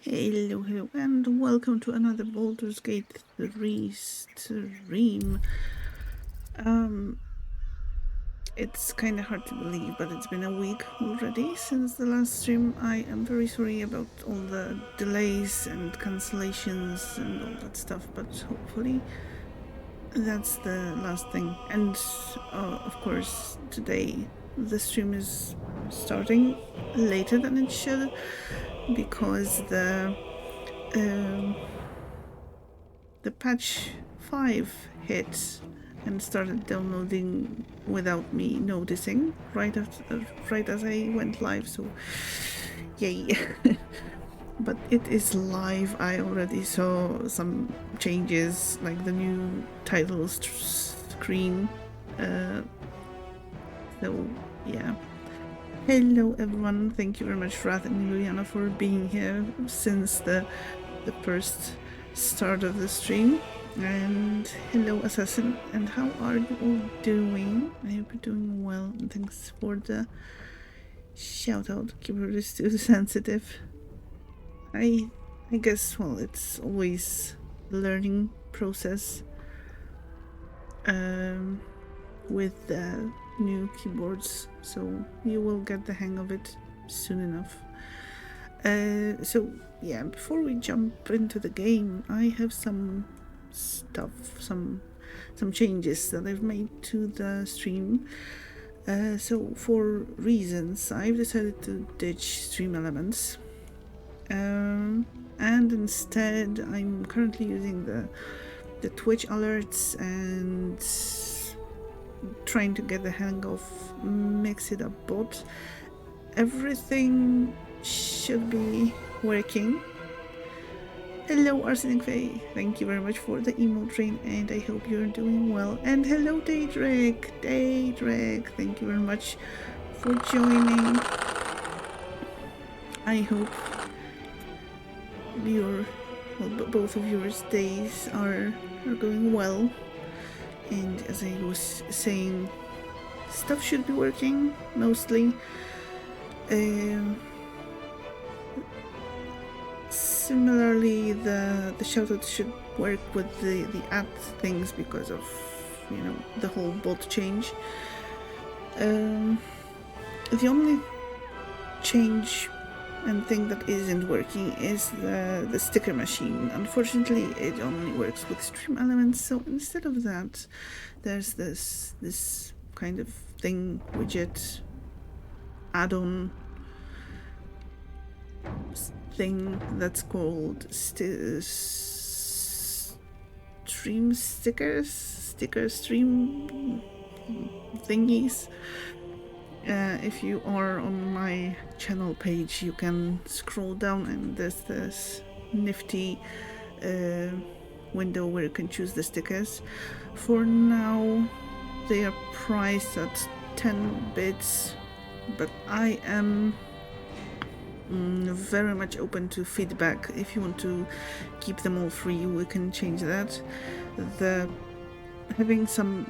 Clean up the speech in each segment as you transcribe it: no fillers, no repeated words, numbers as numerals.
Hello, and welcome to another Baldur's Gate 3 stream. Um, it's kind of hard to believe, but it's been a week already since the last stream. I am very sorry about all the delays and cancellations and all that stuff, but hopefully that's the last thing. And of course, today the stream is starting later than it should because um, the patch 5 hit and started downloading without me noticing right as I went live, so yay. But it is live. I already saw some changes, like the new title screen. So yeah. Hello everyone, thank you very much Rath and Juliana for being here since the first start of the stream. And hello Assassin, and how are you all doing? I hope you're doing well, and thanks for the shout out. Keyboard is too sensitive. I guess, well, it's always a learning process with the new keyboards, so you will get the hang of it soon enough. So yeah, before we jump into the game, I have some stuff, some changes that I've made to the stream. So for reasons, I've decided to ditch stream elements, and instead I'm currently using the Twitch alerts and trying to get the hang of Mix It Up bot. Everything should be working. Hello Arsenic Faye, thank you very much for the emote train, and I hope you're doing well. And hello Daedric, thank you very much for joining. I hope both of your days are going well. And as I was saying, stuff should be working mostly. Similarly, the shoutouts should work with the add things because of, you know, the whole bot change. The only change and thing that isn't working is the sticker machine. Unfortunately, it only works with stream elements, so instead of that, there's this kind of thing, widget, add-on thing that's called stream sticker stream thingies. If you are on my channel page, you can scroll down and there's this nifty window where you can choose the stickers. For now, they are priced at 10 bits, but I am very much open to feedback. If you want to keep them all free, we can change that. Having some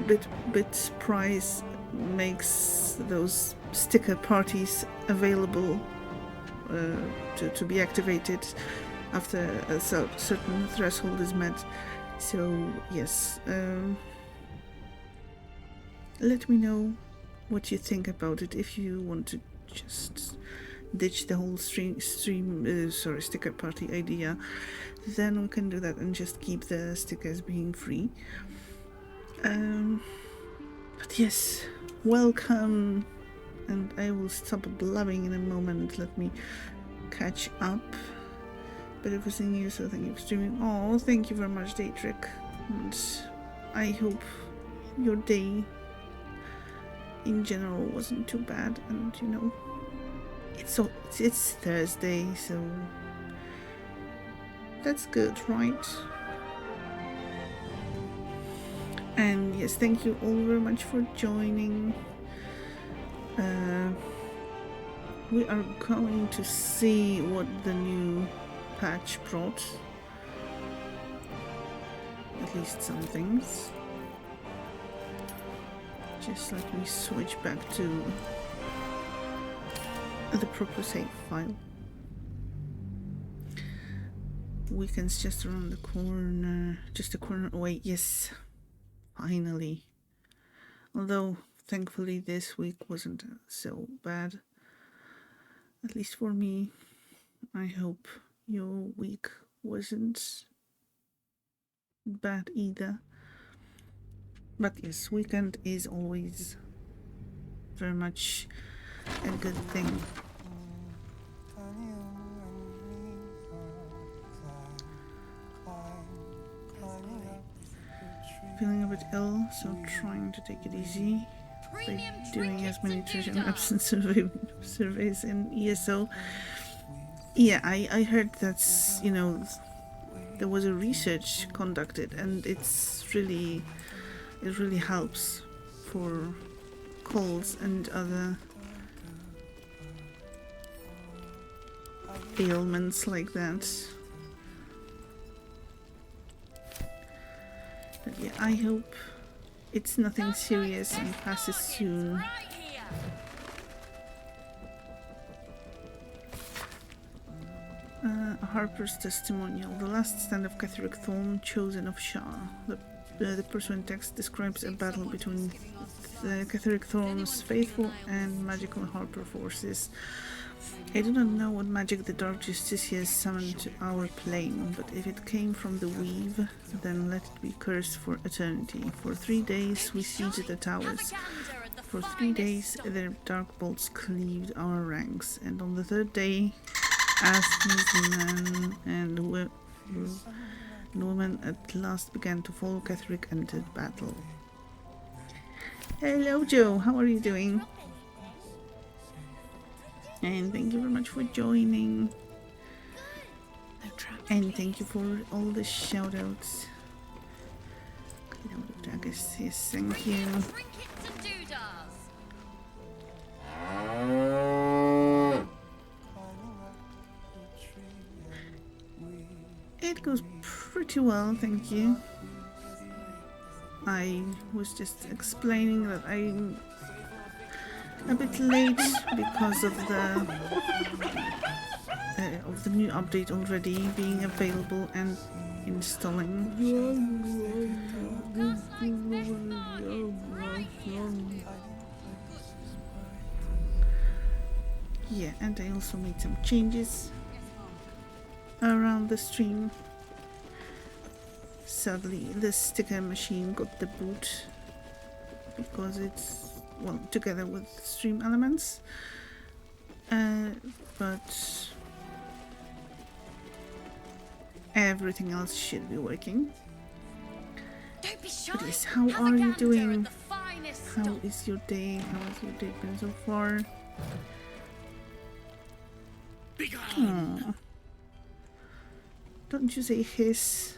bit price makes those sticker parties available to be activated after a certain threshold is met. So yes, let me know what you think about it. If you want to just ditch the whole sticker party idea, then we can do that and just keep the stickers being free. But yes, welcome, and I will stop blabbing in a moment. Let me catch up. But it was in you, so thank you for streaming. Oh, thank you very much, Daedric, and I hope your day in general wasn't too bad, and you know, it's Thursday, so that's good, right? And yes, thank you all very much for joining. We are going to see what the new patch brought. At least some things. Just let me switch back to the proper save file. Weekend's just around the corner. Just a corner away. Yes, finally. Although, thankfully, this week wasn't so bad. At least for me. I hope your week wasn't bad either. But yes, weekend is always very much a good thing. Feeling a bit ill, so trying to take it easy by doing as many treasure and absence surveys in ESO. Yeah, I heard that's, there was a research conducted, and it really helps for colds and other ailments like that. But yeah, I hope it's nothing serious and passes soon. Harper's testimonial. The last stand of Catherick Thorne, chosen of Shah. The pursuant text describes a battle between the Catherick Thorne's faithful and magical Harper forces. I do not know what magic the Dark Justiciars summoned to our plane, but if it came from the Weave, then let it be cursed for eternity. For 3 days we sieged the towers. For 3 days their dark bolts cleaved our ranks, and on the 3rd day, as these men and women at last began to fall, Catherick entered battle. Hello Joe, how are you doing? And thank you very much for joining. And thank you for all the shoutouts. Yes, thank you. It goes pretty well, thank you. I was just explaining that I'm a bit late because of the new update already being available and installing. Yeah, and I also made some changes around the stream. Sadly, the sticker machine got the boot because it's, well, together with stream elements, but everything else should be working. Don't be shy. But yes, how are you doing? How is your day? How has your day been so far? Aww. Don't you say hiss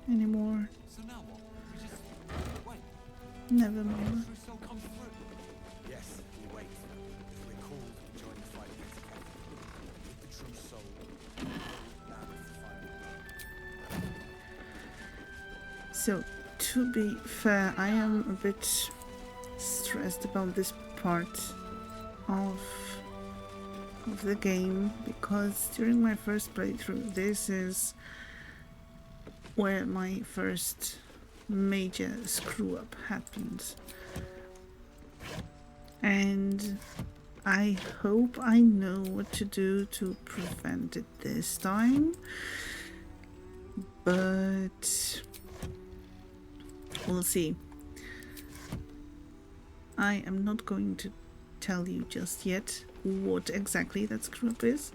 anymore. So now what? We just wait. Never mind. So come through. Yes, we wait. If we're called, we join the fight against Catherine. With the true soul. Now it's the final. So, to be fair, I am a bit stressed about this part of the game because during my first playthrough, this is where my first major screw up happened, and I hope I know what to do to prevent it this time, but we'll see. I am not going to tell you just yet what exactly that screw up is.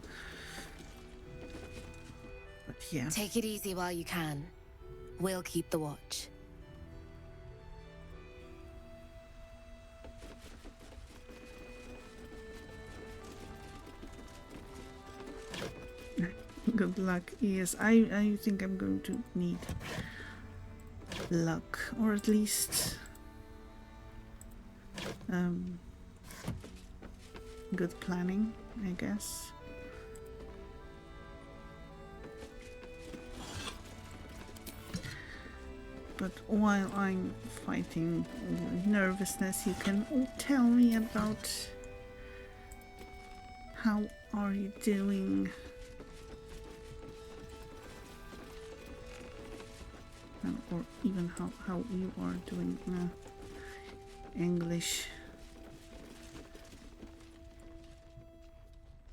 But yeah. Take it easy while you can. We'll keep the watch. Good luck. Yes, I think I'm going to need luck, or at least good planning, I guess. But while I'm fighting nervousness, you can all tell me about how are you doing? or even how you are doing English.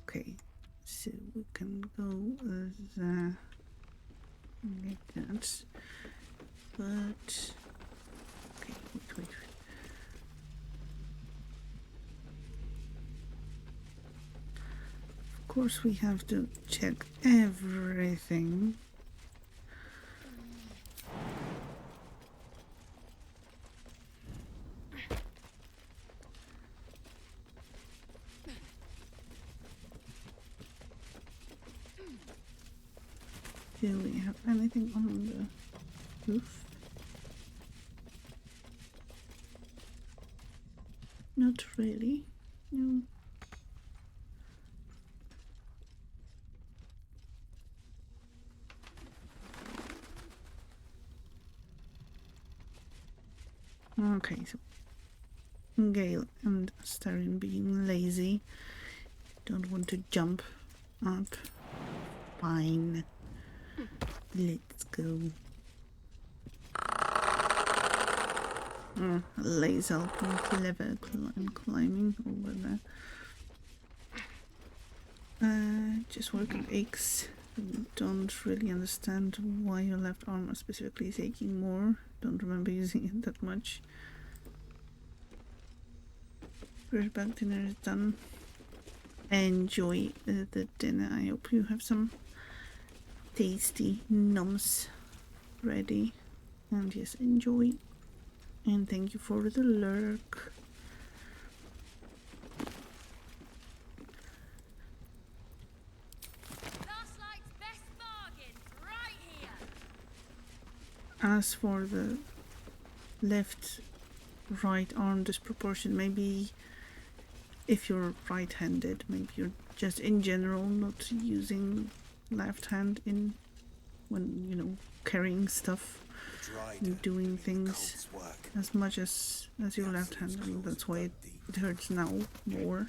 Okay, so we can go like that, but okay, wait. Of course, we have to check everything. Do we have anything on the roof? Not really. No. Okay, so Gale and Starin being lazy. Don't want to jump up. Fine. Let's go. Laser clever climbing over there. Just work at aches. Don't really understand why your left arm specifically is aching more. Don't remember using it that much. First back dinner is done. Enjoy the dinner. I hope you have some tasty nums ready. And yes, enjoy. And thank you for the lurk. As for the left right arm disproportion, maybe if you're right-handed, maybe you're just in general not using left hand in when carrying stuff and doing things as much as your left hand, and that's why it hurts now more.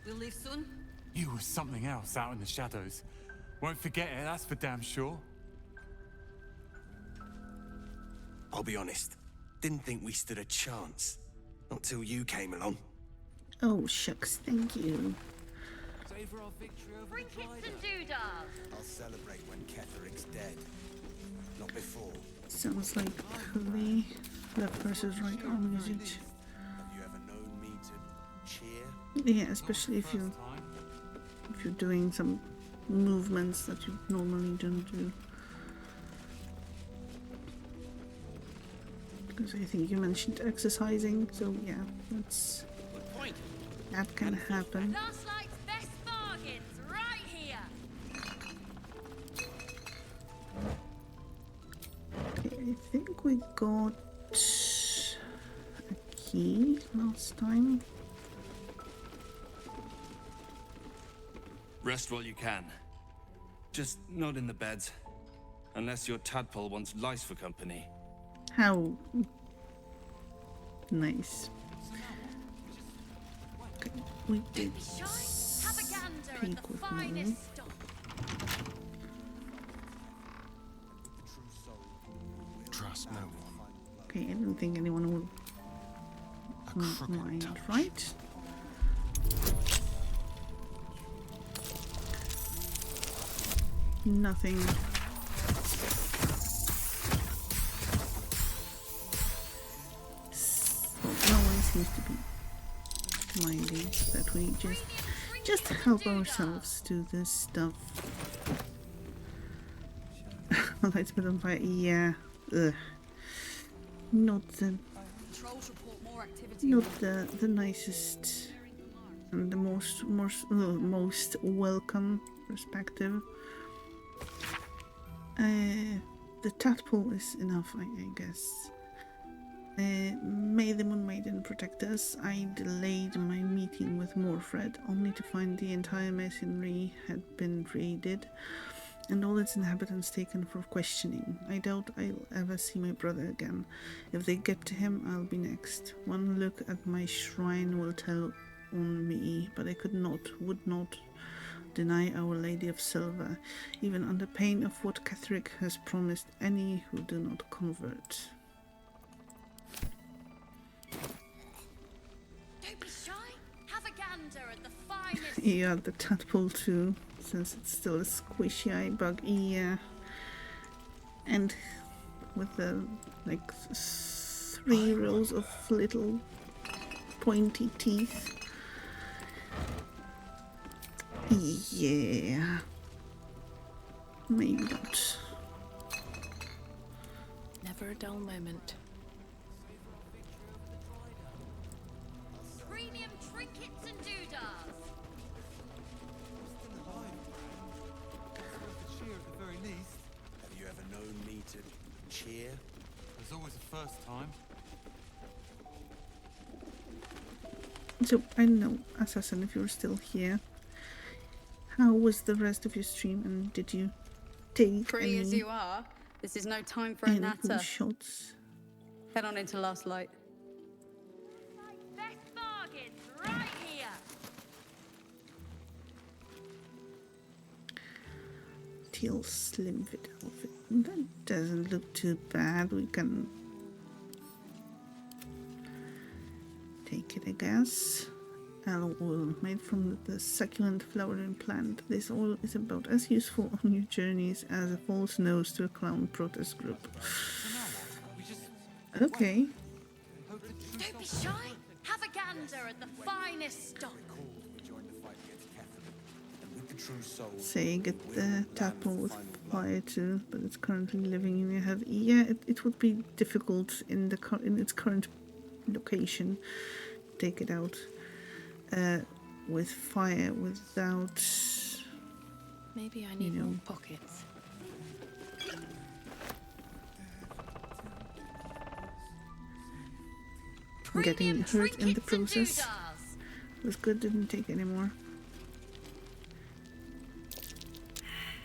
We'll leave soon? You were something else out in the shadows. Won't forget it, that's for damn sure. I'll be honest, didn't think we stood a chance. Not till you came along. Oh shucks, thank you. Savor our victory over Trinkets and doodads. I'll celebrate when Ketheric's dead. Not before. Sounds like the left versus right arm usage. Have you ever known me to cheer? Yeah, especially if you're doing some movements that you normally don't do. Because I think you mentioned exercising, so yeah, that can happen. Last night's best bargains right here. Okay, I think we got a key last time. Rest while you can. Just not in the beds. Unless your tadpole wants lice for company. How nice. Okay, we did Have a gander at speak the with Mo. finest stock. Trust no one. Okay, I don't think anyone will mind, right? Nothing. So no one seems to be minding that we just help ourselves do this stuff. Lights been on fire. Yeah. Ugh. Not the nicest and the most welcome perspective. The tadpole is enough, I guess. May the Moon Maiden protect us. I delayed my meeting with Morfred, only to find the entire masonry had been raided. and all its inhabitants taken for questioning. I doubt I'll ever see my brother again. If they get to him, I'll be next. One look at my shrine will tell on me, but I would not deny Our Lady of Silver, even under pain of what Catherick has promised any who do not convert. Don't be shy. Have a gander at the finest. You add the tadpole too, since it's still a squishy eye bug. Yeah. And with the like 3 rows of little pointy teeth. Yeah. Maybe not. Never a dull moment. Premium trinkets and doodahs. Cheer at the very least. Have you ever known me to cheer? There's always a first time. So, I don't know, Assassin, if you're still here. How was the rest of your stream, and did you take Pretty as any you are, this is no time for a cool natter. shots? Head on into Last Light. Best bargains right here. Teal slim fit outfit. That doesn't look too bad. We can take it, I guess. Aloe oil made from the succulent flowering plant. This oil is about as useful on your journeys as a false nose to a clown protest group. We just Okay. hope the true Don't be shy. Have a gander at the finest stock. Recall we joined the fight against Catherine, and with the true soul, Say get will the lamb tadpole with find blood. fire too, but it's currently living in your head. Yeah, it would be difficult in its current location. Take it out with fire without Maybe I need know. more pockets. getting Premium hurt in the trinkets and process. doodahs. It was good, didn't take any more.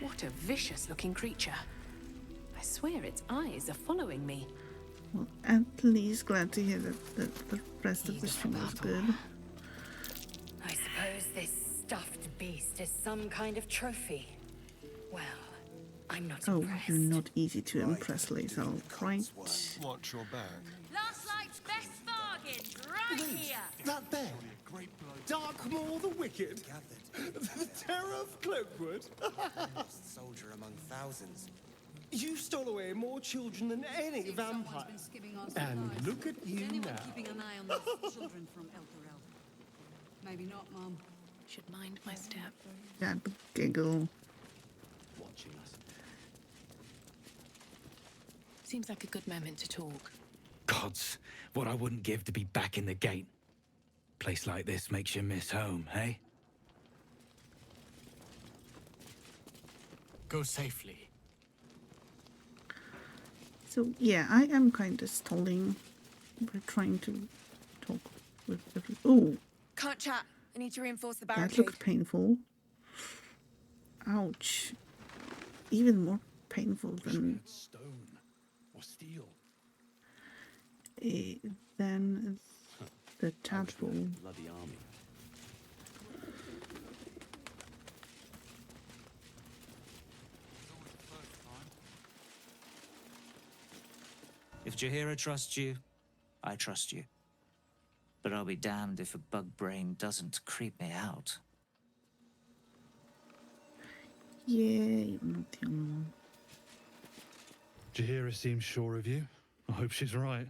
What a vicious looking creature. I swear its eyes are following me. Well, at least glad to hear that the rest of the Either stream was battle. good. I suppose this stuffed beast is some kind of trophy. Well, I'm not Oh, impressed. you're not easy to impress, Right, Lazel. doing the Right. cod's work. Watch your back. Last Light's best bargains right here. That there, Darkmoor the Wicked, Gathered, the terror of Cloakwood. lost soldier among thousands. You stole away more children than any vampire. And look at you now. Keeping an eye on those children from El Corral. Maybe not, Mom. Should mind my step. That giggle. Watching us. Seems like a good moment to talk. Gods, what I wouldn't give to be back in the gate. Place like this makes you miss home, hey? go safely. So yeah, I am kind of stalling. We're trying to talk with every. Oh, Can't chat. I need to reinforce the that barricade. looked painful. Ouch. Even more painful than Stone or steel. than the tadpole. Bloody army. If Jaheira trusts you, I trust you. But I'll be damned if a bug brain doesn't creep me out. Yeah, you're not the only one. Jaheira seems sure of you. I hope she's right.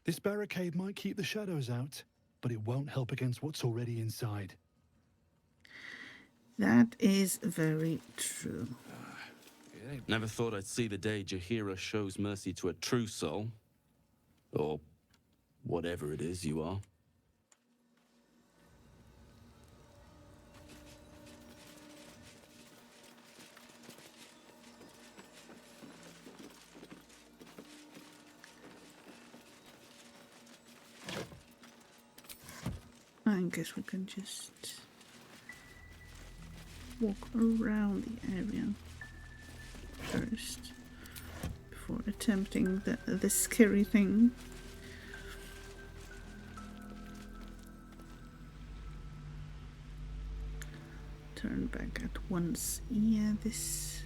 This barricade might keep the shadows out, but it won't help against what's already inside. That is very true. Never thought I'd see the day Jaheira shows mercy to a true soul. Or whatever it is you are. I guess we can just walk around the area. first before attempting the scary thing. Turn back at once. Yeah, this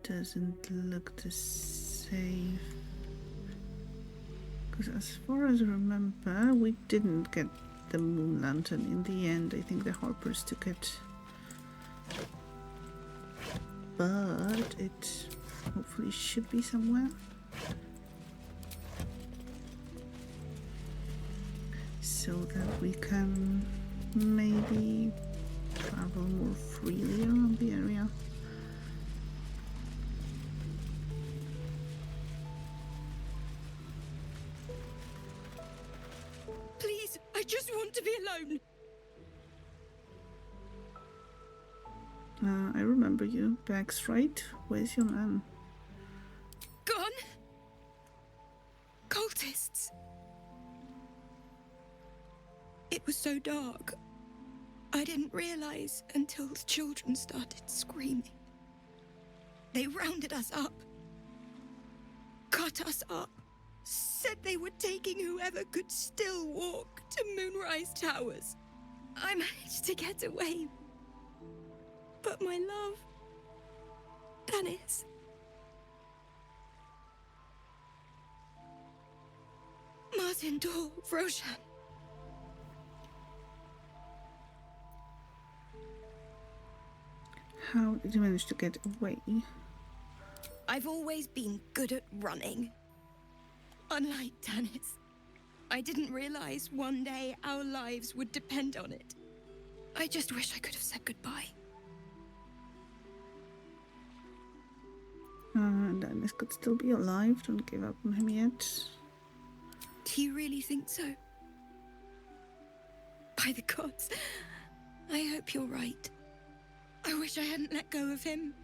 doesn't look the safe. Because as far as I remember, we didn't get the moon lantern in the end. I think the Harpers took it. But it hopefully should be somewhere. So that we can maybe travel more freely around the area. Please, I just want to be alone. I remember you. Bags, right? Where's your man? Gone? Cultists. It was so dark. I didn't realize until the children started screaming. They rounded us up. Cut us up. Said they were taking whoever could still walk to Moonrise Towers. I managed to get away. But my love, Dennis. Martin Dor, Roshan. How did you manage to get away? I've always been good at running. Unlike Dennis, I didn't realize one day our lives would depend on it. I just wish I could have said goodbye. Dennis could still be alive. Don't give up on him yet. Do you really think so? By the gods, I hope you're right. I wish I hadn't let go of him.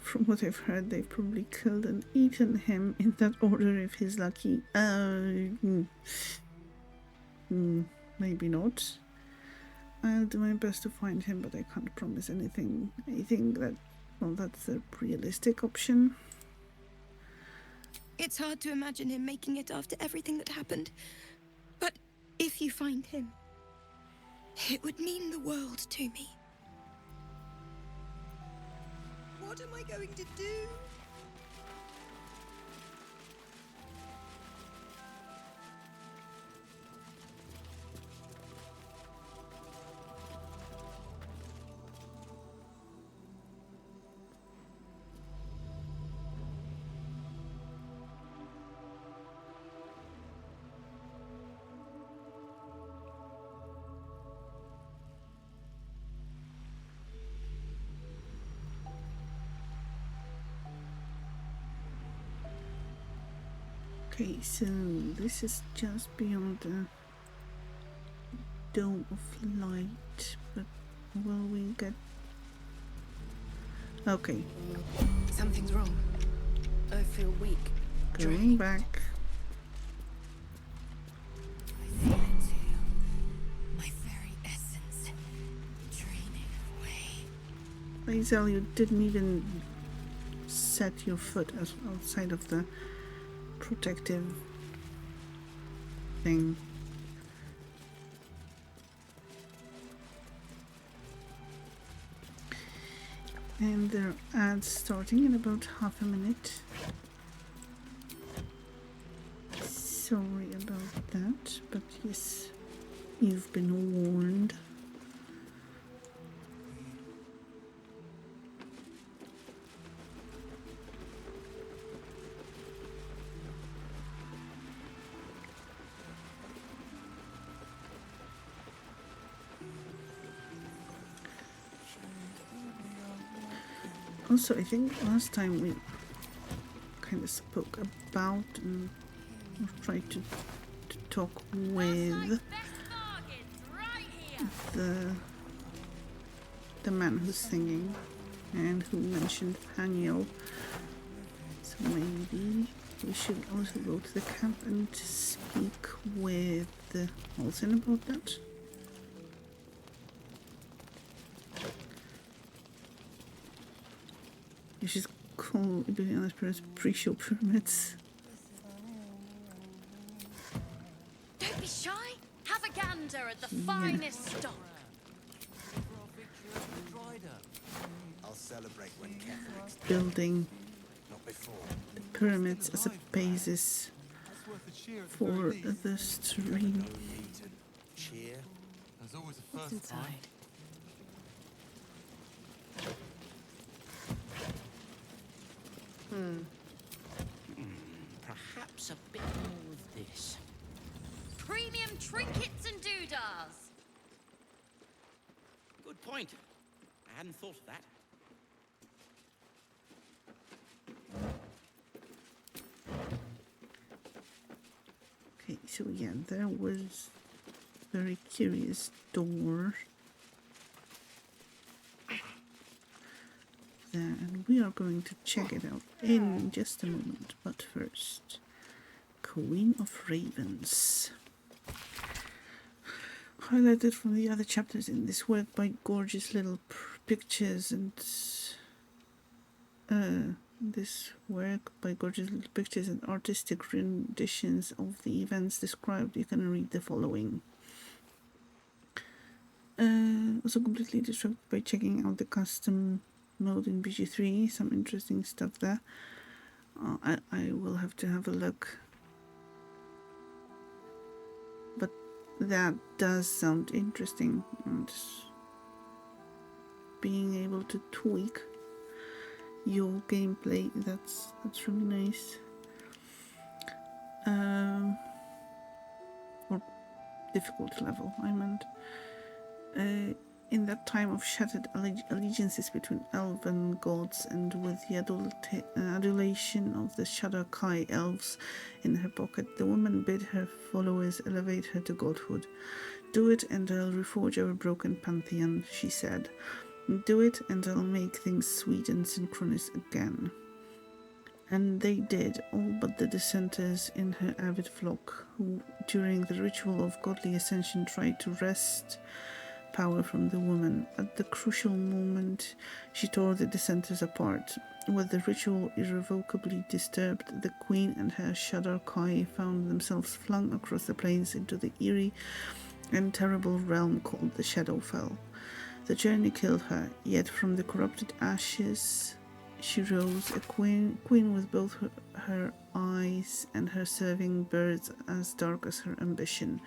From what I've heard, they've probably killed and eaten him in that order if he's lucky. Maybe not. I'll do my best to find him, but I can't promise anything. I think that, well, that's a realistic option. It's hard to imagine him making it after everything that happened. But if you find him, it would mean the world to me. What am I going to do? Okay, so this is just beyond the dome of light, but will we get... Okay. Something's wrong. I feel weak. Going back. I feel it too. My very essence draining away. Lae'zel, you didn't even set your foot outside of the protective thing. And there are ads starting in about half a minute. Sorry about that, but yes, you've been warned. Also, I think last time we kind of spoke about and tried to talk with the man who's singing and who mentioned Haniel. So maybe we should also go to the camp and speak with Olsen about that. You should call Iberiana's parents pre-show pyramids. Don't be shy. Have a gander at the finest stock. I'll celebrate when Catholics Building not before. the pyramids as a basis for the stream. Cheer. There's always a What's first time. inside? Perhaps a bit more of this. Premium trinkets and doodahs. Good point. I hadn't thought of that. Okay, so yeah, there was a very curious door there, and we are going to check it out in just a moment. But first, Queen of Ravens. Highlighted from the other chapters in this work by gorgeous little pictures and artistic renditions of the events described, you can read the following. Also completely distracted by checking out the custom mode in BG3. Some interesting stuff there. I will have to have a look. But that does sound interesting, and being able to tweak your gameplay, that's really nice. Or difficult level, I meant. In that time of shattered allegiances between elven gods, and with the adulation of the Shadar-kai elves in her pocket, the woman bid her followers elevate her to godhood. "Do it and I'll reforge our broken pantheon," she said. "Do it and I'll make things sweet and synchronous again." And they did, all but the dissenters in her avid flock, who during the ritual of godly ascension tried to wrest power from the woman. At the crucial moment, she tore the dissenters apart. With the ritual irrevocably disturbed, the queen and her Shadar-kai found themselves flung across the plains into the eerie and terrible realm called the Shadowfell. The journey killed her, yet from the corrupted ashes she rose, a queen with both her eyes and her serving birds as dark as her ambition.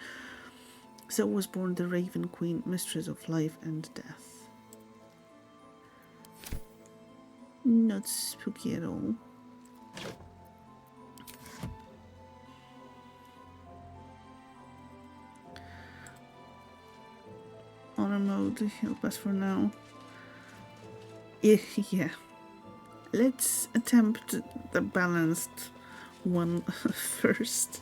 So was born the Raven Queen, mistress of life and death. Not spooky at all. Honor mode, help us for now. Yeah. Let's attempt the balanced one first.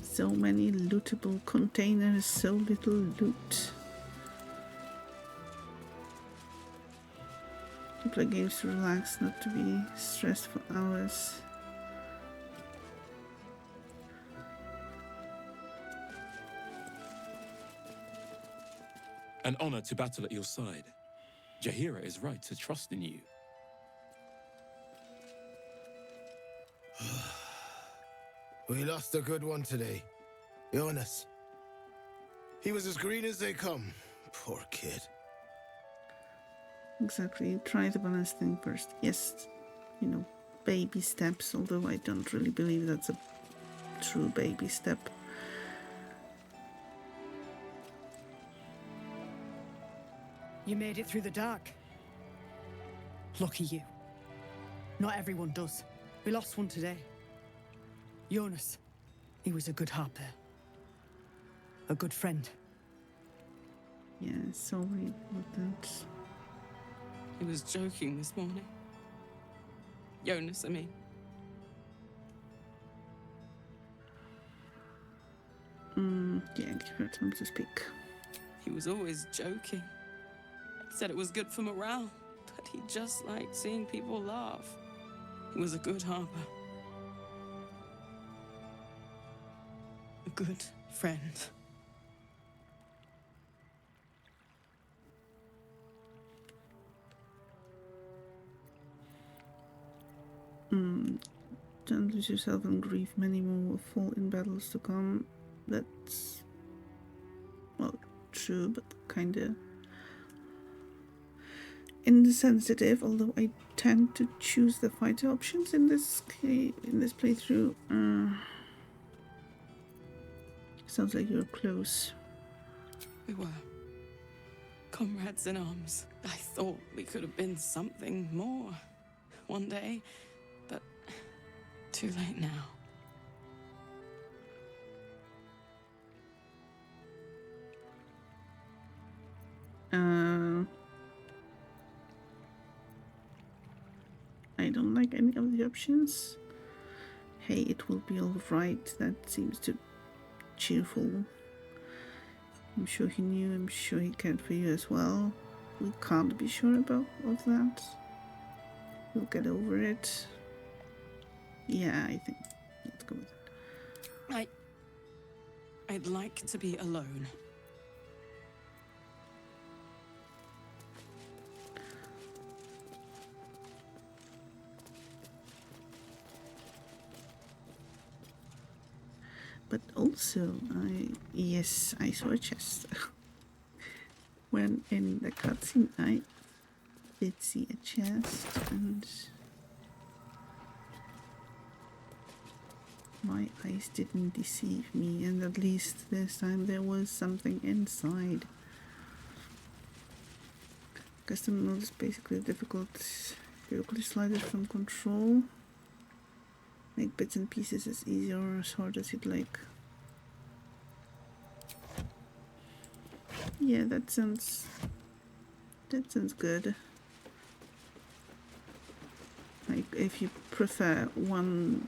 So many lootable containers, so little loot. To play games to relax, not to be stressed for hours. An honor to battle at your side. Jaheira is right to trust in you. We lost a good one today. Jonas. He was as green as they come. Poor kid. Exactly. Try the balance thing first. Yes, baby steps, although I don't really believe that's a true baby step. You made it through the dark. Lucky you. Not everyone does. We lost one today. Jonas. He was a good harper. A good friend. Yeah, sorry about that. He was joking this morning. Jonas, I mean. Yeah, give her time to speak. He was always joking. He said it was good for morale, but he just liked seeing people laugh. He was a good harper. A good friend. Don't lose yourself in grief. Many more will fall in battles to come. That's, well, true, but kinda insensitive. Although I tend to choose the fighter options in this playthrough. Sounds like you're close. We were comrades in arms. I thought we could have been something more one day, but too late now. I don't like any of the options. Hey, it will be alright. That seems too cheerful. I'm sure he knew, I'm sure he cared for you as well. We can't be sure of that. We'll get over it. Yeah, I think let's go with it. I'd like to be alone. But also, yes, I saw a chest. When in the cutscene, I did see a chest, and my eyes didn't deceive me, and at least this time there was something inside. Custom mode is basically difficulty sliders from control. Make bits and pieces as easy or as hard as you'd like. Yeah, that sounds good. Like if you prefer one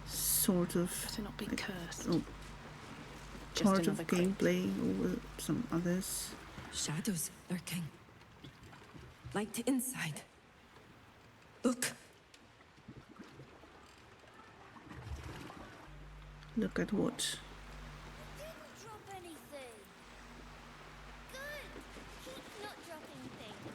sort of to not be cursed. Part of gameplay over some others. Shadows lurking. Light inside. Look. Look at what? Didn't drop anything. Good. Keep not dropping things.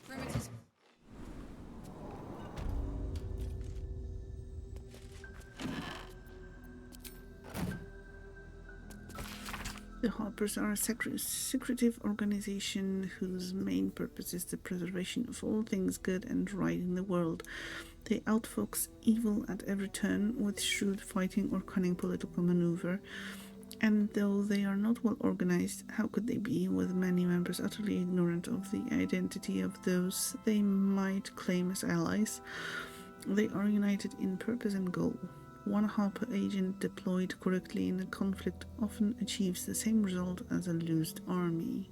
Perimeters. The Harpers are a secretive organization whose main purpose is the preservation of all things good and right in the world. They outfox evil at every turn with shrewd fighting or cunning political maneuver. And though they are not well organized, how could they be, with many members utterly ignorant of the identity of those they might claim as allies? They are united in purpose and goal. One Harper agent deployed correctly in a conflict often achieves the same result as a loosed army.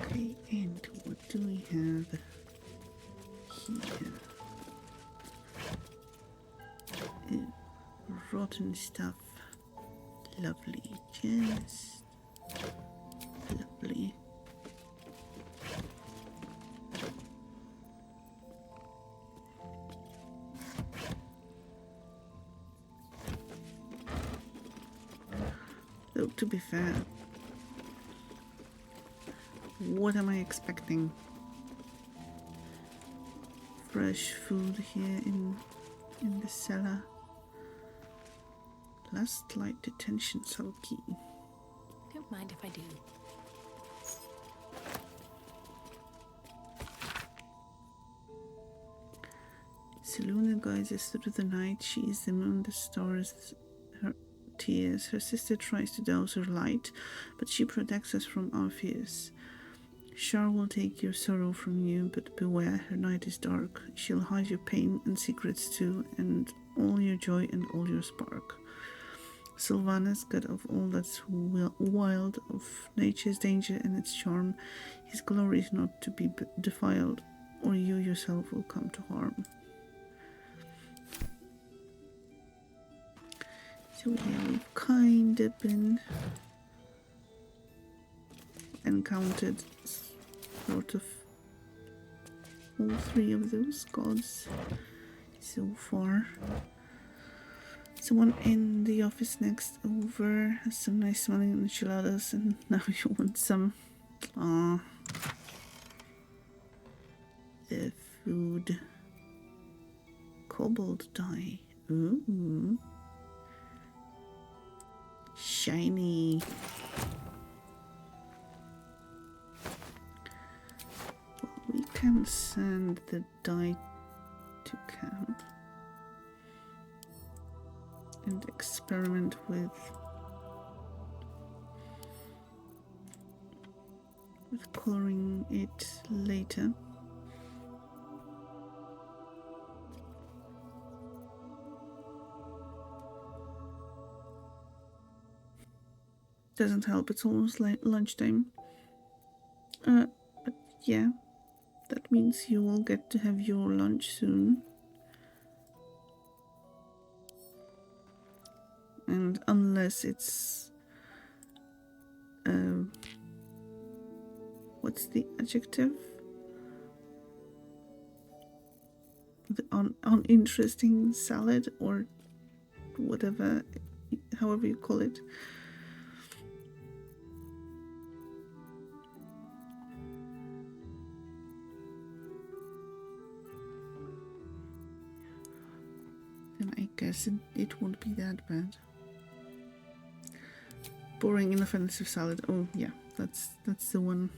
Okay, and what do we have here? Rotten stuff. Lovely. Just lovely. Though, to be fair, what am I expecting? Fresh food here in the cellar. Last light detention cell key. Don't mind if I do. Seluna guides us through the night. She is the moon, the stars, tears. Her sister tries to douse her light, but she protects us from our fears. Shar will take your sorrow from you, but beware, her night is dark. She'll hide your pain and secrets too, and all your joy and all your spark. Sylvanas, god of all that's wild, of nature's danger and its charm, his glory is not to be defiled, or you yourself will come to harm. So yeah, we've kind of been encountered sort of all three of those gods so far. Someone in the office next over has some nice smelling enchiladas, and now you want some. Ah, the food. Cobalt dye. Ooh. Shiny. Well, we can send the dye to camp and experiment with coloring it later. Doesn't help, it's almost like lunchtime. But yeah, that means you will get to have your lunch soon. And unless it's what's the adjective? The uninteresting salad, or whatever, however you call it. Then I guess it won't be that bad. Boring, inoffensive salad. Oh yeah, that's the one.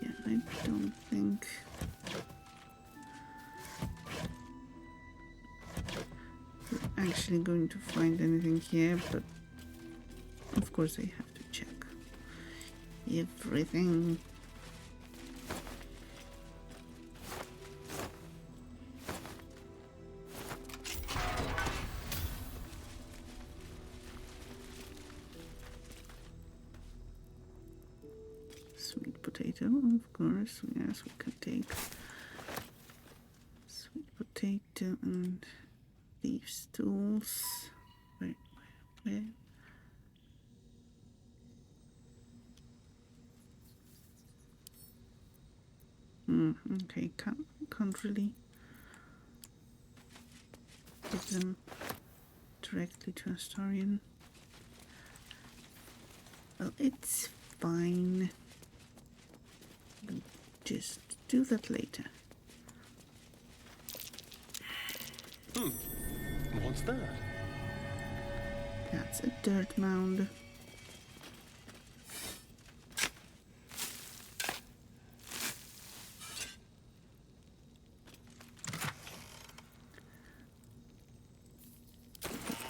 Yeah, I don't think we're actually going to find anything here, but of course I have to check everything. Sweet potato, of course. Yes, we can take sweet potato and leaf stools. Where? Okay, can't really give them directly to Astarion. Well, it's fine. We'll just do that later. What's that? That's a dirt mound.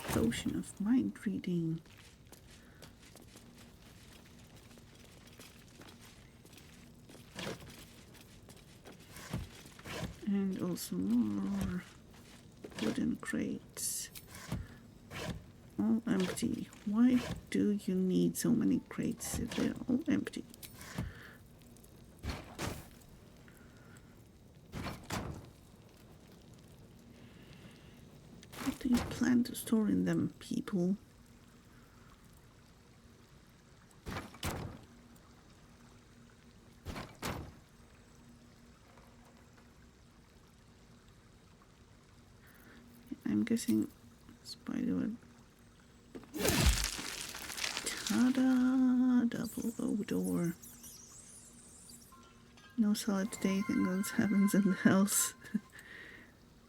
Potion of mind reading. And also more wooden crates. All empty. Why do you need so many crates if they're all empty? What do you plan to store in them, people? I'm guessing spiderweb. Ta-da! Double O door. No salad today, thank God's heavens and hells.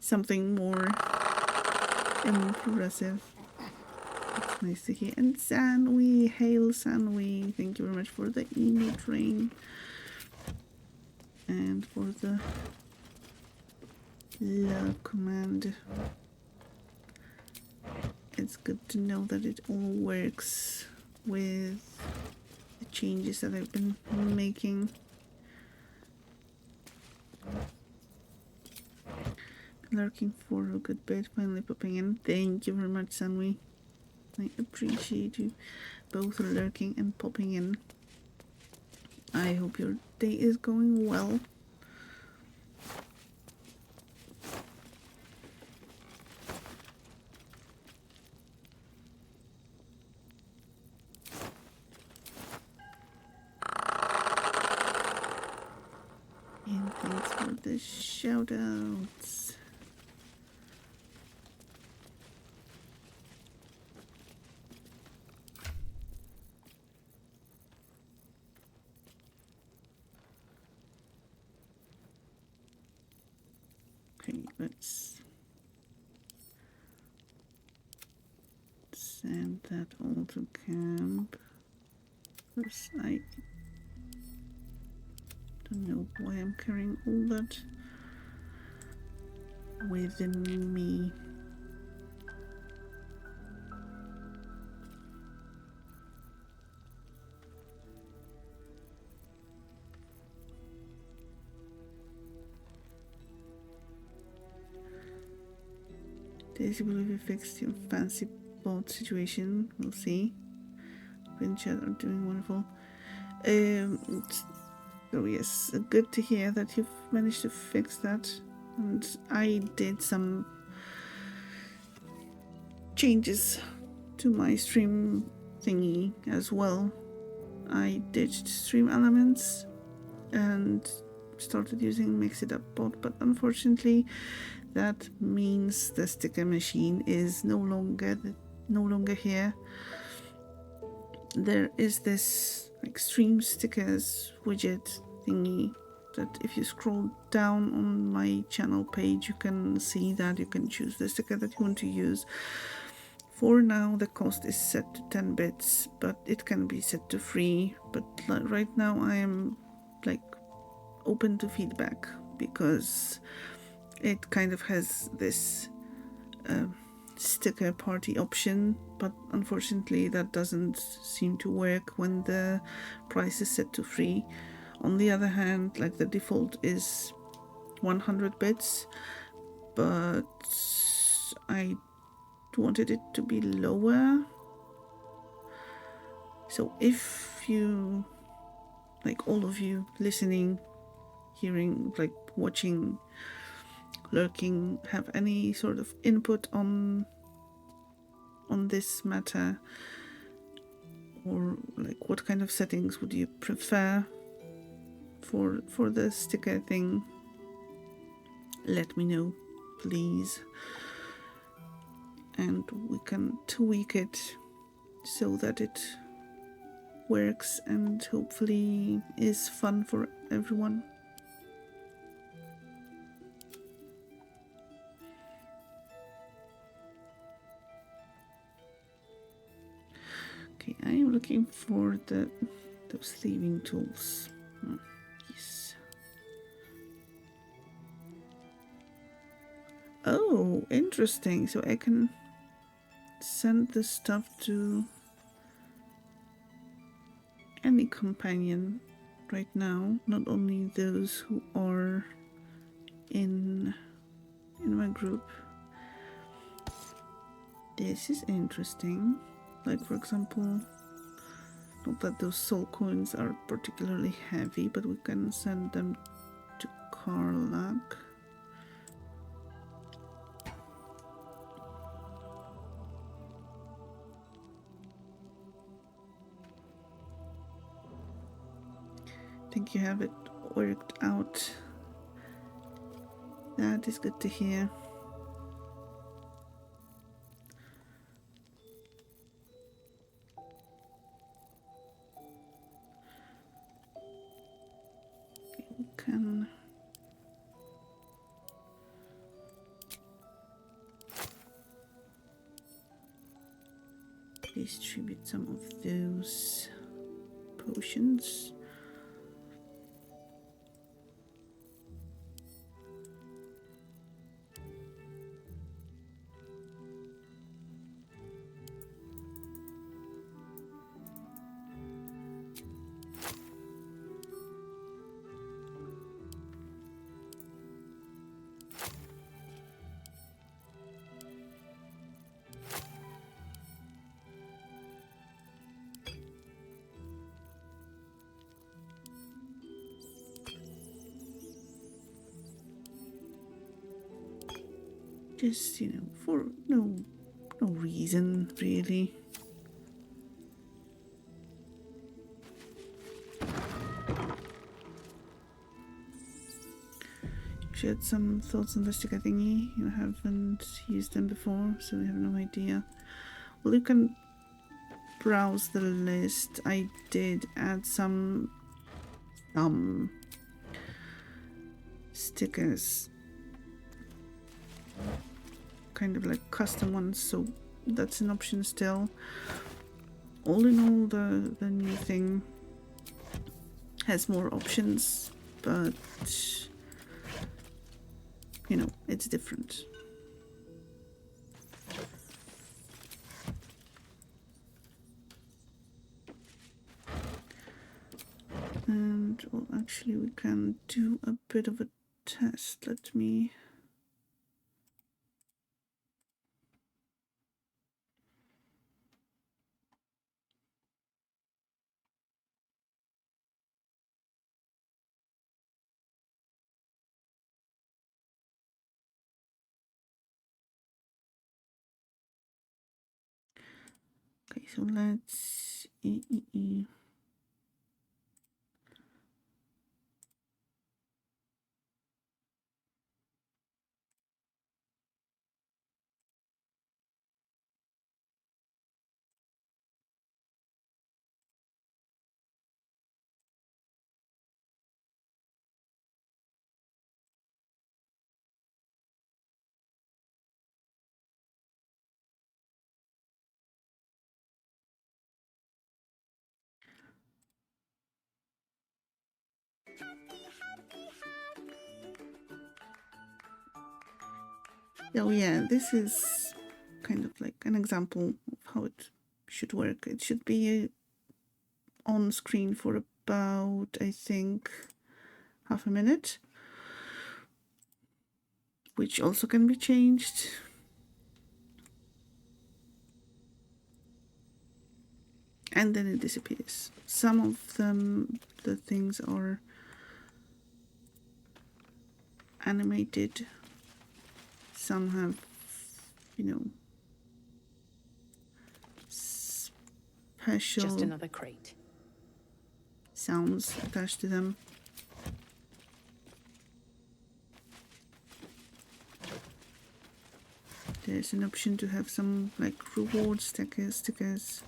Something more impressive. It's nice to hear. And Sanwi, hail Sanwi. Thank you very much for the email train. And for the love command. It's good to know that it all works with the changes that I've been making. Lurking for a good bit, finally popping in. Thank you very much, Sanwi. I appreciate you both lurking and popping in. I hope your day is going well. And thanks for the shout outs. Okay, let's send that all to camp. First, I don't know why I'm carrying all that within me. Daisy, believe you fixed your fancy boat situation. We'll see. Vincent are doing wonderful. So yes, good to hear that you've managed to fix that. And I did some changes to my stream thingy as well. I ditched stream elements and started using Mix It Up bot, but unfortunately that means the sticker machine is no longer here. There is this like stream stickers widget thingy that if you scroll down on my channel page, you can see that you can choose the sticker that you want to use. For now, the cost is set to 10 bits, but it can be set to free. But right now I am like open to feedback because it kind of has this sticker party option, but unfortunately that doesn't seem to work when the price is set to free. On the other hand, like the default is 100 bits, but I wanted it to be lower. So if you, like all of you listening, hearing, like watching, lurking, have any sort of input on this matter, or like what kind of settings would you prefer for the sticker thing, let me know, please, and we can tweak it so that it works and hopefully is fun for everyone. Okay, I am looking for those thieving tools. Yes. Oh, interesting. So I can send the stuff to any companion right now, not only those who are in my group. This is interesting. Like, for example, not that those soul coins are particularly heavy, but we can send them to Karlak. I think you have it worked out. That is good to hear. can distribute some of those potions. Just, for no reason, really. She had some thoughts on the sticker thingy. You haven't used them before, so we have no idea. Well, you can browse the list. I did add some stickers, kind of like custom ones, so that's an option still. All in all, the new thing has more options, but it's different. And well, actually we can do a bit of a test. Let me okay, so let's oh yeah, this is kind of like an example of how it should work. It should be on screen for about, I think, half a minute, which also can be changed. And then it disappears. Some of them, the things are animated. Some have, special Just another crate. sounds attached to them. There's an option to have some like reward stickers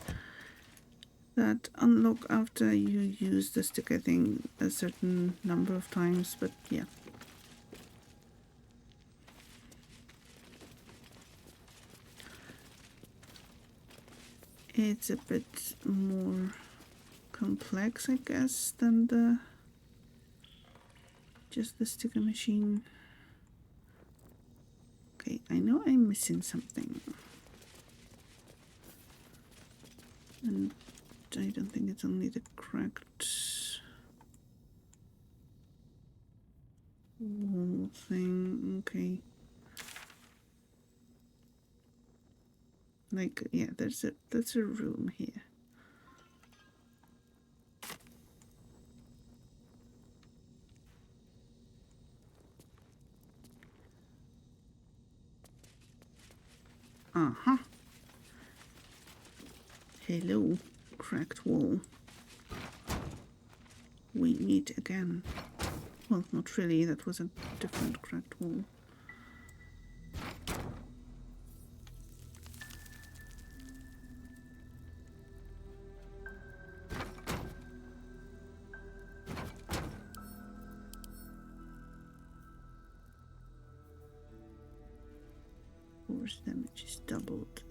that unlock after you use the sticker thing a certain number of times, but yeah. It's a bit more complex, I guess, than just the sticker machine. Okay, I know I'm missing something. And I don't think it's only the correct wall thing. Okay. Like, yeah, that's a room here. Uh-huh. Hello, cracked wall. We meet again. Well, not really, that was a different cracked wall. Force damage is doubled.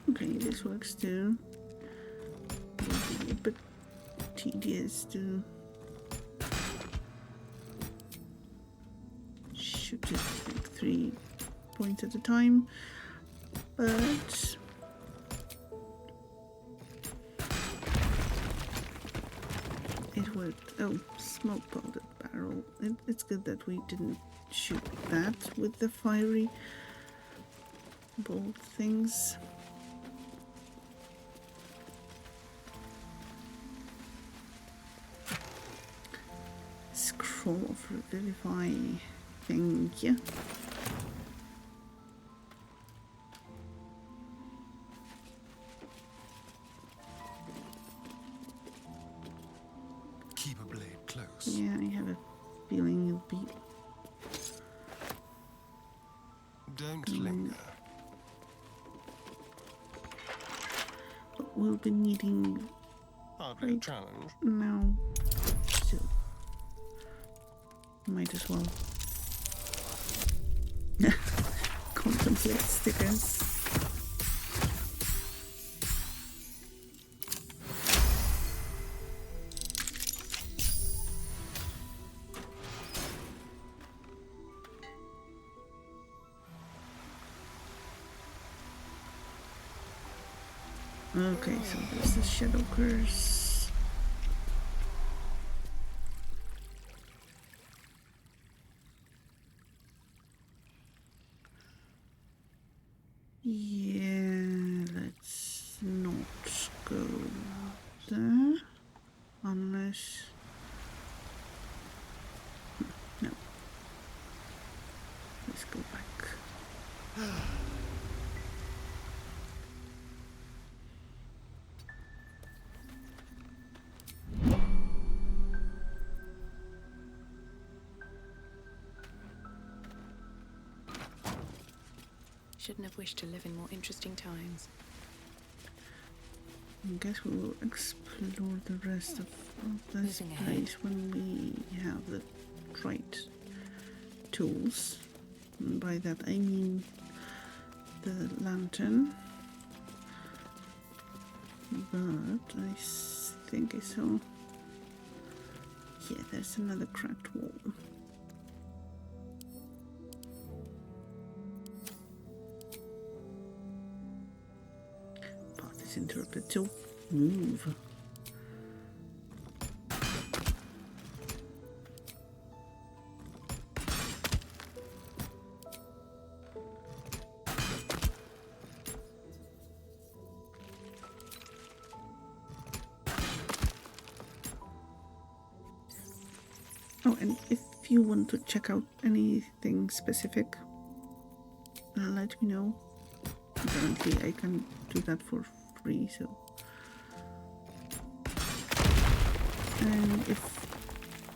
Okay, this works too. Will be a bit tedious to shoot it like 3 points at a time, but it worked. Oh, smoke powder barrel. It's good that we didn't shoot that with the fiery bolt things. Scroll of Revivify. Thank you. Keep a blade close. Yeah, I have a feeling you'll be. Don't linger. But we'll be needing. Hardly a challenge. No. Still. Might as well. Contemplate stickers. Okay, so there's the Shadow Curse. Yeah, let's not go there unless. No. Let's go back. Shouldn't have wished to live in more interesting times. I guess we will explore the rest of this place when we have the right tools. And by that I mean the lantern. But I think I saw. Yeah, there's another cracked wall. Path is interrupted to move. Oh, and if you want to check out anything specific, let me know. Apparently I can do that for free, so. And if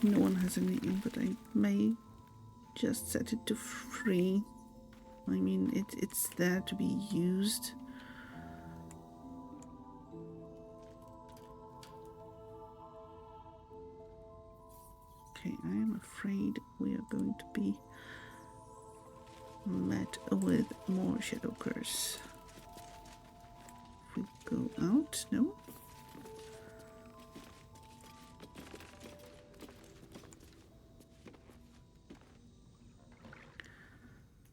no one has any input, I may just set it to free. I mean, it's there to be used. Okay, I am afraid we are going to be met with more Shadow Curse. If we go out, no?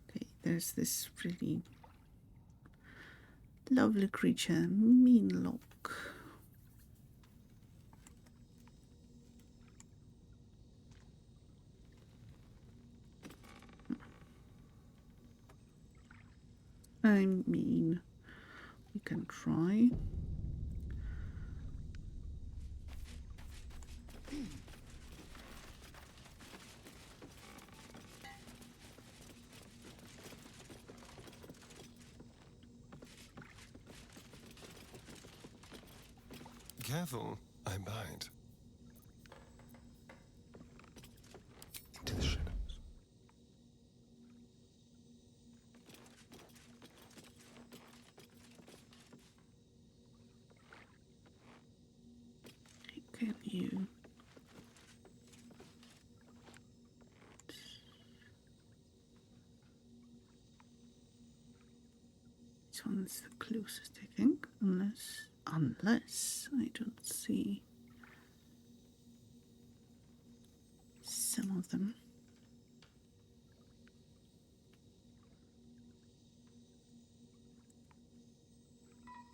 Okay, there's this really lovely creature, Meanlock. I mean, we can try. Careful, I bite. This one's the closest, I think, unless I don't see some of them.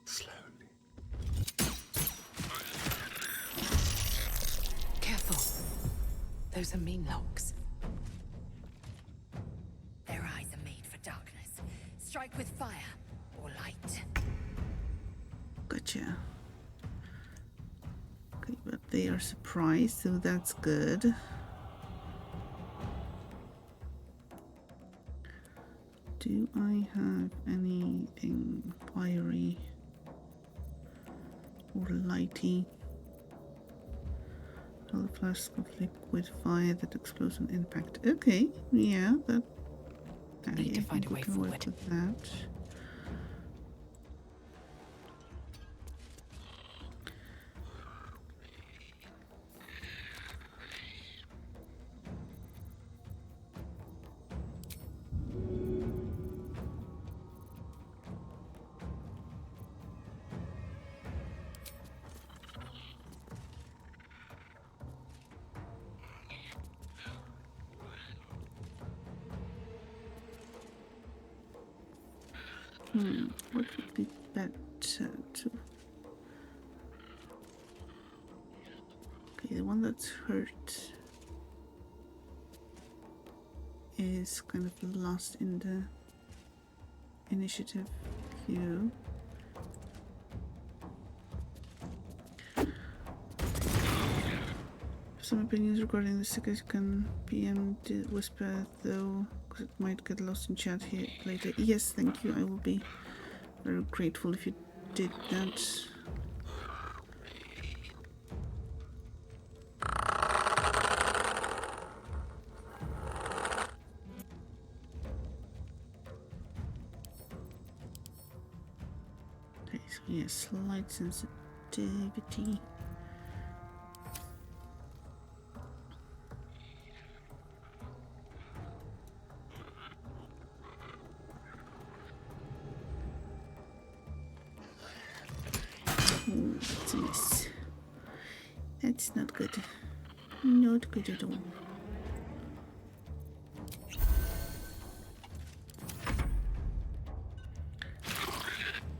Slowly. Careful. Those are mean locks. Their eyes are made for darkness. Strike with fire or light. Gotcha. Okay, but they are surprised, so that's good. Do I have anything fiery or lighty? A flask of liquid fire that explodes on impact. Okay, yeah, that. Need to find a way forward. Work with that. What would be better to... Okay, the one that's hurt is kind of lost in the initiative queue. Some opinions regarding the significant PM did whisper though, because it might get lost in chat here later. Yes, thank you. I will be very grateful if you did that. Okay, so yeah, slight sensitivity. That's a miss. That's not good. Not good at all.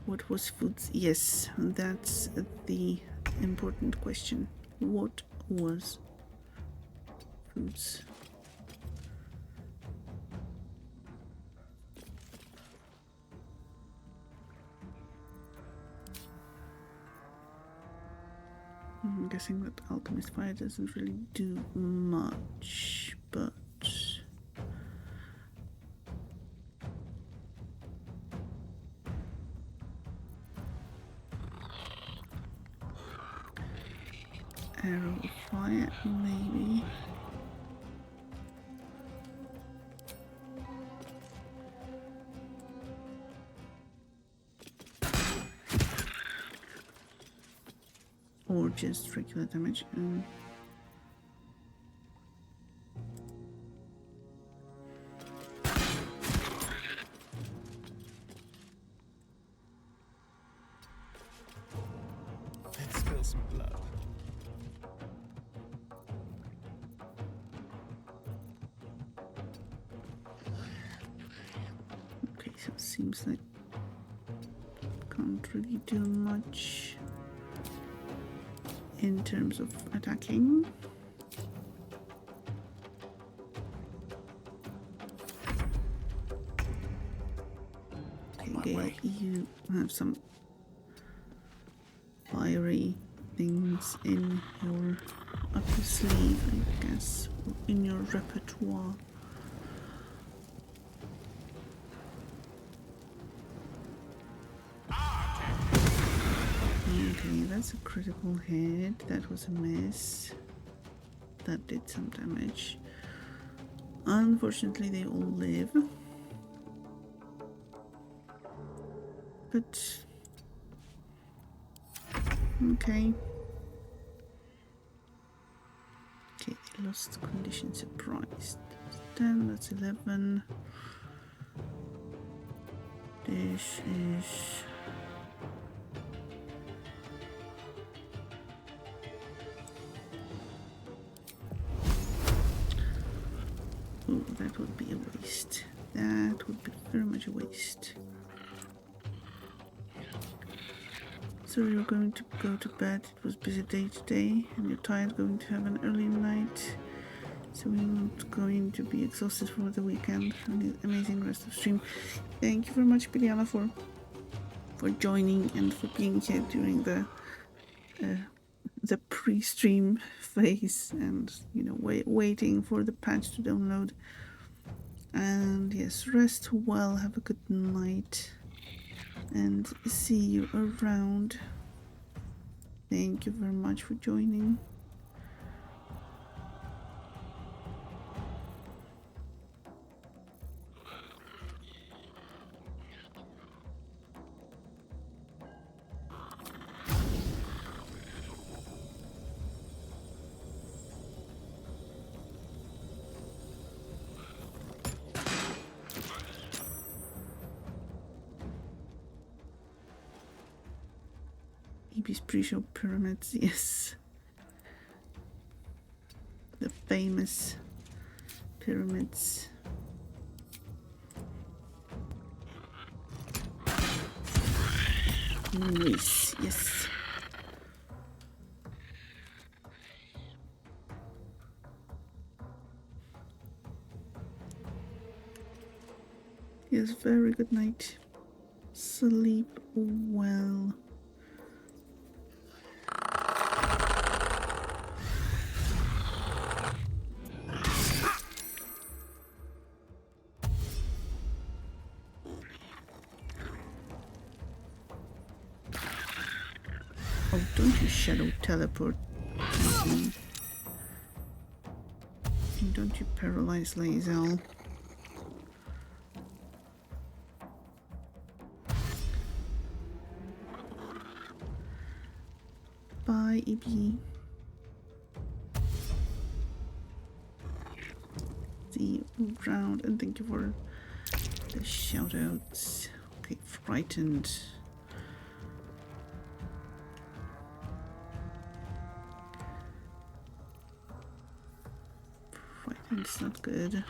What was foods? Yes, that's the important question. What was foods? I'm guessing that alchemist fire doesn't really do much, but arrow of fire, maybe. Or just regular damage. Let's spill some blood. Okay, so it seems like can't really do much in terms of attacking. Okay, you have some fiery things in your up your sleeve, I guess, or in your repertoire. Okay, that's a critical hit. That was a miss. That did some damage. Unfortunately, they all live. But okay. Okay, they lost condition surprise. That's 10, that's 11. This is... Oh, that would be a waste. That would be very much a waste. So you're going to go to bed. It was a busy day today, and you're tired, going to have an early night. So we're not going to be exhausted for the weekend and the amazing rest of stream. Thank you very much, Biliana, for joining and for being here during the pre-stream phase, and you know, waiting for the patch to download. And yes, rest well, have a good night, and see you around. Thank you very much for joining. Ibis pre-show pyramids, yes. The famous pyramids. Nice, yes. Yes, very good night. Sleep well. Oh, don't you shadow teleport. And don't you paralyze Lae'zel. Bye, Ibi. See you around, and thank you for the shoutouts. Okay, frightened. Frightened's not good.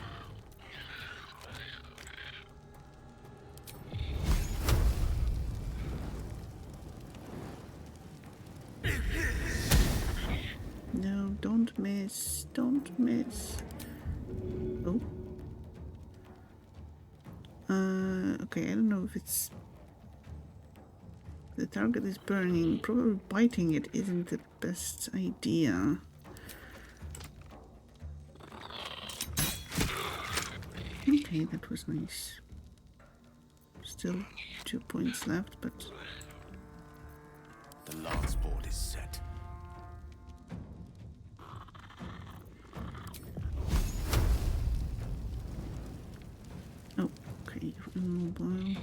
No, don't miss. Don't miss. Oh. Okay, I don't know if it's... The target is burning. Probably biting it isn't the best idea. Okay, that was nice. Still 2 points left, but... The lance board is set. Oh, okay, immobile.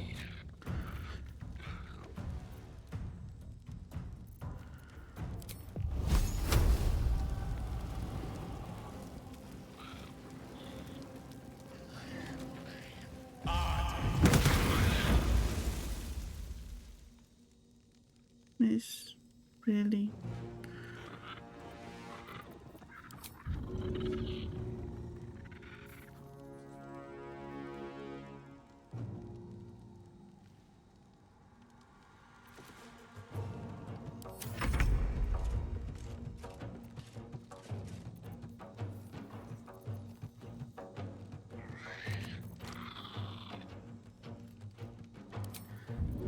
Miss, really?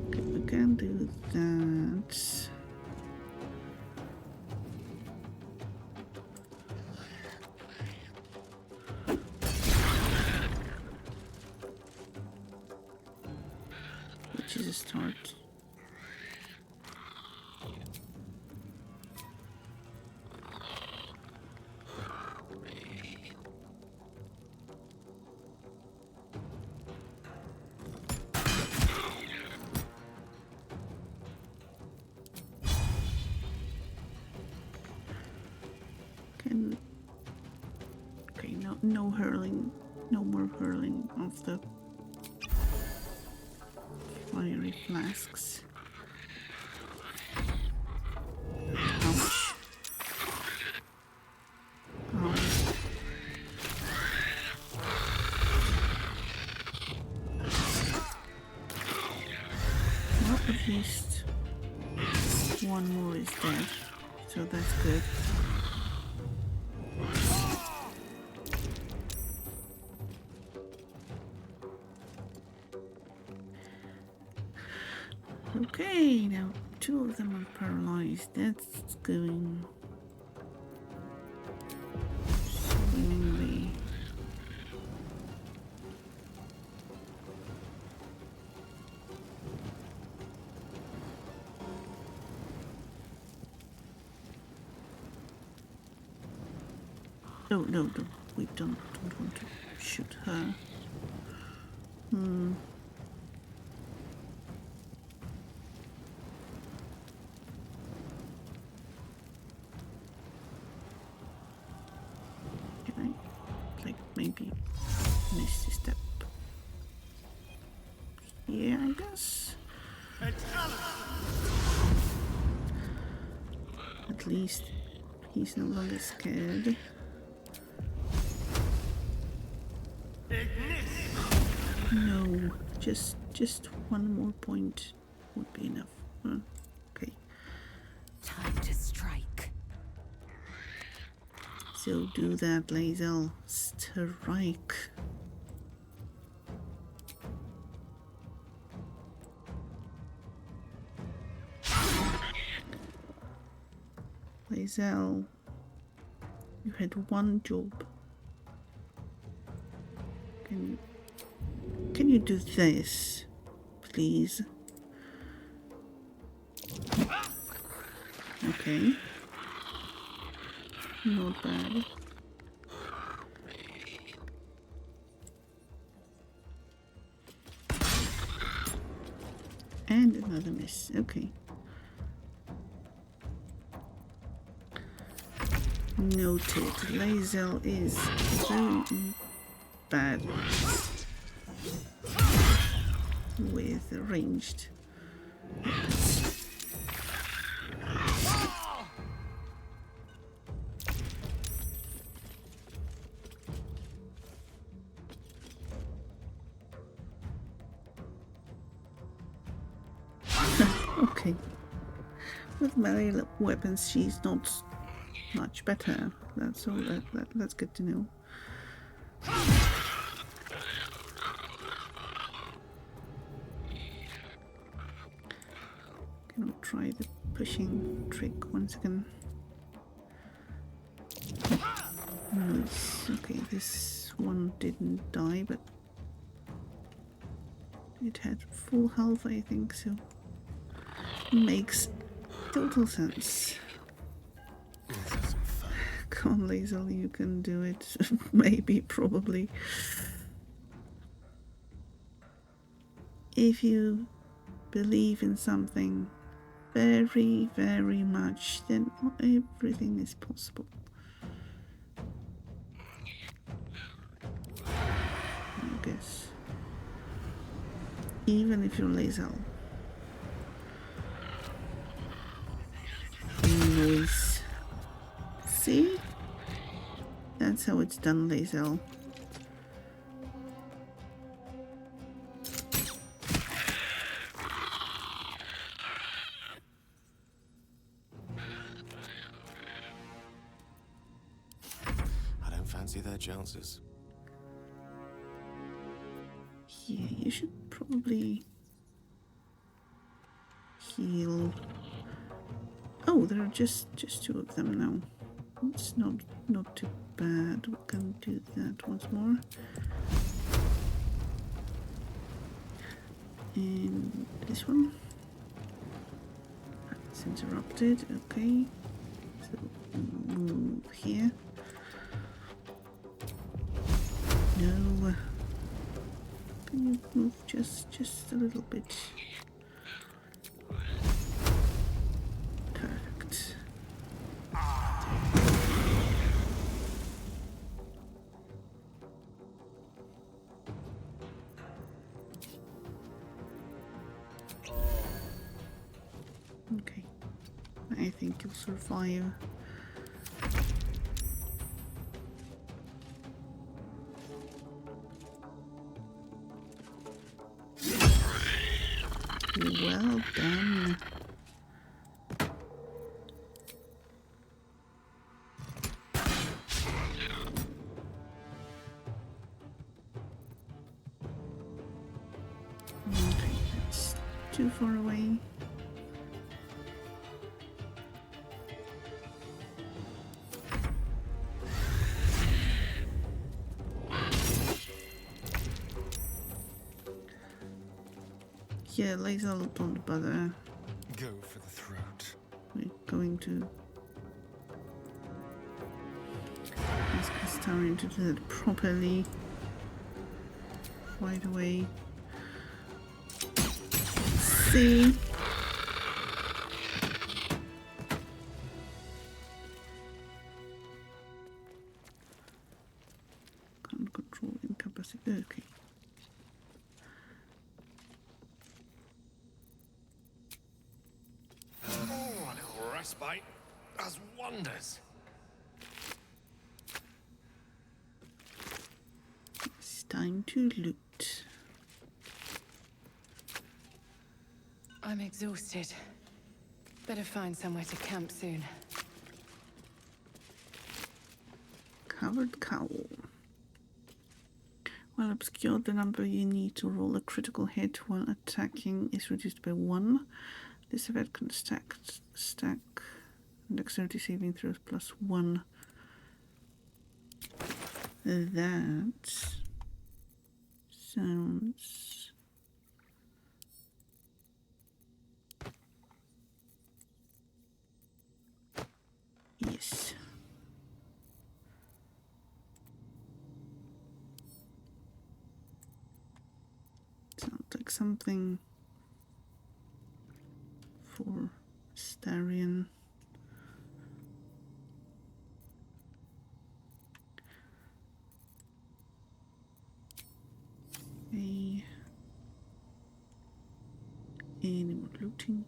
Okay, we can do that. Which is a start. Okay, no hurling, no more hurling of the fiery flasks. Ouch. Oh. Well, at least one more is dead, so that's good. Okay, now two of them are paralyzed. That's going swimmingly. Oh, no, we don't want to shoot her. Can I, like, maybe miss a step? Yeah, I guess. At least he's no longer scared. No, just one more point would be enough. Okay. Time to strike. So do that, Lae'zel. Strike. Lae'zel, you had one job. Can you do this, please? Okay. Not bad. And another miss. Okay. Noted. Lae'zel is very bad with ranged weapons. Okay. With melee weapons, she's not much better. That's all. That's good to know. Can we try the pushing trick once again? Nice. Okay, this one didn't die, but it had full health, I think, so makes total sense. Come on, Lae'zel, you can do it. Maybe, probably. If you believe in something very, very much, then everything is possible. I guess. Even if you're Lae'zel. Nice. See? That's how it's done, Lae'zel. I don't fancy their chances. Yeah, you should probably heal. Oh, there are just two of them now. It's not too bad. We can do that once more. And this one. It's interrupted. Okay. So move here. No. Can you move just a little bit? Perfect. Okay. I think you'll survive. Well done. Okay, that's too far away. Yeah, Laser, don't bother. Go for the throat. We're going to ask Astarion to do that properly. Right away. See? Can't control incapacity. Okay. Oh, a little respite does wonders. It's time to loot. I'm exhausted. Better find somewhere to camp soon. Covered cowl. While obscured, the number you need to roll a critical hit while attacking is reduced by 1. This effect can stack dexterity saving throws plus 1. That sounds yes. Sounds like something for Starion. Any more looting?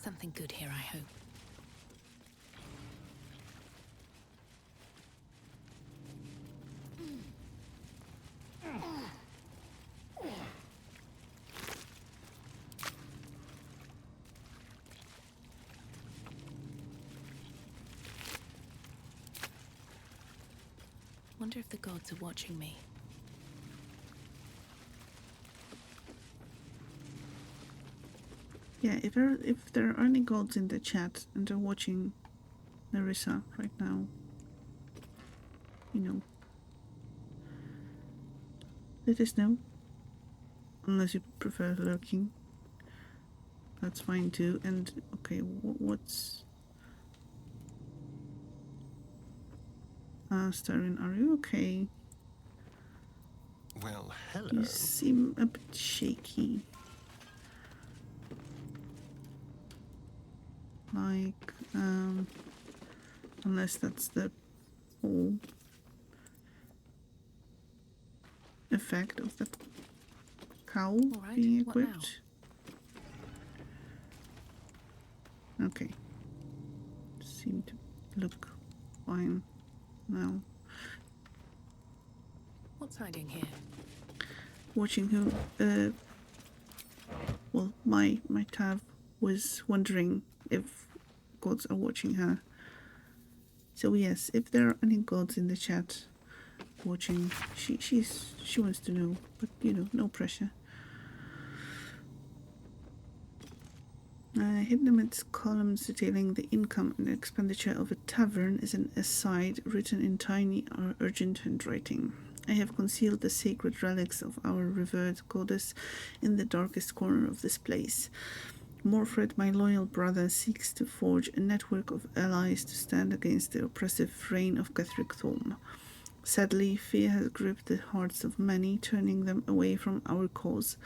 Something good here, I hope. Wonder if the gods are watching me. Yeah, if there are any gods in the chat and they're watching Nerissa right now, you know, let us know. Unless you prefer lurking, that's fine too. And okay, what's Starion? Are you okay? Well, hello. You seem a bit shaky. Like, unless that's the whole effect of the cowl being equipped. Okay. Seem to look fine now. What's hiding here? Watching who, well, my Tav was wondering if gods are watching her. So yes, if there are any gods in the chat watching, she wants to know, but you know, no pressure. Hidden amidst columns detailing the income and expenditure of a tavern is an aside written in tiny or urgent handwriting. I have concealed the sacred relics of our revered goddess in the darkest corner of this place. Morfred, my loyal brother, seeks to forge a network of allies to stand against the oppressive reign of Ketheric Thorm. Sadly, fear has gripped the hearts of many, turning them away from our cause.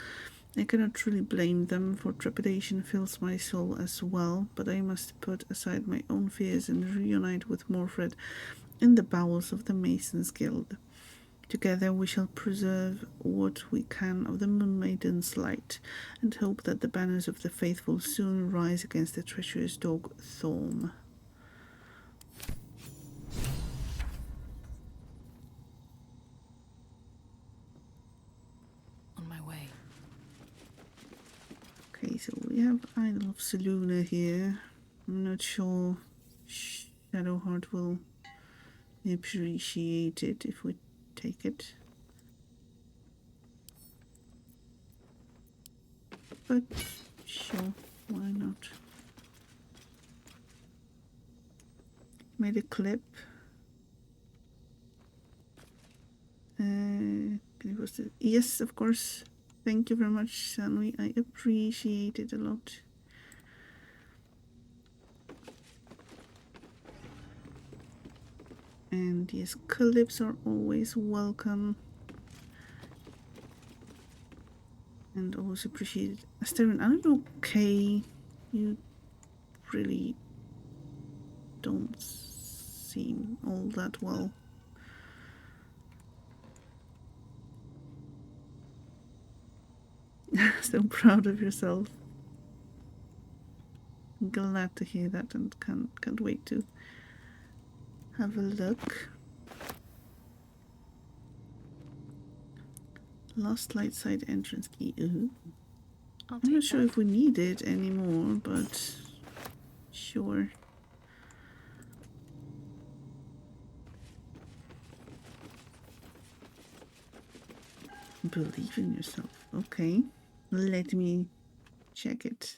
I cannot truly blame them, for trepidation fills my soul as well, but I must put aside my own fears and reunite with Morfred in the bowels of the Masons' Guild. Together we shall preserve what we can of the Moon Maiden's light, and hope that the banners of the faithful soon rise against the treacherous dog Thorm. On my way. Okay, so we have Idol of Seluna here. I'm not sure Shadowheart will appreciate it if we take it. But sure, why not? Made a clip. Yes, of course. Thank you very much, Sanwi. I appreciate it a lot. And yes, clips are always welcome. And always appreciated. Asterin, are you okay? You really don't seem all that well. So proud of yourself. Glad to hear that, and can't wait to have a look. Lost light side entrance key. Ooh. I'm not sure if we need it anymore, but sure. Believe in yourself. Okay. Let me check it.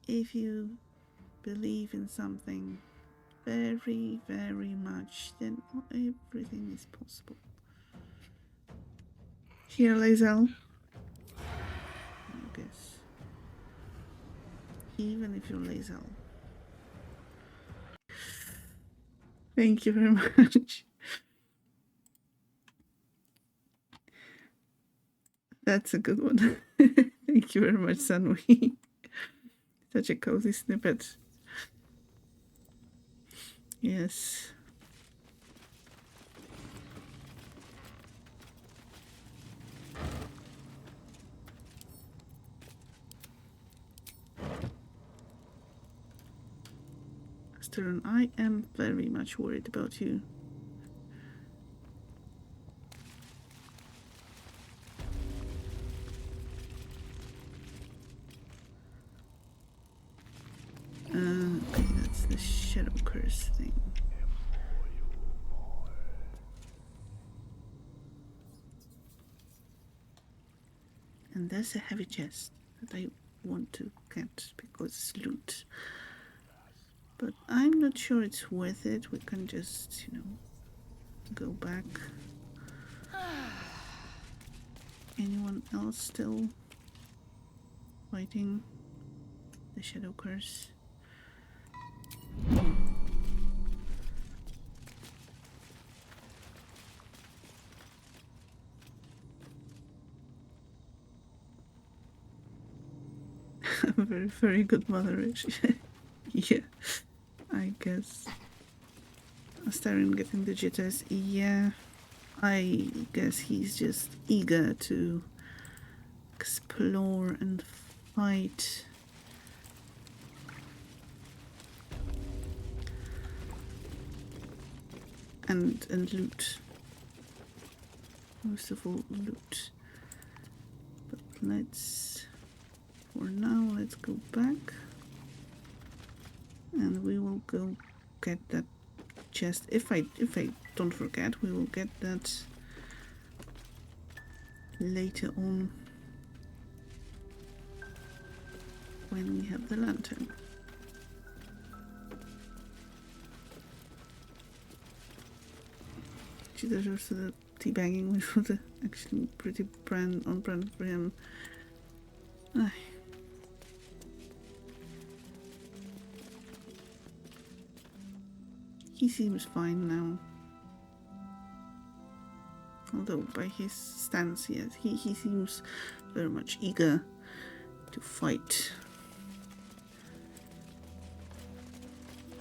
If you believe in something very, very much, then everything is possible. Here, Lae'zel. I guess. Even if you're Lae'zel. Thank you very much. That's a good one. Thank you very much, Sanwi. Such a cozy snippet. Yes. Stern, I am very much worried about you. Okay, that's the shadow curse thing. And there's a heavy chest that I want to get because it's loot. But I'm not sure it's worth it. We can just, go back. Anyone else still fighting the shadow curse? Very, very good mother. Yeah, I guess. Starting getting the jitters. Yeah, I guess he's just eager to explore and fight. And loot. Most of all, loot. But for now, let's go back. And we will go get that chest. If I don't forget, we will get that later on when we have the lantern. There's also the teabagging, which was actually pretty on brand for him. He seems fine now. Although by his stance, yes, he seems very much eager to fight.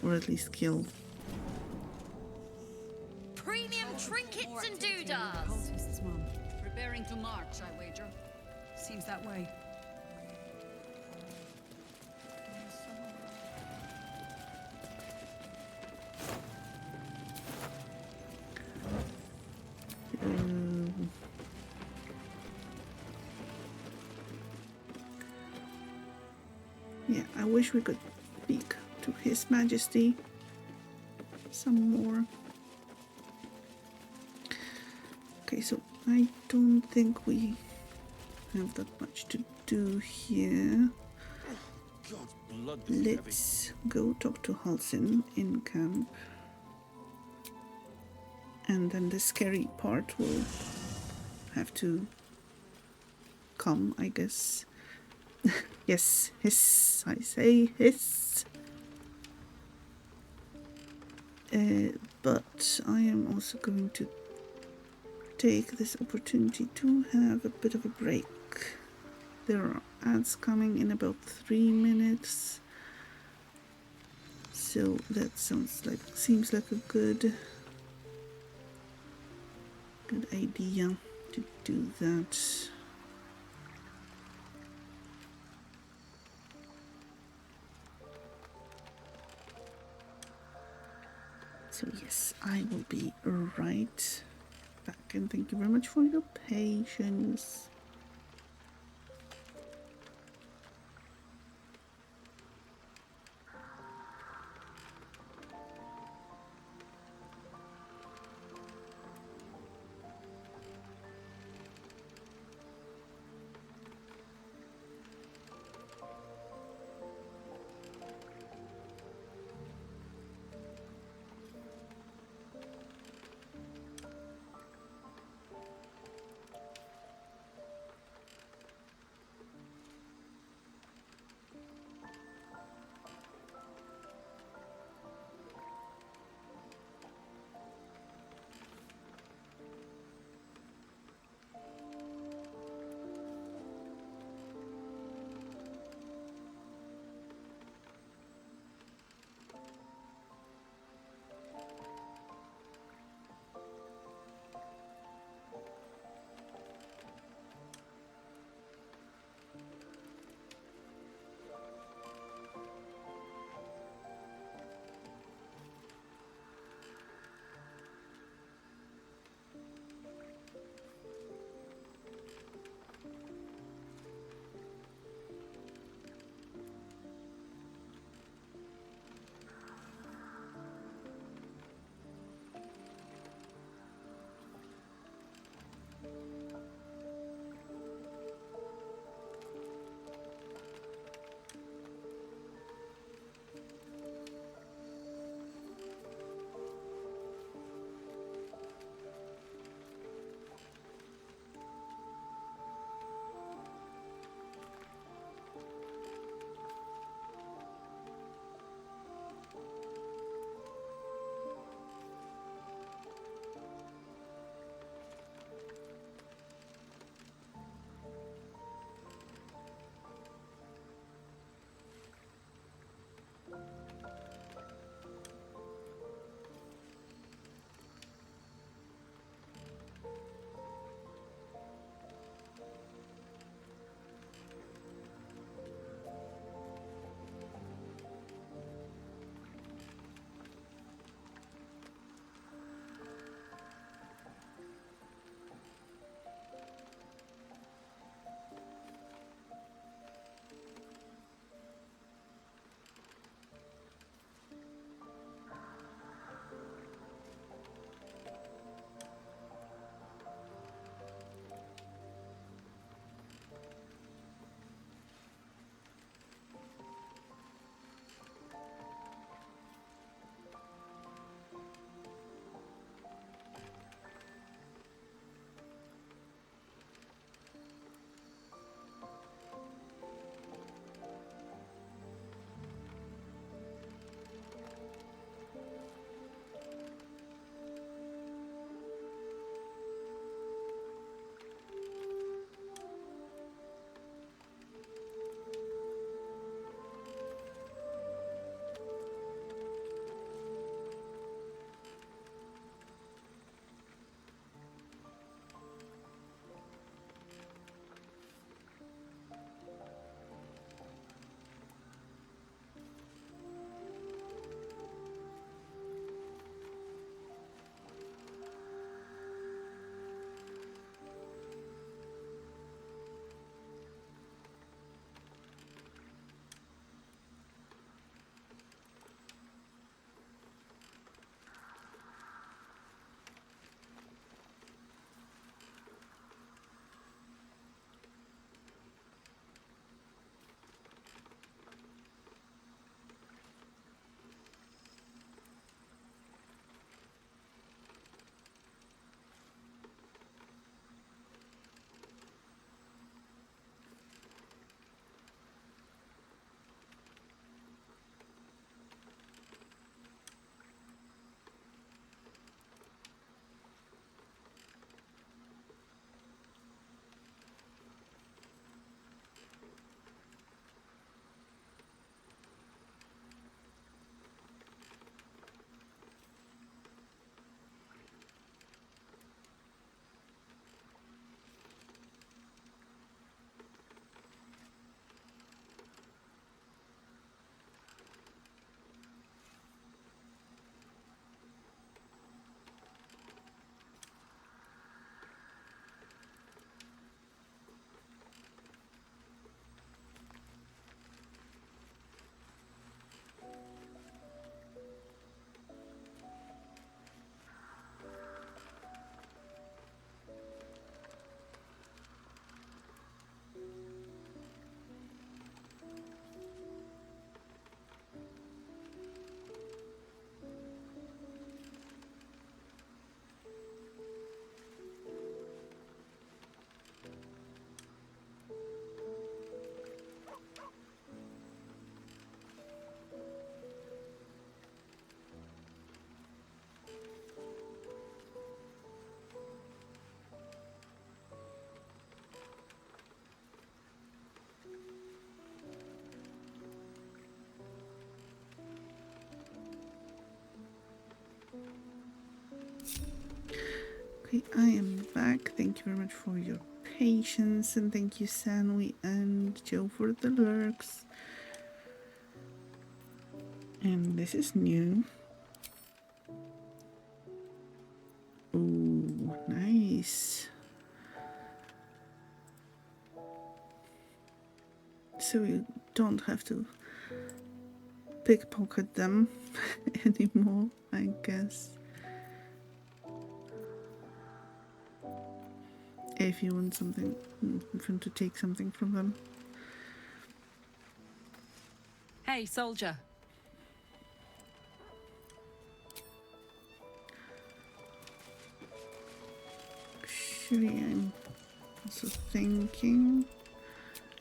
or at least kill. Premium trinkets and doodads. Cultists, Mum. Preparing to march, I wager. Seems that way. Yeah, I wish we could speak to His Majesty some more. Okay, so I don't think we have that much to do here. God's blood, this is Let's go talk to Halsin in camp. And then the scary part will have to come, I guess. Yes, hiss, I say hiss. But I am also going to take this opportunity to have a bit of a break. There are ads coming in about 3 minutes. So that seems like a good idea to do that. So yes, I will be right back, and thank you very much for your patience. Okay, I am back. Thank you very much for your patience, and thank you, Sanwi and Joe, for the lurks. And this is new. Ooh, nice. So you don't have to pickpocket them anymore, I guess. If you want something, from to take something from them. Hey, soldier. Actually, I'm also thinking.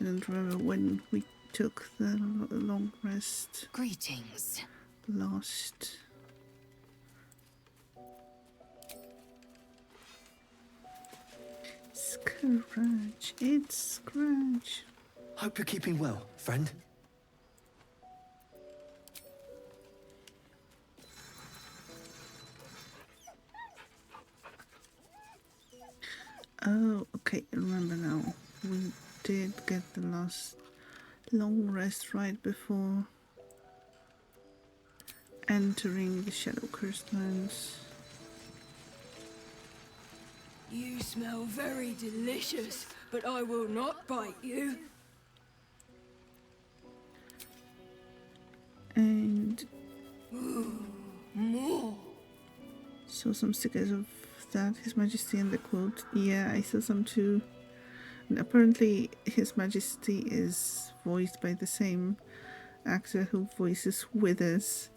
I don't remember when we took the long rest. Greetings. Last. Scratch. It's Scratch. Hope you're keeping well, friend. Oh, okay, I remember now. We did get the last long rest right before entering the Shadow Cursed Lands. You smell very delicious, but I will not bite you. And More. saw some stickers of that, His Majesty, and the quote. Yeah, I saw some too. And apparently His Majesty is voiced by the same actor who voices Withers.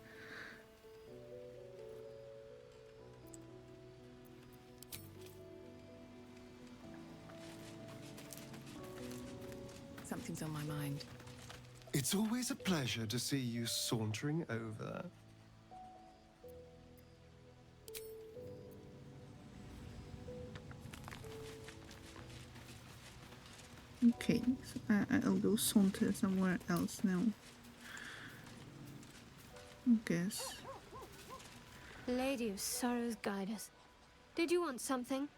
Something's on my mind. It's always a pleasure to see you sauntering over. Okay, so I'll go saunter somewhere else now. I guess. Lady of Sorrows, guide us. Did you want something?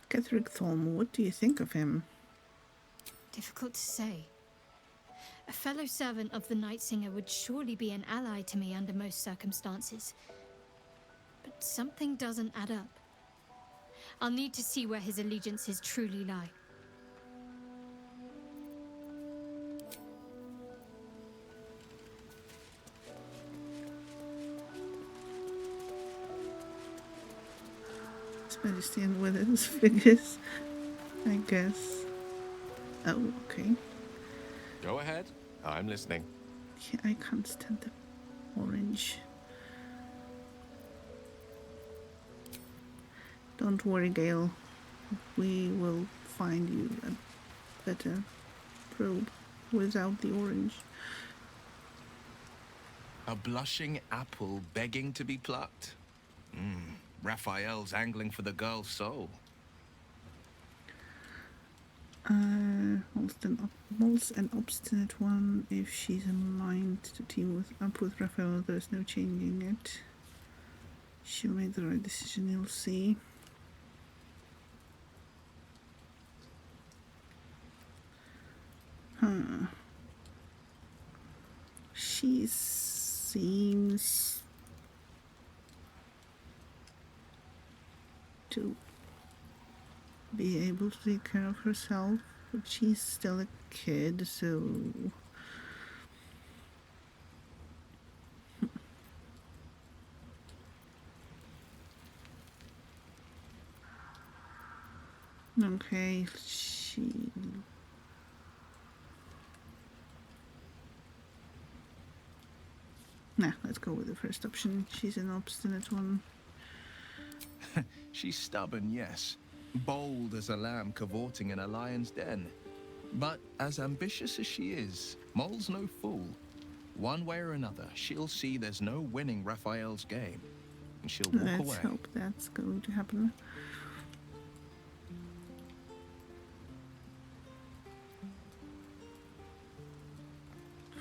Ketheric Thorm, what do you think of him? Difficult to say. A fellow servant of the Night Singer would surely be an ally to me under most circumstances. But something doesn't add up. I'll need to see where his allegiances truly lie. His Majesty and Withers figures, I guess. Oh, okay. Go ahead. I'm listening. Yeah, I can't stand the orange. Don't worry, Gale. We will find you a better probe without the orange. A blushing apple begging to be plucked? Raphael's angling for the girl's soul. Mole's an obstinate one. If she's in mind to team up with Raphael, there's no changing it. She'll make the right decision, you'll see. She seems to be able to take care of herself, but she's still a kid, so... Okay, Nah, let's go with the first option. She's an obstinate one. She's stubborn, yes. Bold as a lamb cavorting in a lion's den. But as ambitious as she is, Mole's no fool. One way or another, she'll see there's no winning Raphael's game, and she'll walk away. Let's hope that's going to happen.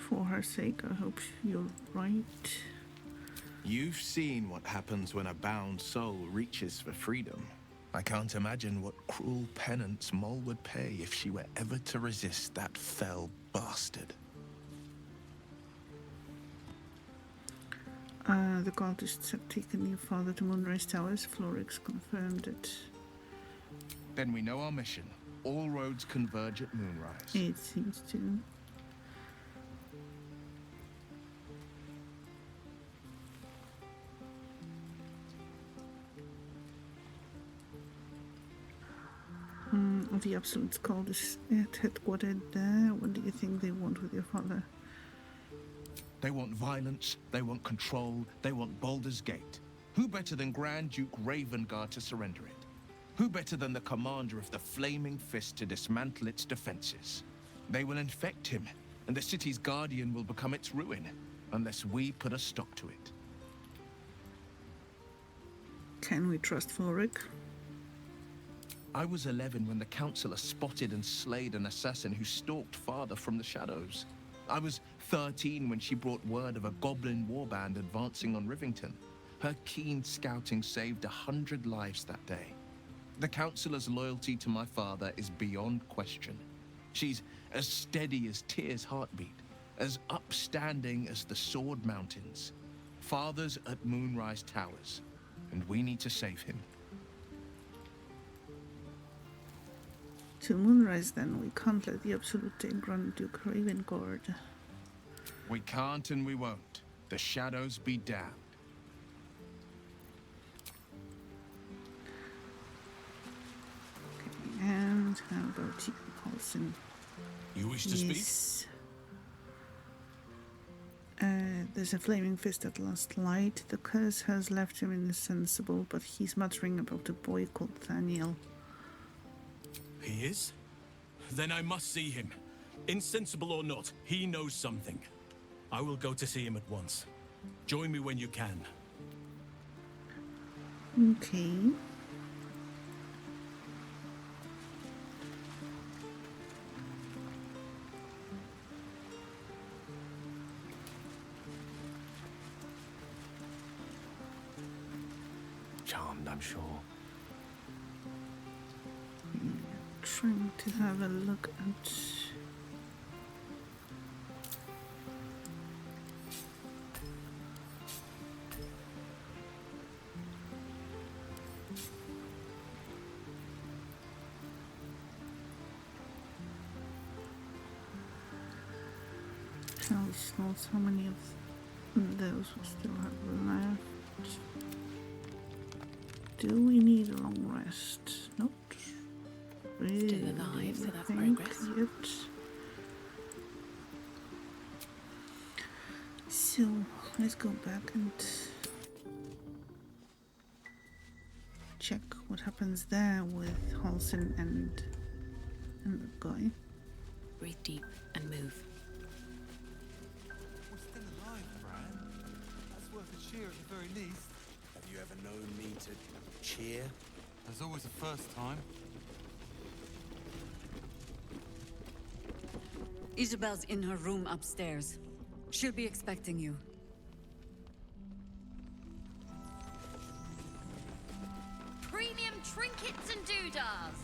For her sake, I hope you're right. You've seen what happens when a bound soul reaches for freedom. I can't imagine what cruel penance Mol would pay if she were ever to resist that fell bastard. The cultists have taken your father to Moonrise Towers. Florix confirmed it. Then we know our mission. All roads converge at Moonrise. It seems to. The Absolute Cult is headquartered there. What do you think they want with your father? They want violence, they want control, they want Baldur's Gate. Who better than Grand Duke Ravengard to surrender it? Who better than the commander of the Flaming Fist to dismantle its defenses? They will infect him, and the city's guardian will become its ruin, unless we put a stop to it. Can we trust Floric? I was 11 when the Councillor spotted and slayed an assassin who stalked father from the shadows. I was 13 when she brought word of a goblin warband advancing on Rivington. Her keen scouting saved 100 lives that day. The Councillor's loyalty to my father is beyond question. She's as steady as Tyr's heartbeat, as upstanding as the Sword Mountains. Father's at Moonrise Towers, and we need to save him. To Moonrise, then. We can't let the Absolute take Grand Duke Ravengard. We can't and we won't. The shadows be damned. Okay, and how about you, Paulson? You wish to speak? There's a flaming fist at last light. The curse has left him insensible, but he's muttering about a boy called Thaniel. He is? Then I must see him. Insensible or not, he knows something. I will go to see him at once. Join me when you can. Okay. Charmed, I'm sure. Trying to have a look at Charlie's notes. How many of those we still have left? Do we need a long rest? Nope. Still alive for that progress. Yet. So let's go back and check what happens there with Halsin and the guy. Breathe deep and move. We're still alive, Bran. That's worth a cheer at the very least. Have you ever known me to cheer? There's always a first time. Isabel's in her room upstairs. She'll be expecting you. Premium trinkets and doodahs.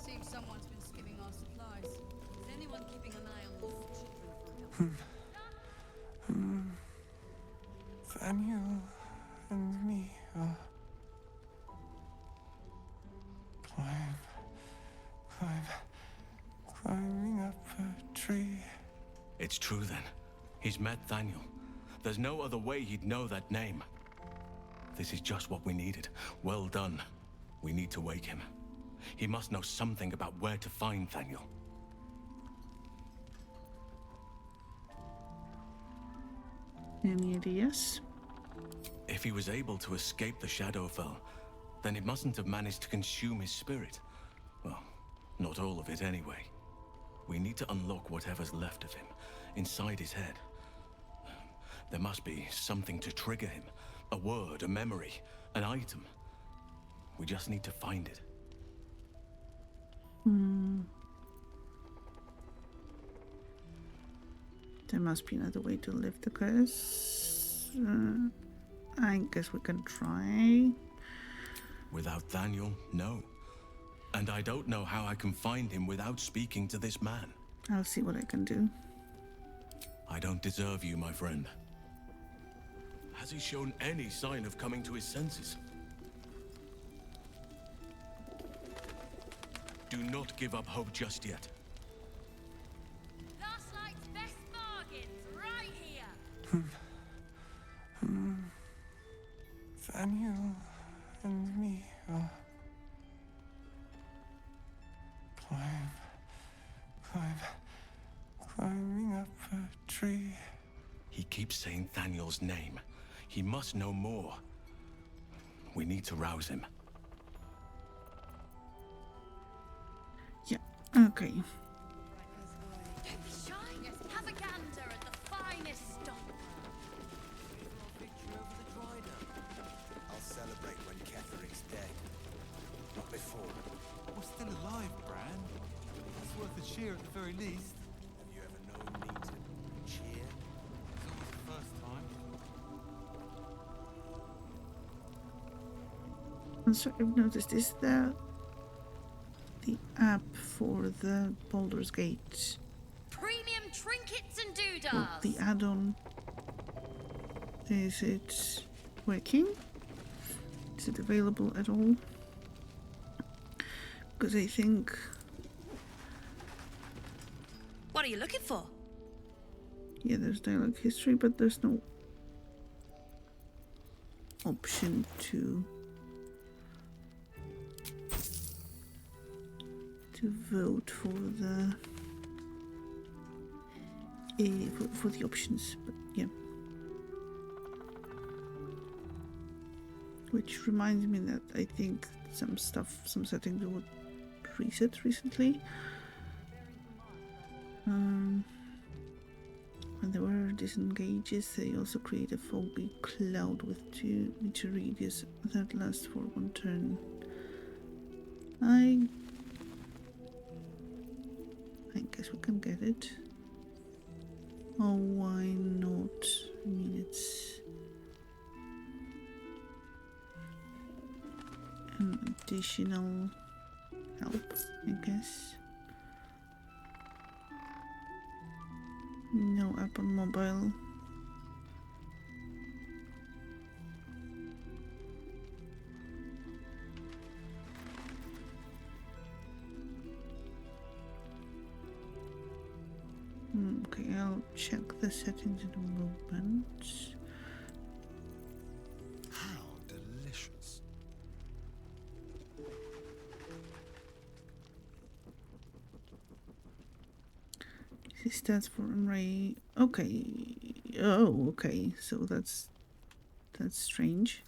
Seems someone's been skimming our supplies. Is anyone keeping an eye on those children from Daniel and me are climbing up a tree. It's true then. He's met Daniel. There's no other way he'd know that name. This is just what we needed. Well done. We need to wake him. He must know something about where to find Daniel. Any ideas? If he was able to escape the Shadowfell, then it mustn't have managed to consume his spirit. Well, not all of it anyway. We need to unlock whatever's left of him, inside his head. There must be something to trigger him. A word, a memory, an item. We just need to find it. There must be another way to lift the curse. I guess we can try. Without Daniel, no. And I don't know how I can find him without speaking to this man. I'll see what I can do. I don't deserve you, my friend. Has he shown any sign of coming to his senses? Do not give up hope just yet. Last night's best bargains right here. Daniel and me are climbing up a tree. He keeps saying Daniel's name. He must know more. We need to rouse him. Yeah, okay. Don't be shy. Have a gander at the finest stock. I'll celebrate when Ketheric's dead. Not before. We're still alive, Bran. That's worth a cheer at the very least. Have you ever known me to cheer? It's always the first time. I'm sorry, I've noticed, is the app for the Baldur's Gate, Premium trinkets and doodads. well, the add-on, is it working? Is it available at all? Because I think, What are you looking for? yeah, there's dialogue history, but there's no option to vote for the for the options, but yeah. Which reminds me that I think some settings would reset recently. When there were disengages, they also create a foggy cloud with 2 meter radius that lasts for 1 turn. I guess we can get it. Oh, why not? I mean, it's an additional help, I guess. No app on mobile. Okay, I'll check the settings in a moment. How delicious. This stats for array. Okay. Oh, okay. So that's strange.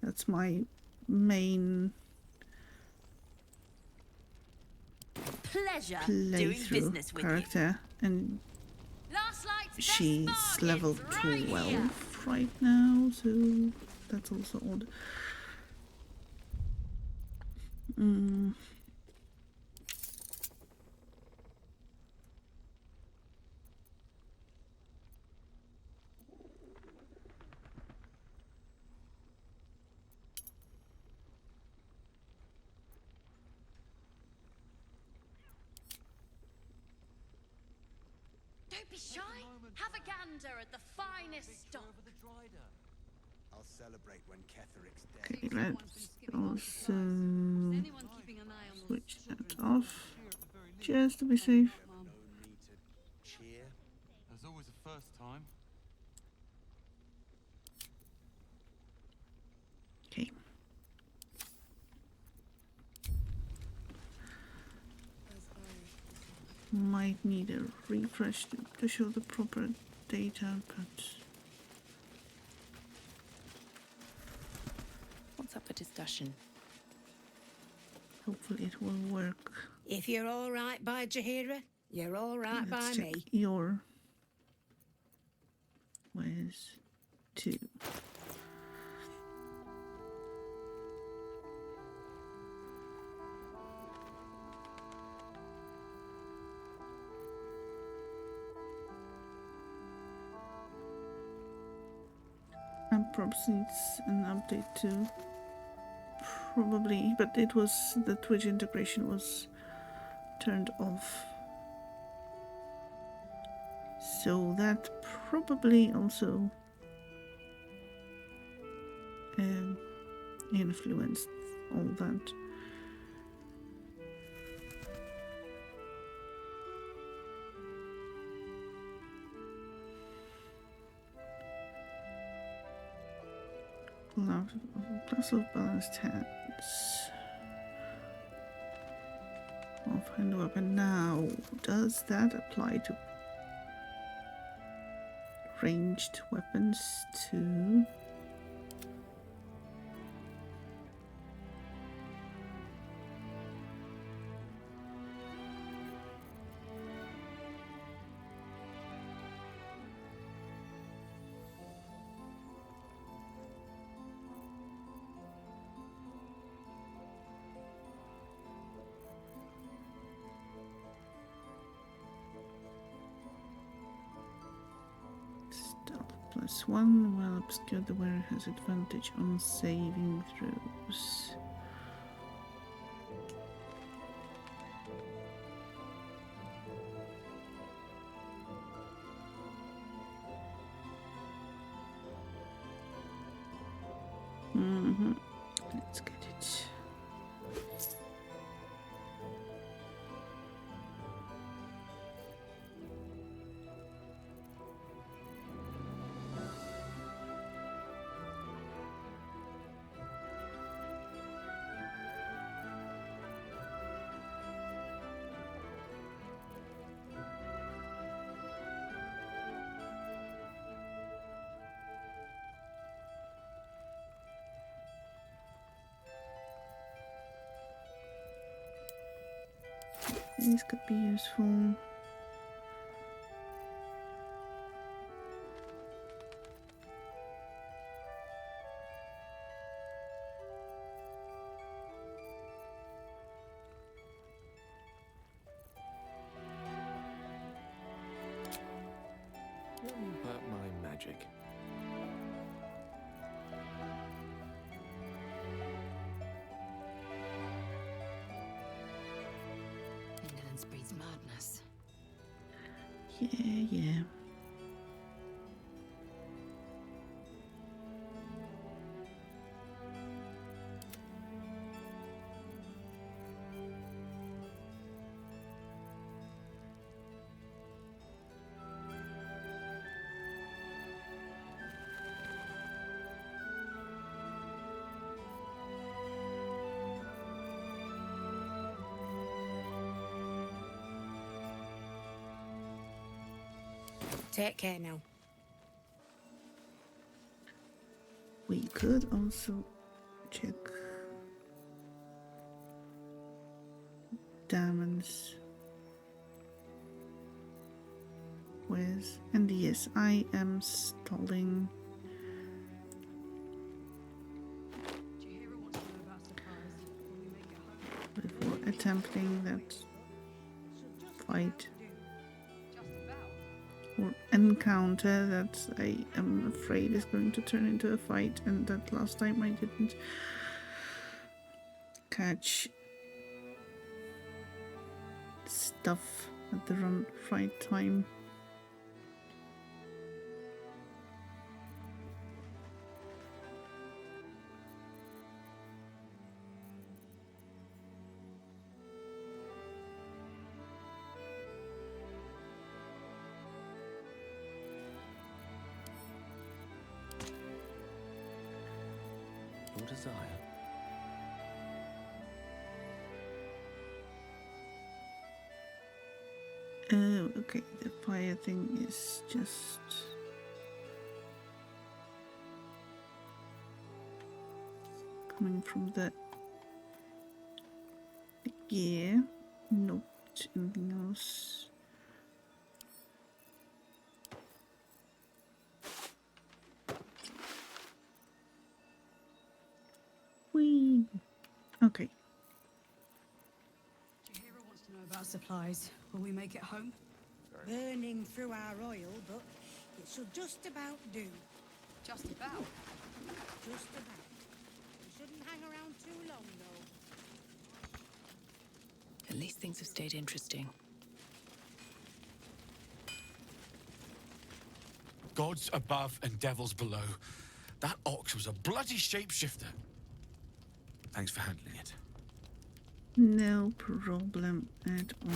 That's my main Pleasure doing playthrough business with character, and Last night's she's best level bargains 12 right here. right now, so that's also odd. Don't be shy. Have a gander at the finest stock. I'll celebrate when Ketheric's dead. Okay, let's also switch that off just to be safe. Cheer. There's always a first time. Okay. Might need a refresh to show the proper data, but What's up for discussion? hopefully it will work. If you're all right by Jaheira, You're all right Okay, by let's check me. your Where's 2. And perhaps needs an update too. Probably, but it was the Twitch integration was turned off. So that probably also influenced all that. Plus of balanced hands. I'll find a weapon now. Does that apply to ranged weapons too? +1 while obscured, the wearer has advantage on saving throws. Let's get it. These could be useful. But my magic. Indolence breeds madness. Yeah. Take care now. We could also check diamonds with, and yes, I am stalling before attempting that fight or encounter that I am afraid is going to turn into a fight, and that last time I didn't catch stuff at the right time. Your desire. Okay, the fire thing is just coming from the gear, not anything else. Okay. Jahira wants to know about supplies. Will we make it home? Burning through our oil, but it should just about do. Just about. Just about. We shouldn't hang around too long, though. At least things have stayed interesting. Gods above and devils below. That ox was a bloody shapeshifter. Thanks for handling it. No problem at all.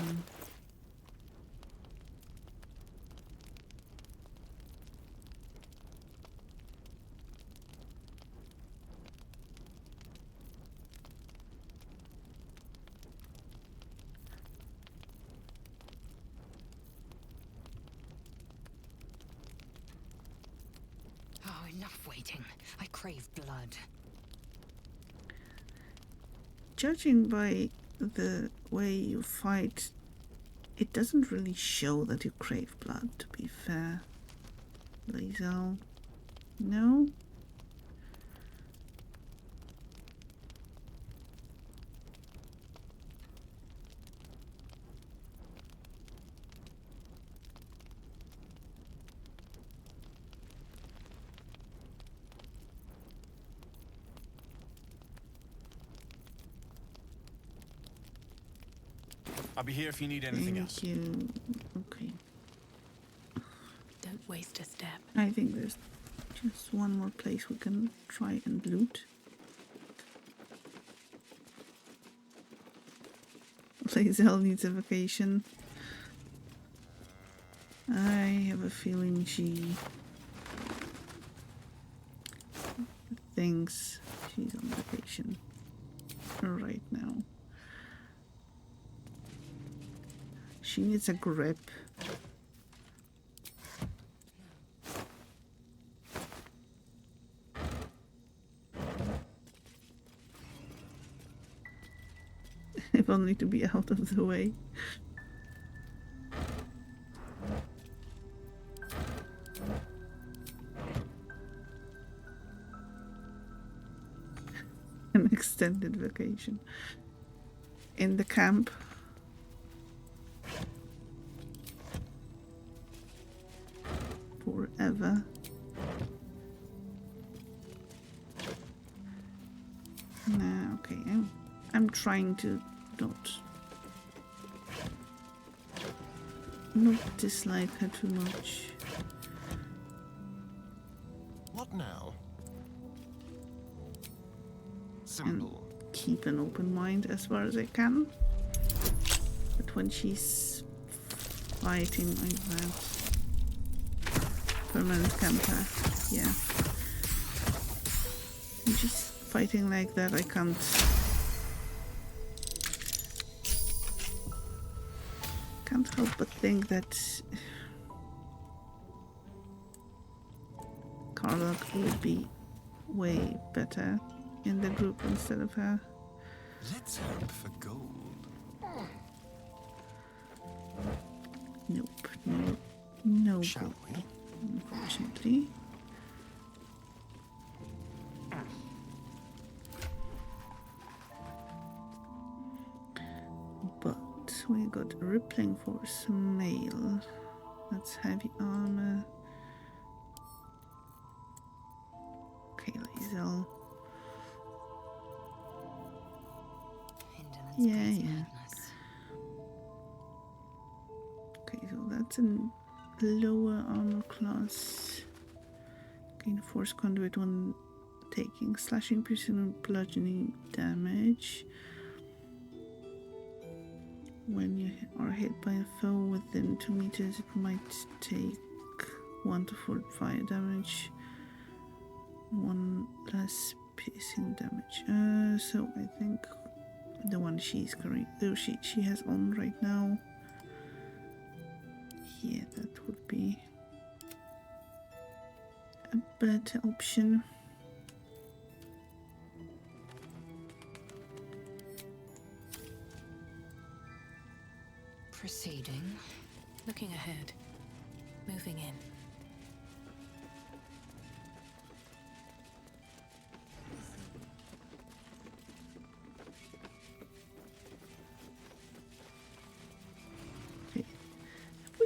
Oh, enough waiting. I crave blood. Judging by the way you fight, it doesn't really show that you crave blood, to be fair. Lae'zel. No? I'll be here if you need anything else. Thank you. Okay. Don't waste a step. I think there's just one more place we can try and loot. Lae'zel needs a vacation. I have a feeling she thinks she's on vacation right now. She needs a grip. If only to be out of the way. An extended vacation. In the camp. Forever. Nah, okay. I'm trying to not dislike her too much. What now? And keep an open mind as far as I can. But when she's fighting like that, permanent camper, yeah. When she's fighting like that, I can't help but think that Karlach would be way better in the group instead of her. Let's hope for gold. Nope, no Shall gold, we? unfortunately. But we got rippling force mail. That's heavy armor. Okay, Lae'zel. Yeah. Okay, so that's a lower armor class. Gain force conduit when taking slashing, piercing, and bludgeoning damage. When you are hit by a foe within 2 meters, it might take 1 to 4 fire damage. 1 less piercing damage. So I think the one she's carrying, she has on right now. Yeah, that would be a better option. Proceeding. Looking ahead. Moving in.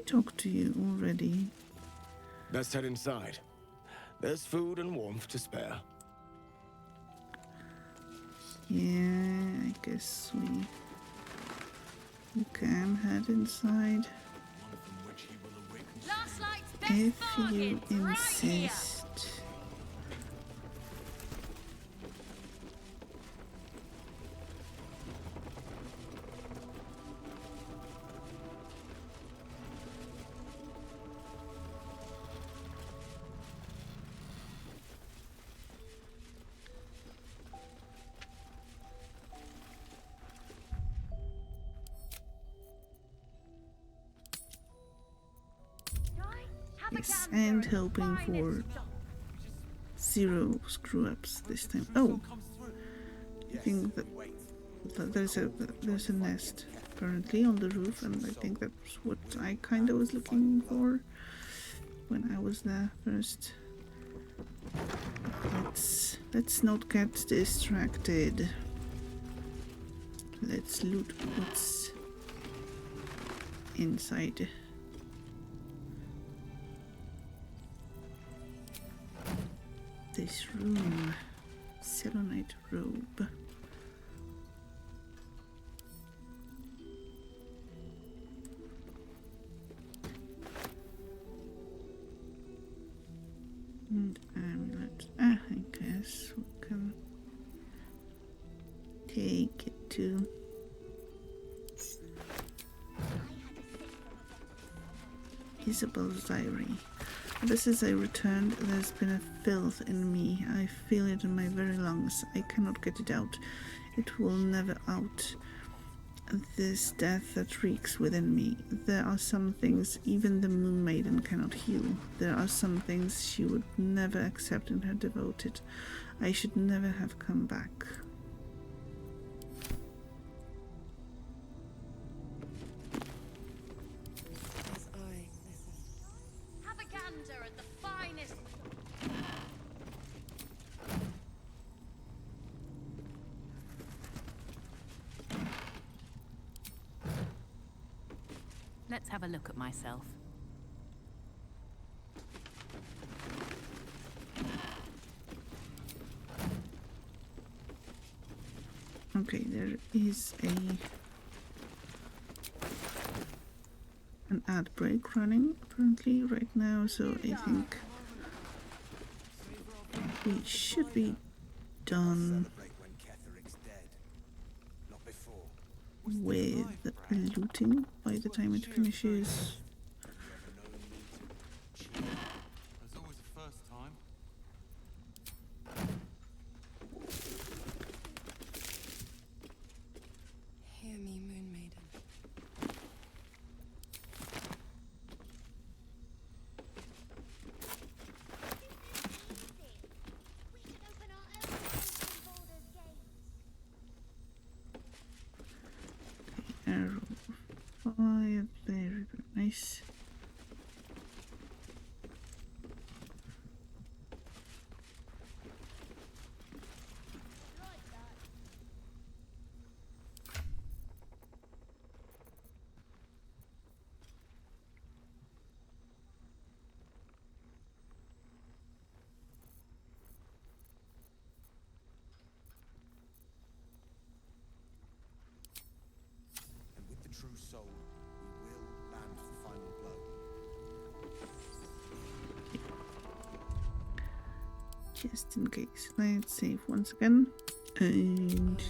talk to you already? Let's head inside. There's food and warmth to spare. Yeah, I guess we can head inside. Last night's best If you bargains right here. insist. Yes, and hoping for 0 screw-ups this time. Oh, I think that there's a nest apparently on the roof, and I think that's what I kind of was looking for when I was there first. Let's not get distracted. Let's loot what's inside. This room. Selenite robe. And amulet. I guess we can take it to Isabel's diary. Ever since I returned, there's been a filth in me. I feel it in my very lungs. I cannot get it out. It will never out. This death that reeks within me. There are some things even the Moon Maiden cannot heal. There are some things she would never accept in her devoted. I should never have come back. Have a gander at the finest. Let's have a look at myself. Okay, there is an ad break running apparently right now, so I think we should be done with looting by the time it finishes. There's always a first time. Hear me, Moon Maiden. Arrow fire, very nice. And with the true soul, we will land the final blow. Just in case. Let's save once again. And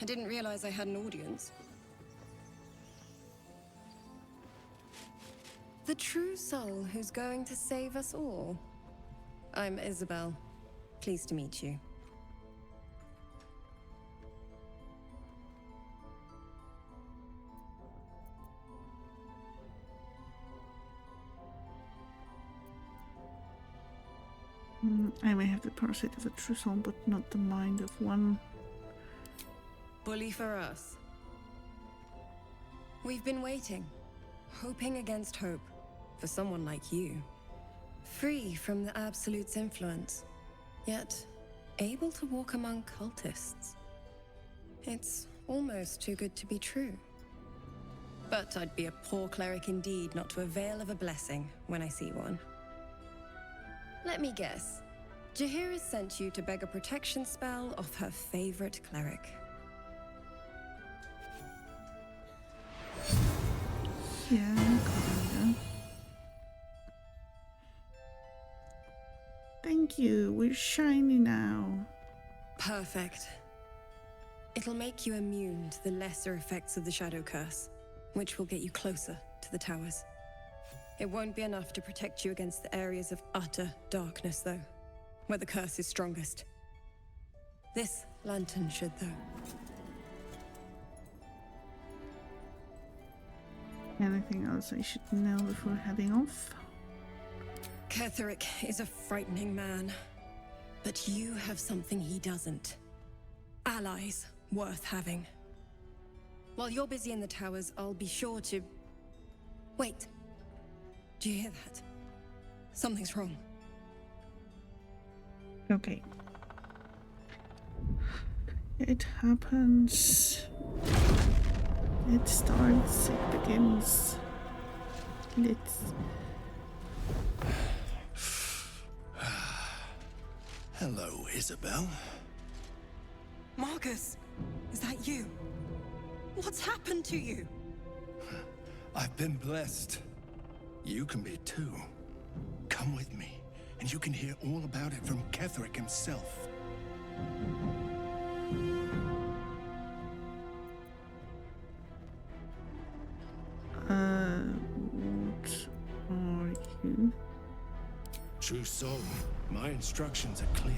I didn't realize I had an audience. The true soul who's going to save us all. I'm Isabel. Pleased to meet you. I may have the parasite of a true soul, but not the mind of one. Bully for us. We've been waiting, hoping against hope, for someone like you. Free from the Absolute's influence, yet able to walk among cultists. It's almost too good to be true. But I'd be a poor cleric indeed not to avail of a blessing when I see one. Let me guess. Jaheira sent you to beg a protection spell off her favorite cleric. Yeah, kinda. Thank you, we're shiny now. Perfect. It'll make you immune to the lesser effects of the Shadow Curse, which will get you closer to the towers. It won't be enough to protect you against the areas of utter darkness, though, where the curse is strongest. This lantern should, though. Anything else I should know before heading off? Ketheric is a frightening man, but you have something he doesn't. Allies worth having. While you're busy in the towers, I'll be sure to... Wait. Do you hear that? Something's wrong. Okay. It happens. It starts, it begins. Let's... Hello, Isabel. Marcus, is that you? What's happened to you? I've been blessed. You can be too. Come with me, and you can hear all about it from Ketheric himself. What are you? True soul, my instructions are clear.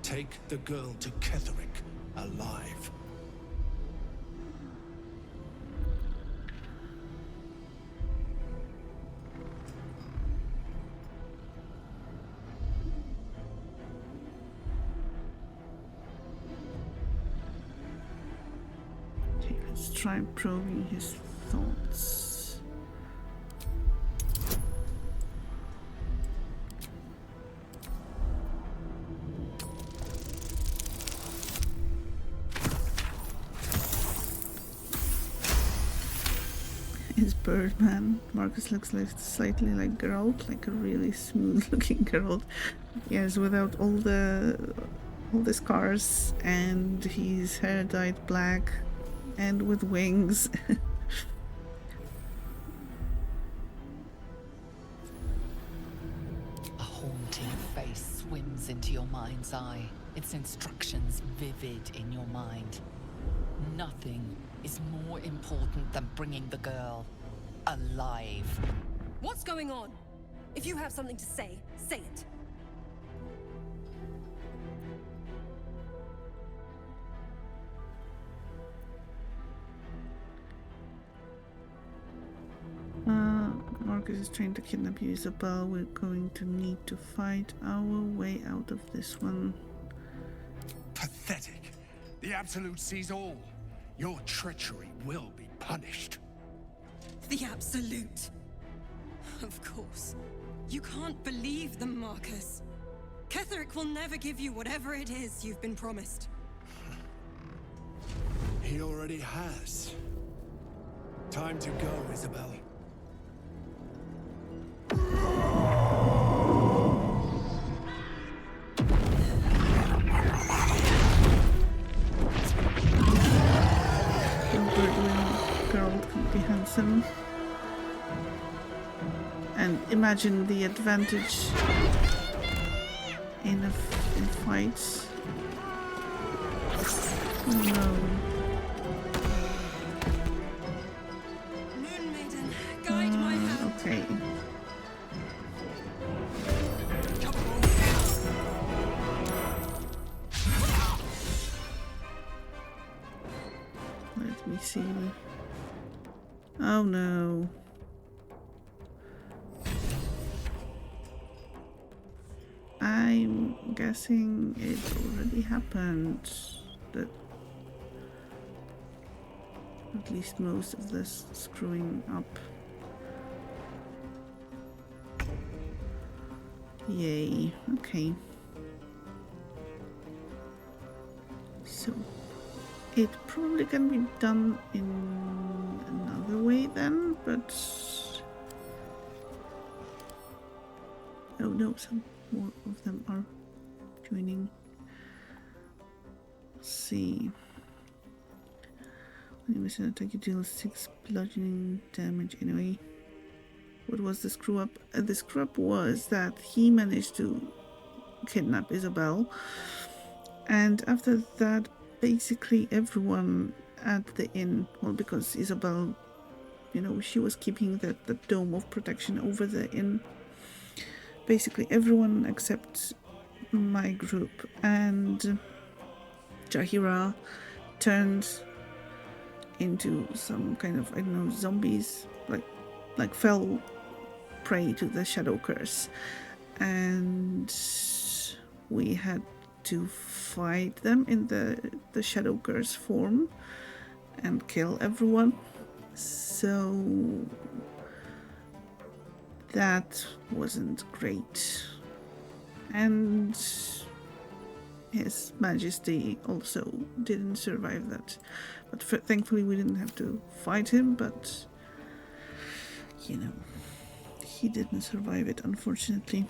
Take the girl to Ketheric, alive. Okay, let's try probing his thoughts. Is Birdman. Marcus looks like slightly like Geralt, like a really smooth-looking Geralt. Yes, without all the scars, and his hair dyed black, and with wings. A haunting face swims into your mind's eye, its instructions vivid in your mind. Nothing is more important than bringing the girl alive. What's going on? If you have something to say, say it. Marcus is trying to kidnap you, Isabel. We're going to need to fight our way out of this one. Pathetic. The Absolute sees all. Your treachery will be punished. The Absolute. Of course. You can't believe them, Marcus. Ketheric will never give you whatever it is you've been promised. He already has. Time to go, Isabel. Handsome. And imagine the advantage in fights. Oh no. me see. Oh no. I'm guessing it already happened. That at least most of this screwing up. Yay. Okay. So it probably can be done in another way then, but oh no, some more of them are joining. Let's see. When you miss an attack, you deal 6 bludgeoning damage anyway. What was the screw up? The screw up was that he managed to kidnap Isabel, and after that basically everyone at the inn, well, because Isabel, you know, she was keeping the dome of protection over the inn, basically everyone except my group and Jahira turned into some kind of, I don't know, zombies, like fell prey to the shadow curse, and we had to fight them in the shadow curse form and kill everyone. So that wasn't great, and His Majesty also didn't survive that, but thankfully we didn't have to fight him, but you know, he didn't survive it, unfortunately.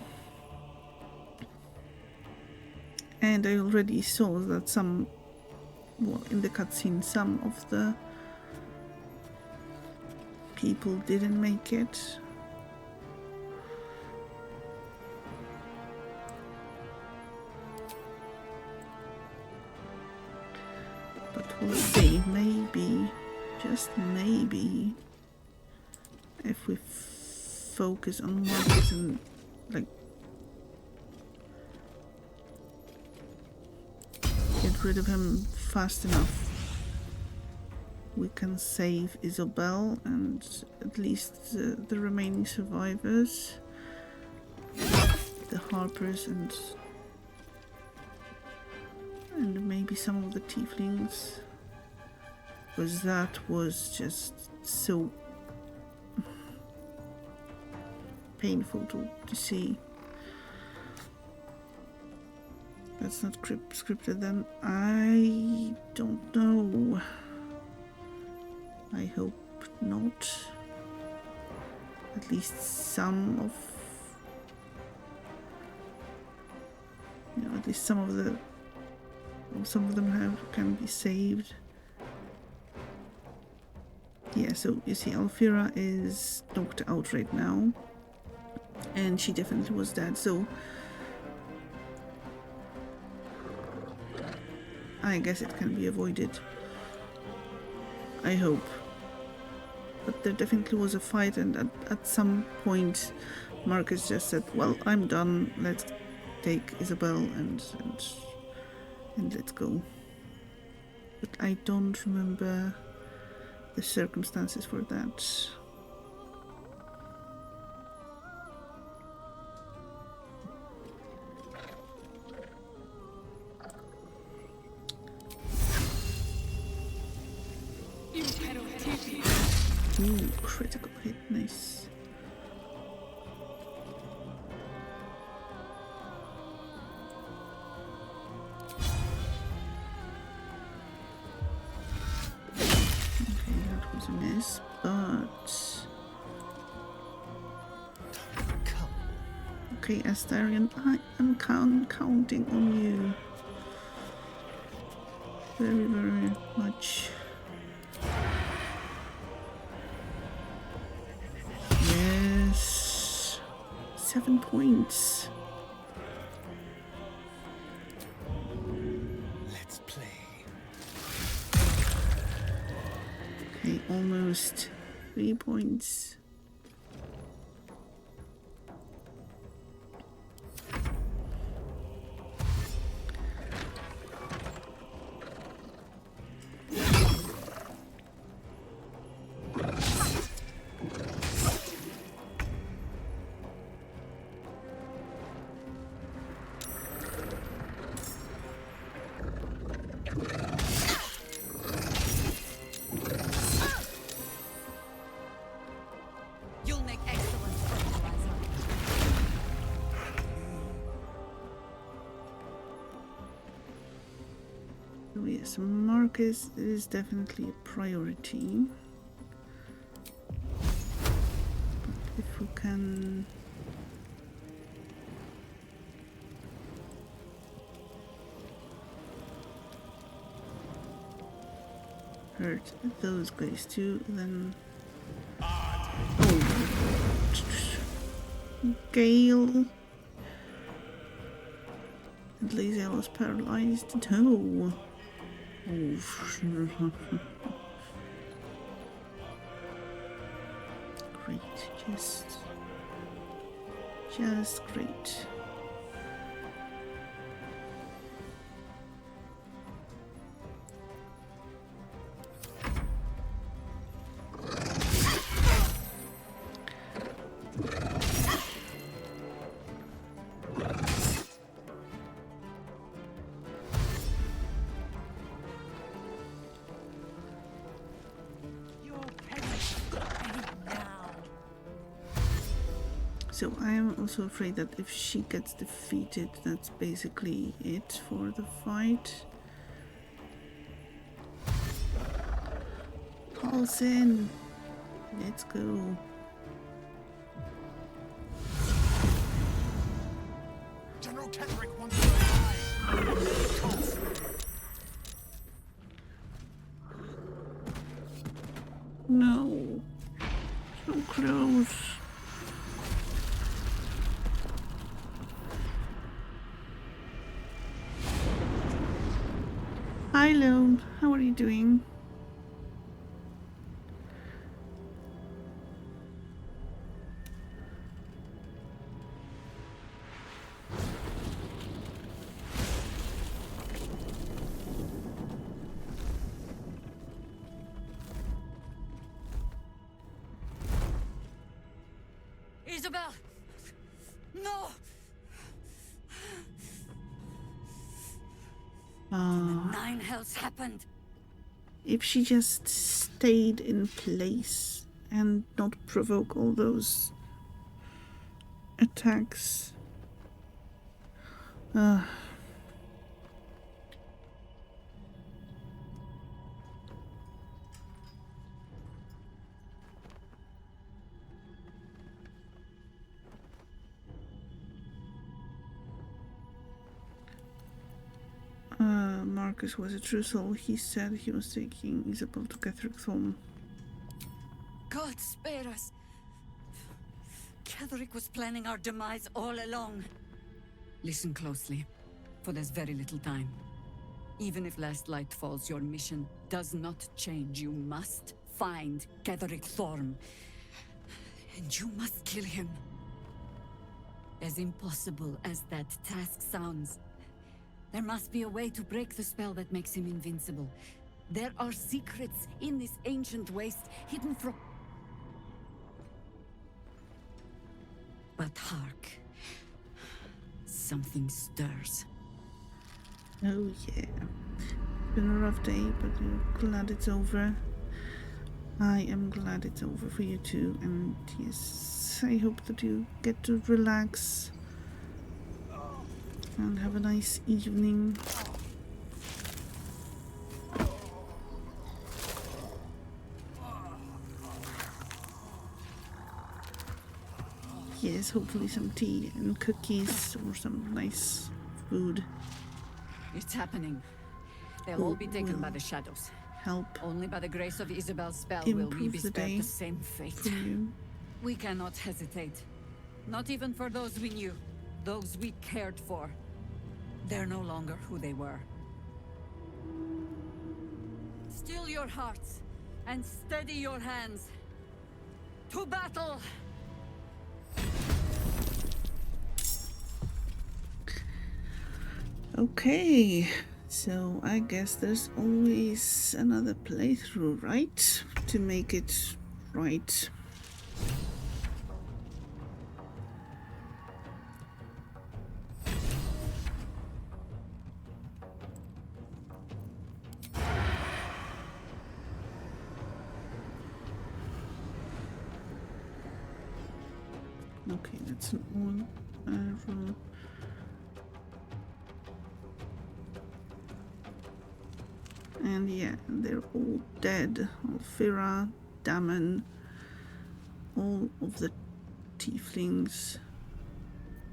And I already saw that some, well, in the cutscene, some of the people didn't make it. But we'll see, maybe, just maybe, if we focus on Marcus and, like, get rid of him fast enough, we can save Isabel and at least the remaining survivors, the Harpers and maybe some of the Tieflings, because that was just so painful to see. That's not scripted then. I don't know. I hope not. At least some of, you know, at least some of them can be saved. Yeah, so you see Alfira is knocked out right now, and she definitely was dead, so I guess it can be avoided. I hope. But there definitely was a fight, and at some point Marcus just said, well, I'm done, let's take Isabel and let's go. But I don't remember the circumstances for that. Ooh, critical hit, nice. Okay, that was a miss, but... Okay, Astarion, I am counting on you. Very, very much. Yes. 7 points. Let's play. Okay, almost 3 points. yes, Marcus is definitely a priority. But if we can hurt those guys too, then Gale. At least I was paralyzed. No. Oh. Great. Just great. So I am also afraid that if she gets defeated, that's basically it for the fight. Paulson, let's go. General Ketherick wants to die. No, so close. Hi, Lone. How are you doing? Isabel! No! Nine hells happened. If she just stayed in place and not provoke all those attacks. Marcus was a true soul. He said he was taking Isabel to Ketherick's home. God spare us. Ketherick was planning our demise all along. Listen closely, for there's very little time. Even if last light falls, your mission does not change. You must find Ketherick Thorm. And you must kill him. As impossible as that task sounds, there must be a way to break the spell that makes him invincible. There are secrets in this ancient waste hidden from... But hark. Something stirs. Oh yeah. It's been a rough day, but I'm glad it's over. I am glad it's over for you too, and yes, I hope that you get to relax and have a nice evening. Yes, hopefully some tea and cookies or some nice food. It's happening. They'll all be taken by the shadows. Help. Only by the grace of Isabel's spell will we be spared the same fate. We cannot hesitate. Not even for those we knew. Those we cared for. They're no longer who they were. Still your hearts and steady your hands. To battle! Okay, so I guess there's always another playthrough, right? To make it right. Okay, that's an on arrow. And yeah, they're all dead. Alfira, Daman, all of the tieflings,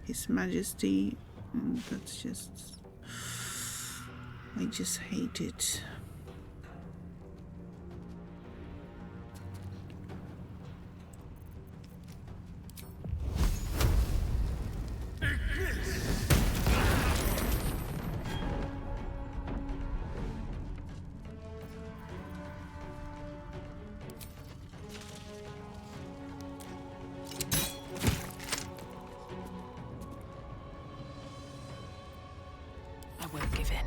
His Majesty, and that's just... I just hate it. I won't give in.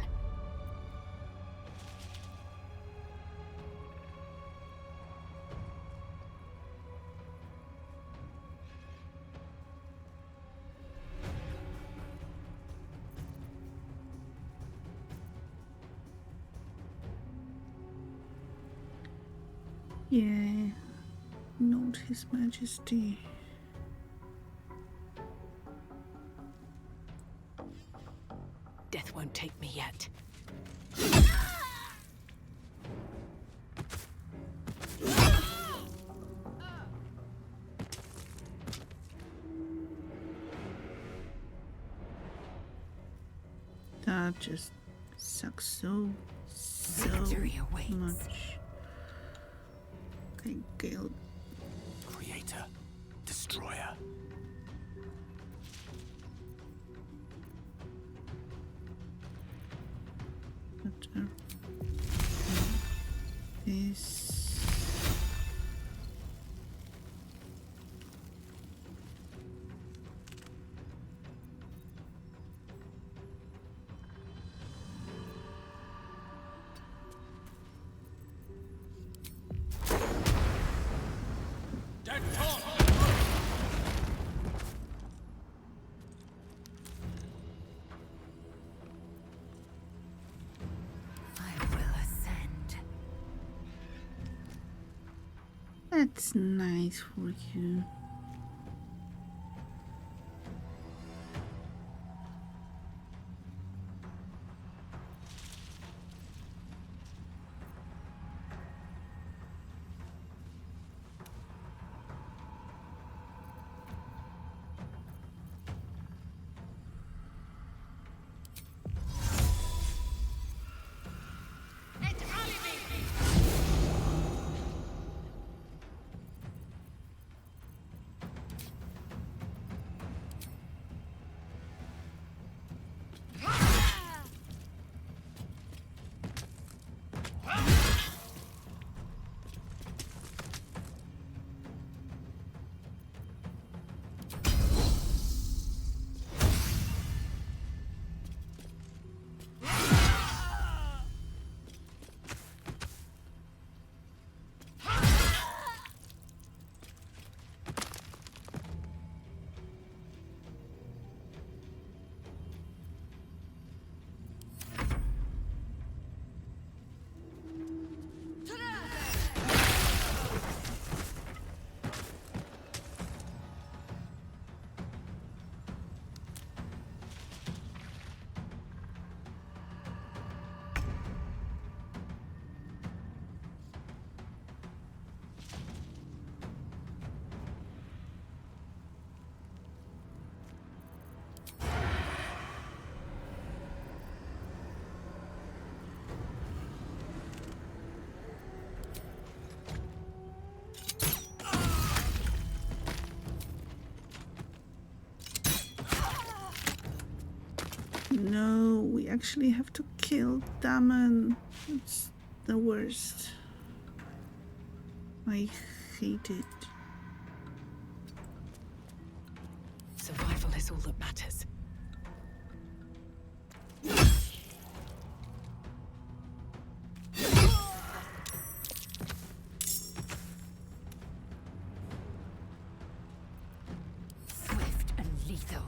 Yeah, not His Majesty. Death won't take me yet. That just sucks so Victory awaits. much. Okay, Gale. Creator, destroyer. This. That's nice for you. No, we actually have to kill Daman. It's the worst. I hate it. Survival is all that matters. Swift and lethal.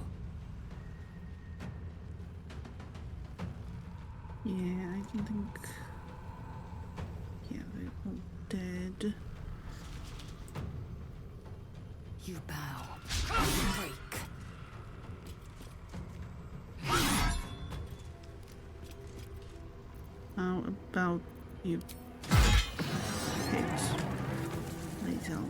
Yeah, I don't think... Yeah, they're all dead. You bow. You break. How about You hit lethal.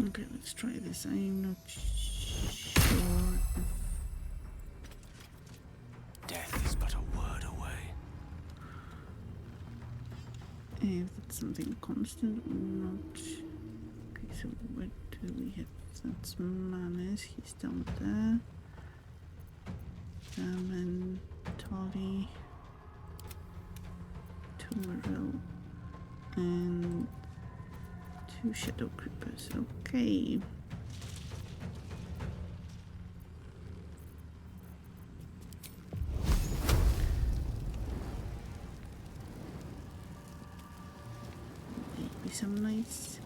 Okay, let's try this. I'm not sure Death is but a word away. if that's something constant or not. Okay, so what do we have? That's Manus, he's down there. And Tolly, Tumorel, and 2 Shadow Creepers. Okay. Maybe some nice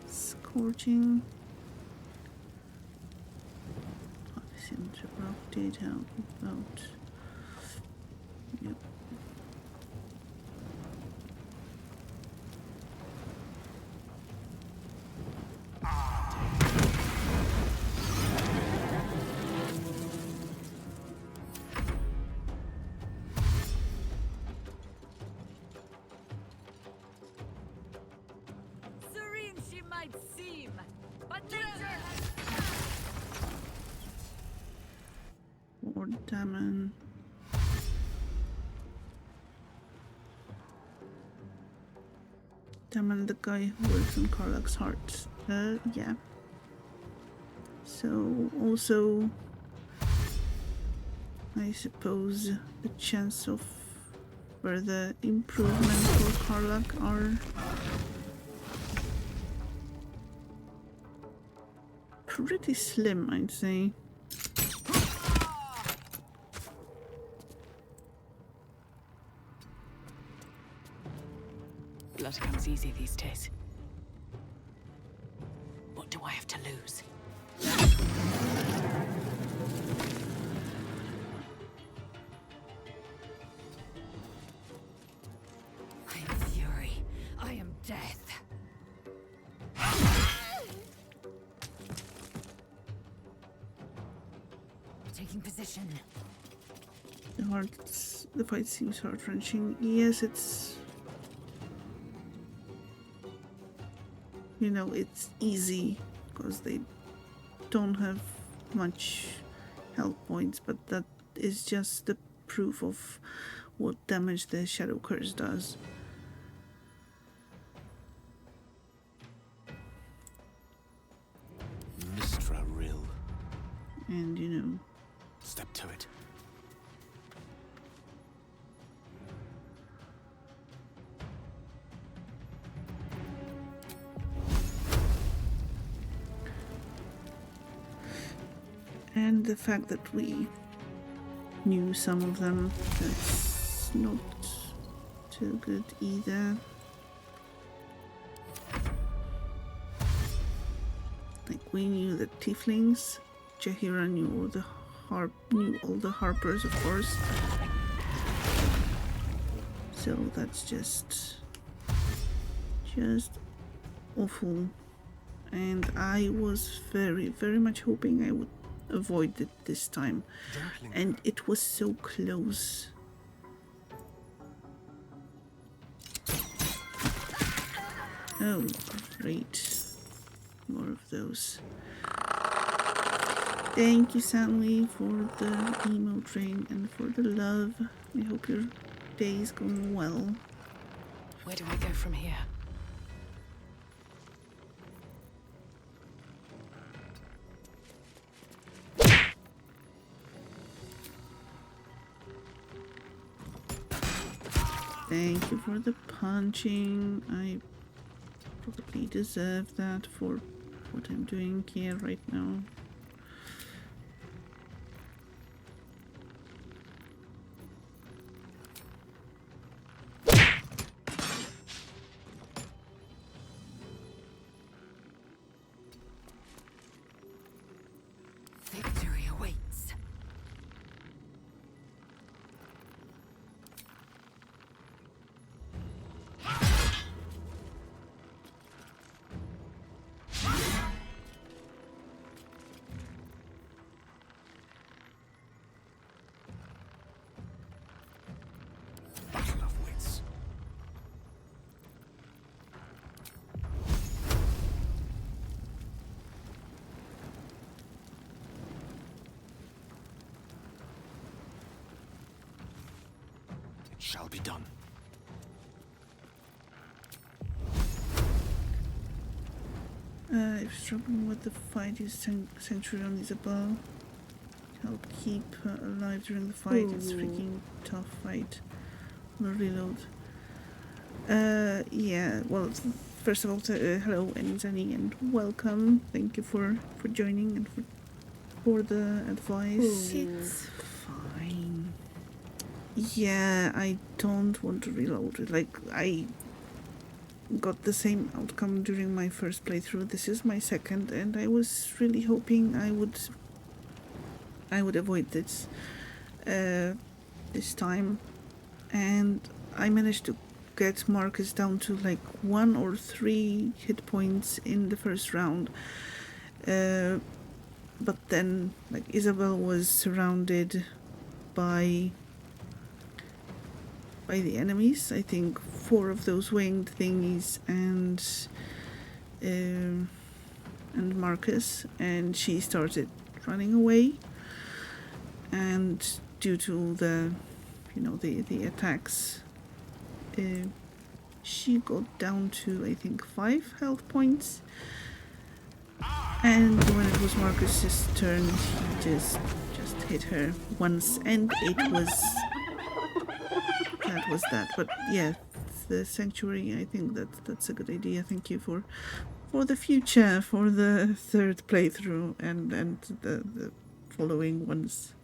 scorching. Obviously, interrupted. How about? Yep. Serene she might seem, but nature Or Damon. Damon, the guy who works on Karlach's heart. Yeah. So, also, I suppose the chance of further improvement for Karlach are pretty slim, I'd say. Blood comes easy these days. What do I have to lose? I am fury. I am death. Taking position. The fight seems heart-wrenching. Yes, it's... You know, it's easy because they don't have much health points, but that is just the proof of what damage the Shadow Curse does. Mistra Rill. And, you know... Step to it. And the fact that we knew some of them, that's not too good either. Like, we knew the Tieflings, Jaheira knew all the Harpers, of course. So that's just awful. And I was very, very much hoping I would avoid it this time. And it was so close. Oh, great. More of those. Thank you, Stanley, for the emo train and for the love. I hope your day is going well. Where do I go from here? Thank you for the punching. I probably deserve that for what I'm doing here right now. Victory awaits. shall be done. If struggling with the fight, use Sanctuary on Isabel. Help keep her alive during the fight. Ooh. It's freaking tough fight. No reload. Yeah, well, first of all, hello, Anizani, and welcome. Thank you for joining and for the advice. It's fine. Yeah, I don't want to reload it. Like, I got the same outcome during my first playthrough. This is my second, and I was really hoping I would avoid this this time. And I managed to get Marcus down to like 1 or 3 hit points in the first round. But then, like, Isabel was surrounded by the enemies. I think 4 of those winged thingies and Marcus, and she started running away. And due to the attacks, she got down to, I think, 5 health points. And when it was Marcus's turn, he just hit her once, and that was that. But yeah, the Sanctuary, I think that's a good idea. Thank you for the future, for the third playthrough and the following ones.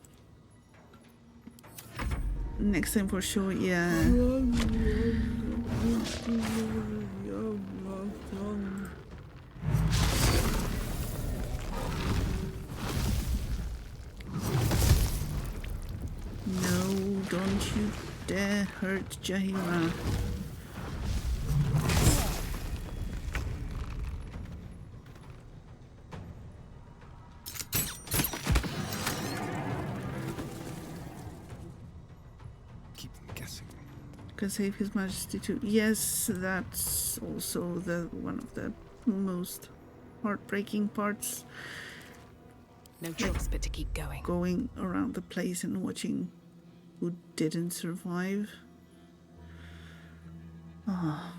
Next time for sure, yeah. No, don't you dare hurt Jahira. Keep them guessing. Can save His Majesty too. Yes, that's also one of the most heartbreaking parts. No choice but to keep going. Going around the place and watching who didn't survive. Ah,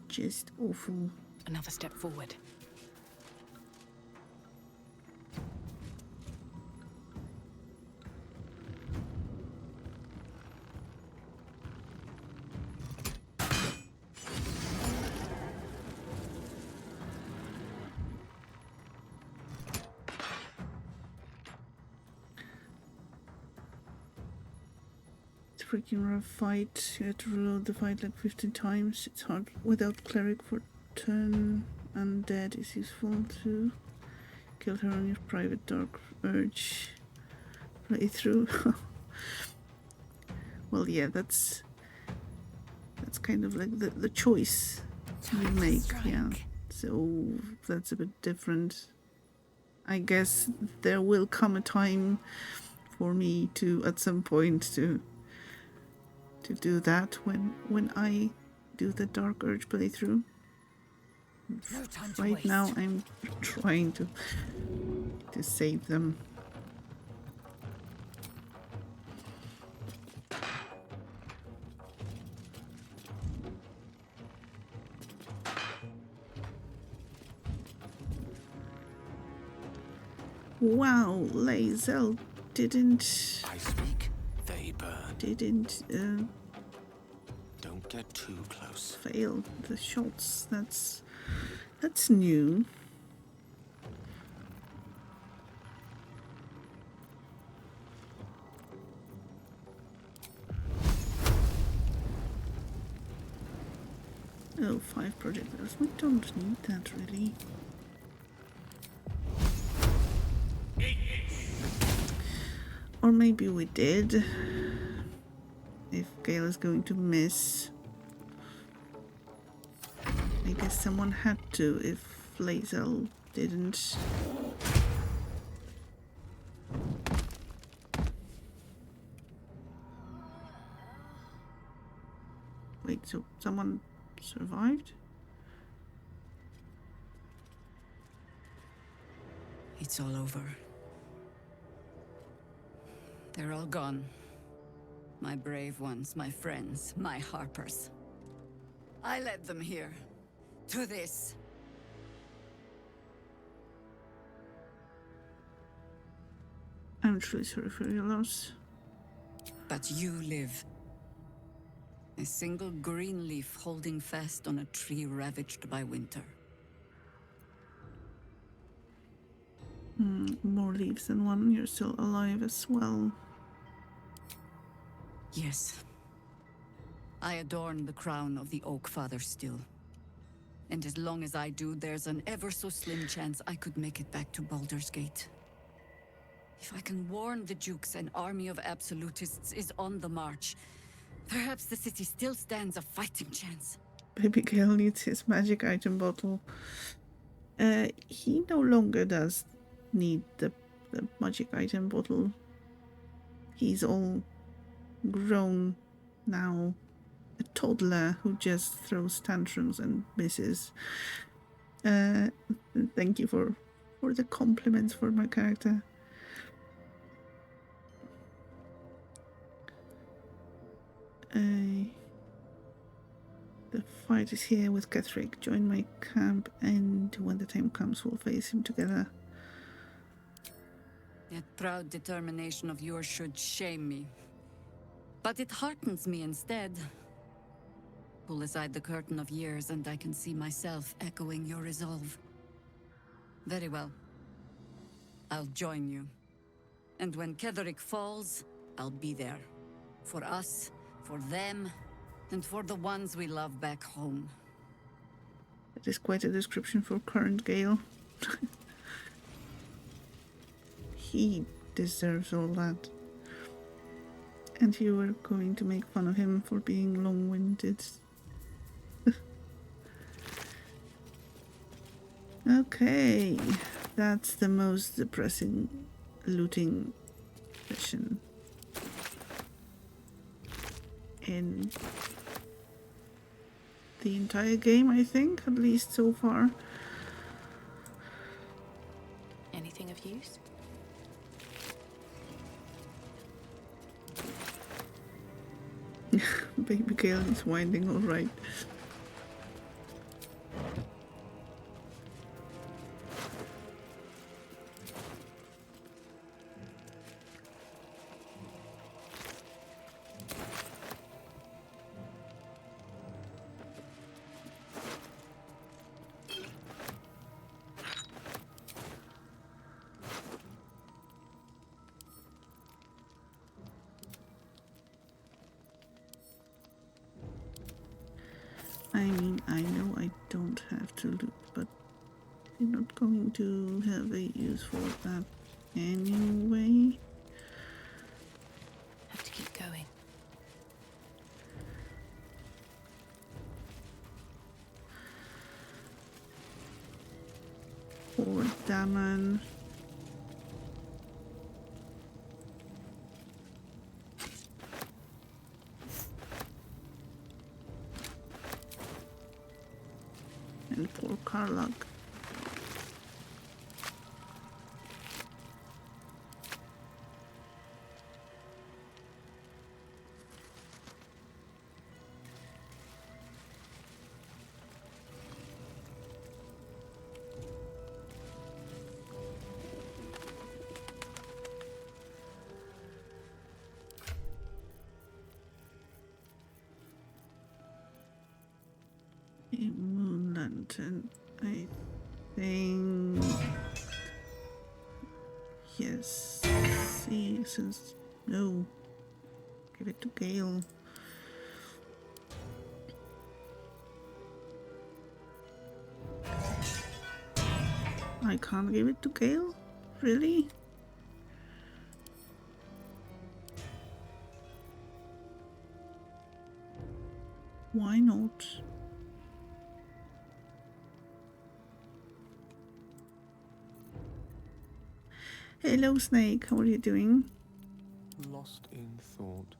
just awful. Another step forward. Freaking rough fight. You had to reload the fight like 15 times. It's hard without cleric for turn. Undead is useful to kill her on your private dark urge playthrough. Well, yeah, that's kind of like the choice you make. Yeah, so that's a bit different. I guess there will come a time for me to, at some point, to do that when I do the Dark Urge playthrough. Right now I'm trying to save them. Wow, Lae'zel didn't... I speak, they burn. Didn't, Don't get too close. fail the shots. That's new. Oh, 5 projectiles. We don't need that, really. Or maybe we did. If Gale is going to miss. I guess someone had to if Lae'zel didn't. Wait, so someone survived? It's all over. They're all gone. My brave ones, my friends, my harpers. I led them here. To this. I'm truly sorry for your loss. But you live. A single green leaf holding fast on a tree ravaged by winter. More leaves than one. You're still alive as well. Yes. I adorn the crown of the Oak Father still. And as long as I do, there's an ever so slim chance I could make it back to Baldur's Gate. If I can warn the Dukes an army of absolutists is on the march, perhaps the city still stands a fighting chance. Baby Gale needs his magic item bottle. He no longer does need the magic item bottle. He's all grown now. A toddler who just throws tantrums and misses. Thank you for the compliments for my character. The fight is here with Ketherick. Join my camp, and when the time comes, we'll face him together. That proud determination of yours should shame me. But it heartens me instead. Pull aside the curtain of years, and I can see myself echoing your resolve. Very well. I'll join you. And when Ketherick falls, I'll be there. For us, for them, and for the ones we love back home. That is quite a description for current Gale. He deserves all that. And you were going to make fun of him for being long-winded. Okay, that's the most depressing looting session in the entire game, I think, at least so far. Anything of use? Baby Gale is winding all right. I mean, I know I don't have to loot, but I'm not going to have a use for that anyway. Have to keep going. Poor Damon. And poor Karlach. A moon lantern, I think. Yes. See, since no, give it to Gale. I can't give it to Gale? Really? Why not? Hello, Snake. How are you doing? Lost in thought.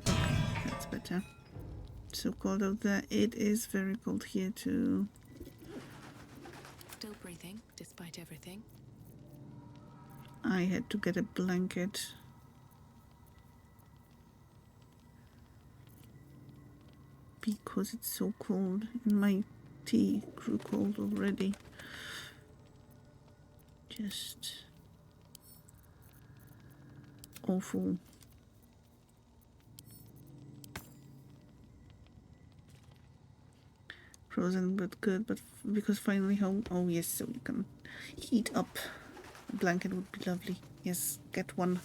Okay, that's better. So cold out there. It is very cold here too. Still breathing, despite everything. I had to get a blanket. because it's so cold and my tea grew cold already. Just awful. Frozen but good, but because finally home. Oh yes, so you can heat up. A blanket would be lovely. Yes, get one.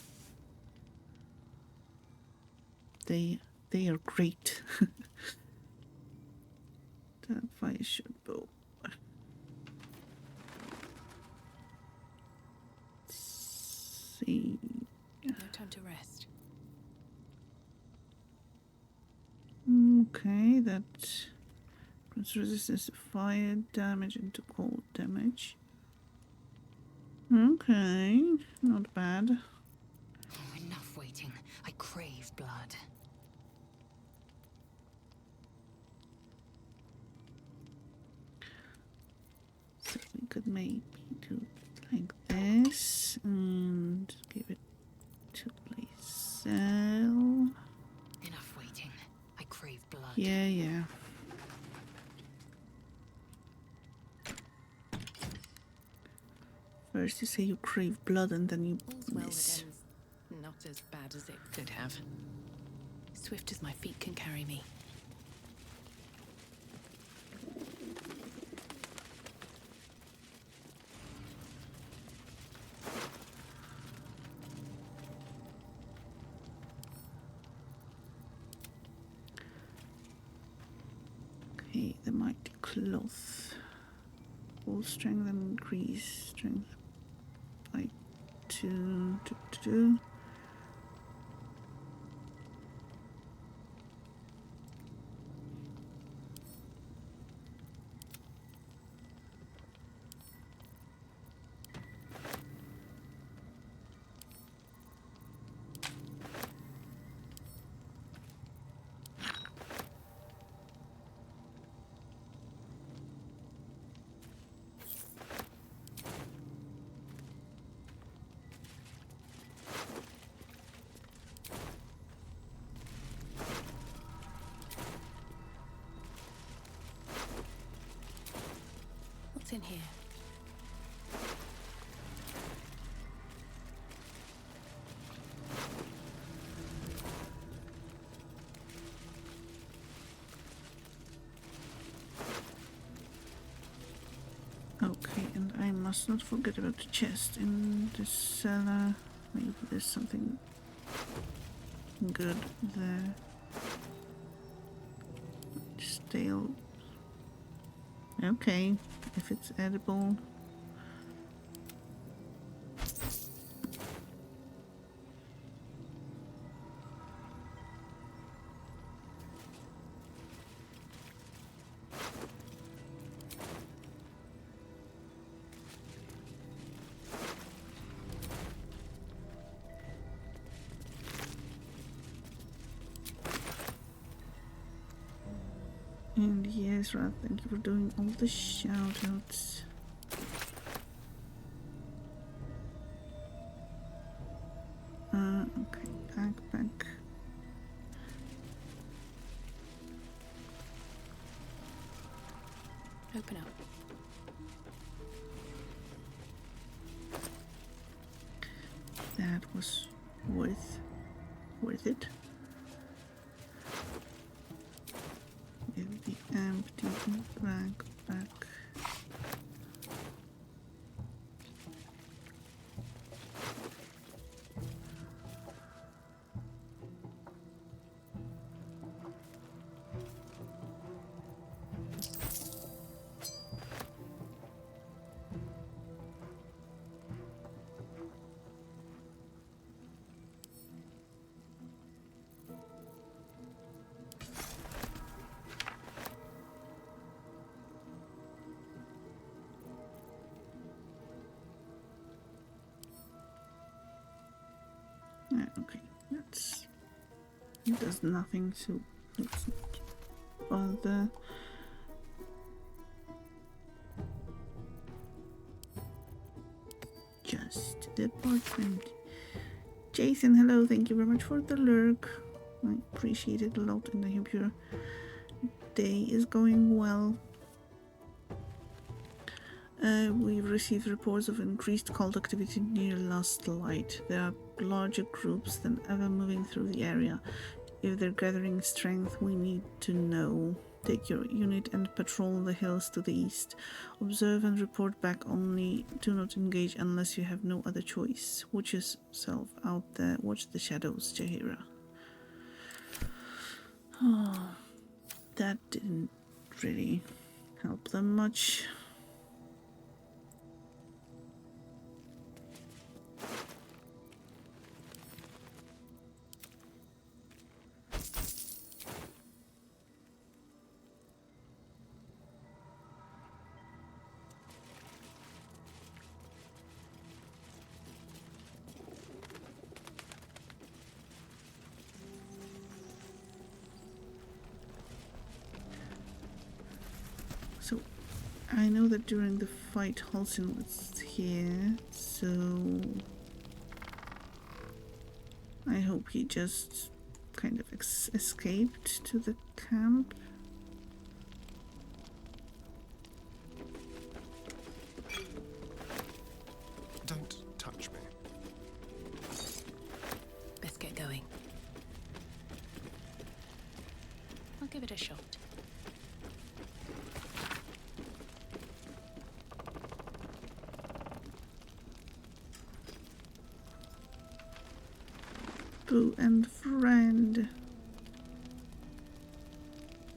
They are great. That fire should go. See. No time to rest. Okay, that grants resistance to fire damage and to cold damage. Okay, not bad. Oh, enough waiting. I crave blood. So we could maybe do it like this and give it to Blazel. Enough waiting. I crave blood. Yeah. First you say you crave blood and then you miss. Not as bad as it could have. Swift as my feet can carry me. Okay, the mighty cloth. Full strength and increase strength by 2. What's in here? Okay, and I must not forget about the chest in the cellar. Maybe there's something good there. Stale. Okay, if it's edible. And yes, Rat, thank you for doing all the shoutouts. Okay, backpack. Open up. That was worth it. With the empty backpack. Okay, it does nothing, so let's not bother. Just the apartment. Jason, hello, thank you very much for the lurk. I appreciate it a lot, and I hope you're day is going well. We've received reports of increased cult activity near Last Light. There are larger groups than ever moving through the area. If they're gathering strength, we need to know. Take your unit and patrol the hills to the east. Observe and report back only. Do not engage unless you have no other choice. Watch yourself out there. Watch the shadows, Jaheira. Oh, that didn't really help them much. So, I know that during the fight Halsin was here, so I hope he just kind of escaped to the camp. Don't touch me. Let's get going. I'll give it a shot. Boo and friend.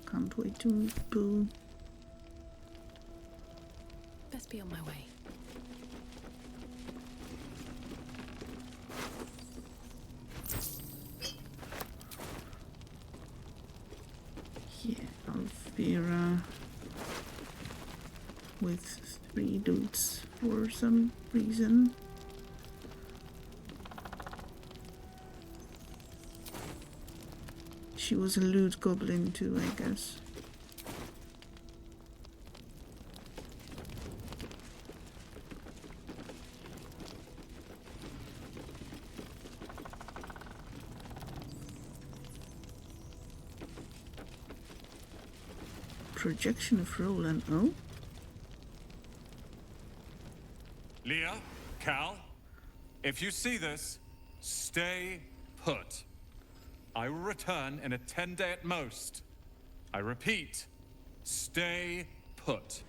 Can't wait to meet Boo. Best be on my way. Yeah, Alvira with 3 dudes for some reason. She was a loot goblin too, I guess. Projection of Roland, oh? Leah, Cal, if you see this, stay put. I will return in a 10-day at most. I repeat, stay put.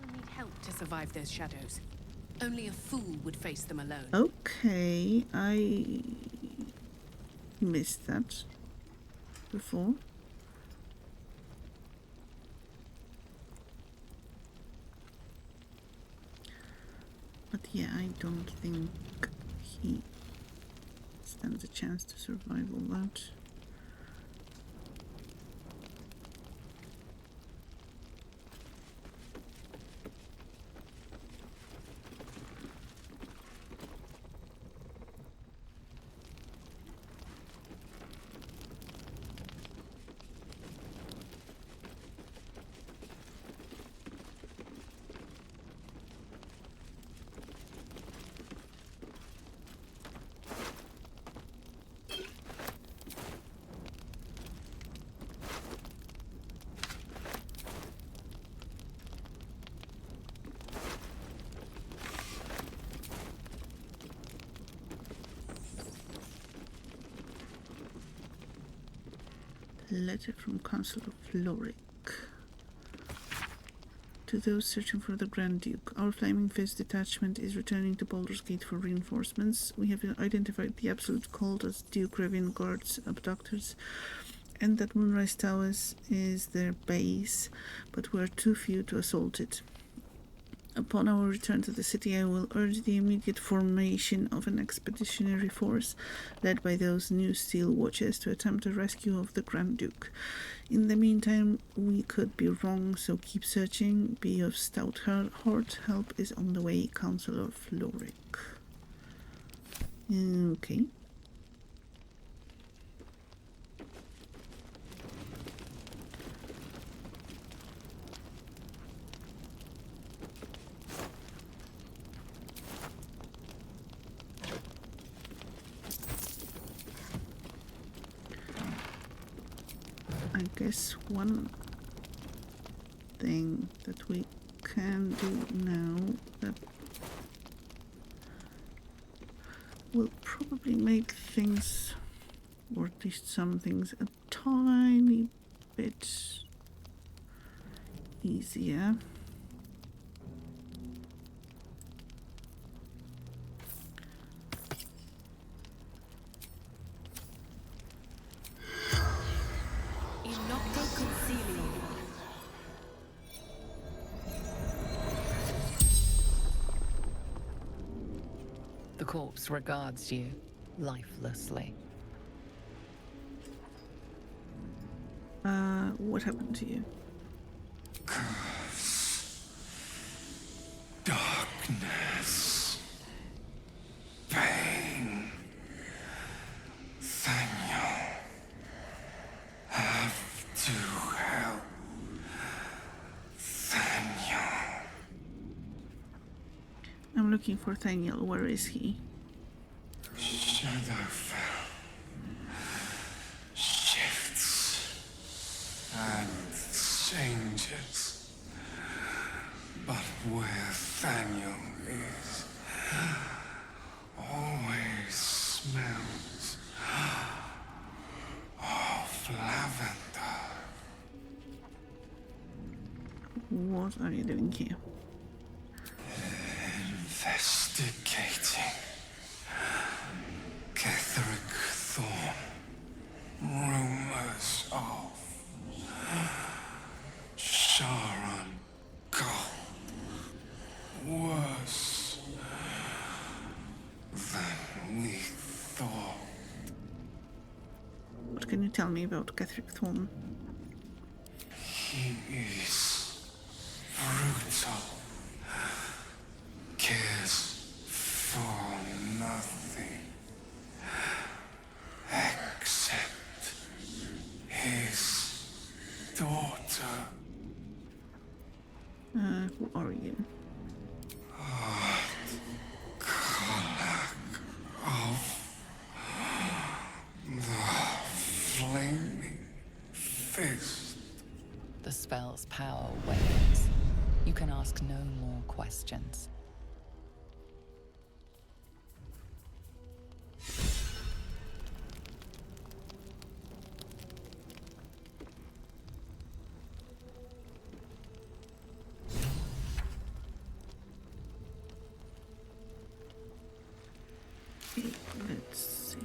We'll need help to survive those shadows. Only a fool would face them alone. Okay, I missed that before. But yeah, I don't think he stands a chance to survive all that. Letter from Council of Lorik. To those searching for the Grand Duke, our Flaming Fist detachment is returning to Baldur's Gate for reinforcements. We have identified the Absolute Cult as Duke Revan Guard's abductors, and that Moonrise Towers is their base, but we are too few to assault it. Upon our return to the city, I will urge the immediate formation of an expeditionary force led by those new Steel Watchers to attempt a rescue of the Grand Duke. In the meantime, we could be wrong, so keep searching. Be of stout heart. Help is on the way, Council of Lorik. Okay. I is one thing that we can do now that will probably make things, or at least some things, a tiny bit easier. The corpse regards you lifelessly. What happened to you? Darkness. Pain. Thaniel. Have to help. Thaniel. I'm looking for Thaniel. Where is he? Shadowfell. Shifts. And changes. But where Thaniel is, always smells of lavender. What are you doing here? Investigating. Ketheric Thorn. Rumors of Sharon Gold. Worse than we thought. What can you tell me about Ketheric Thorn? He is brutal. Cares for nothing except his daughter. Who are you? Colac of the flaming fist. The spell's power wanes. You can ask no more questions. Let's see.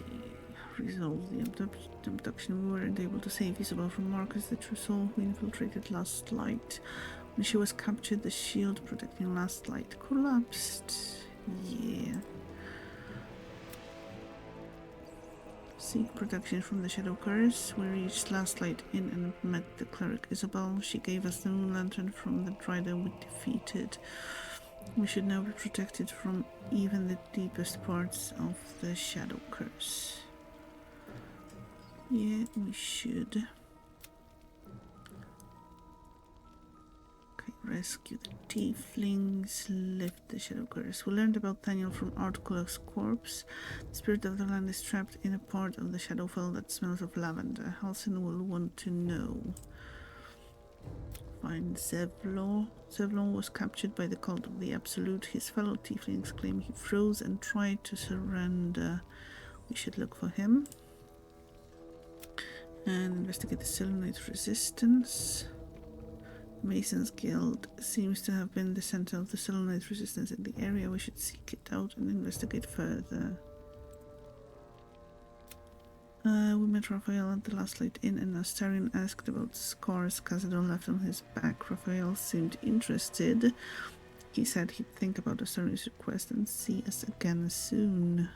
Resolve the abduction. We weren't able to save Isabel from Marcus, the true soul who infiltrated Last Light. When she was captured, the shield protecting Last Light collapsed. Yeah. Seek protection from the Shadow Curse. We reached Last Light Inn and met the cleric Isabel. She gave us the moon lantern from the Drider we defeated. We should now be protected from even the deepest parts of the Shadow Curse. Yeah, we should. Okay, rescue the tieflings, lift the Shadow Curse. We learned about Thaniel from Artkulak's corpse. The spirit of the land is trapped in a part of the Shadowfell that smells of lavender. Halsin will want to know. Find Zevlon. Zevlon was captured by the cult of the Absolute. His fellow tieflings claim he froze and tried to surrender. We should look for him. And investigate the Selenite resistance. Mason's Guild seems to have been the center of the Selenite resistance in the area. We should seek it out and investigate further. We met Raphael at the Last Light Inn, and Astarion asked about scars Cazadon left on his back. Raphael seemed interested. He said he'd think about Astarion's request and see us again soon.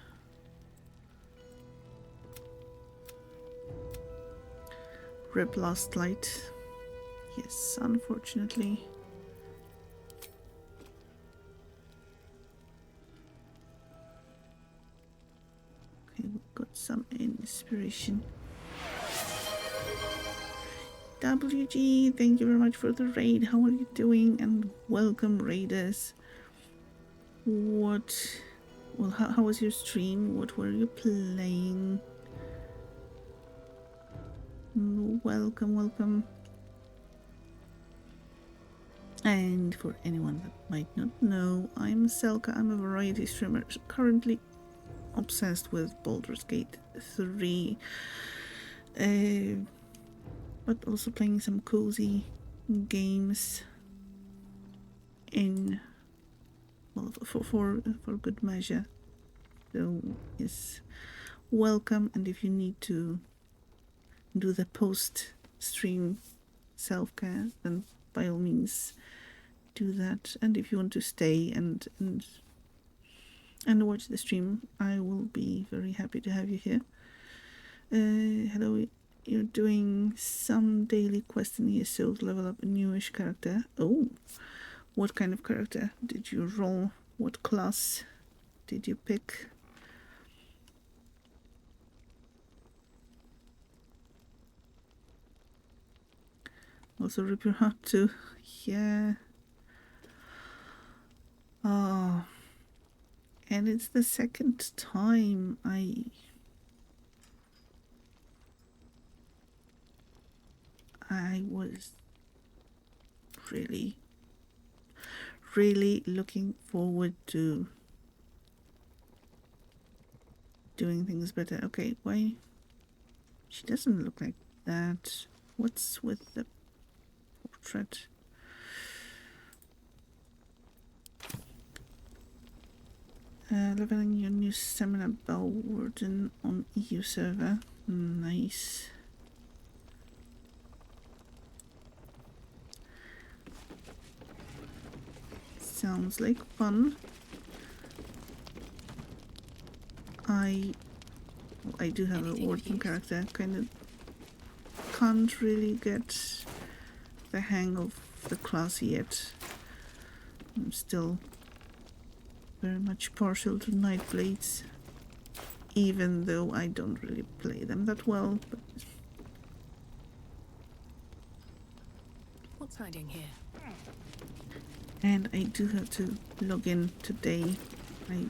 Rip Last Light. Yes, unfortunately. Okay, we've got some inspiration. WG, thank you very much for the raid. How are you doing? And welcome, raiders. How was your stream? What were you playing? Welcome, welcome. And for anyone that might not know, I'm Selka. I'm a variety streamer currently obsessed with Baldur's Gate 3, but also playing some cozy games in, well, for good measure. So yes, welcome. And if you need to do the post stream self-care, then by all means do that. And if you want to stay and watch the stream, I will be very happy to have you here. Hello, you're doing some daily quest in here, so level up a newish character. Oh, what kind of character did you roll? What class did you pick? Also rip your heart too. Yeah. Oh, and it's the second time I was really looking forward to doing things better. Okay, why? She doesn't look like that. What's with the portrait? Leveling your new stamina Baldur on EU server. Nice. Sounds like fun. I do have a working character. Kind of can't really get the hang of the class yet. I'm still very much partial to Nightblades, even though I don't really play them that well. But What's hiding here? and I do have to log in today. I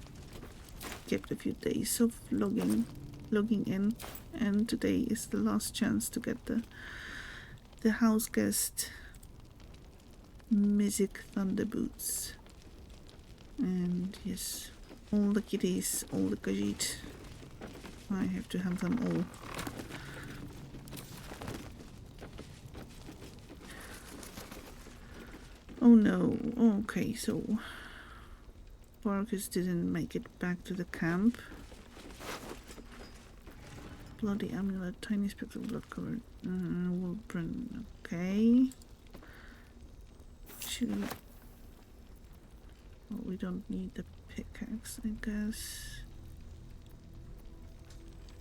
kept a few days of logging in, and today is the last chance to get the house guest Music Thunderboots. And yes, all the kitties, all the Khajiit, I have to have them all. Oh no, okay, so Marcus didn't make it back to the camp. Bloody amulet, tiny specks of blood covered. Wolfbrand, okay. Well, we don't need the pickaxe, I guess.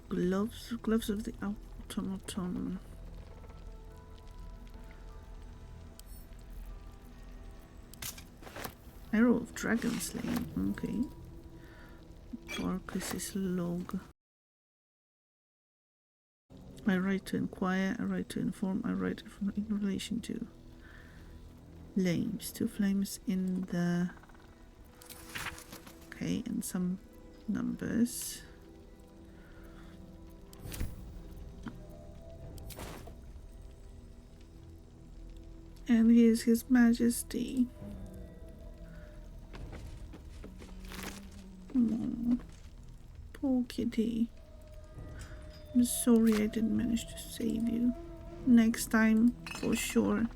Gloves of the automaton. Arrow of dragon slaying, okay. Barkus's log. I write to inquire, I write to inform, I write in relation to flames. 2 flames in the... Okay, and some numbers. And here's His Majesty. Oh, poor kitty. I'm sorry I didn't manage to save you. Next time, for sure.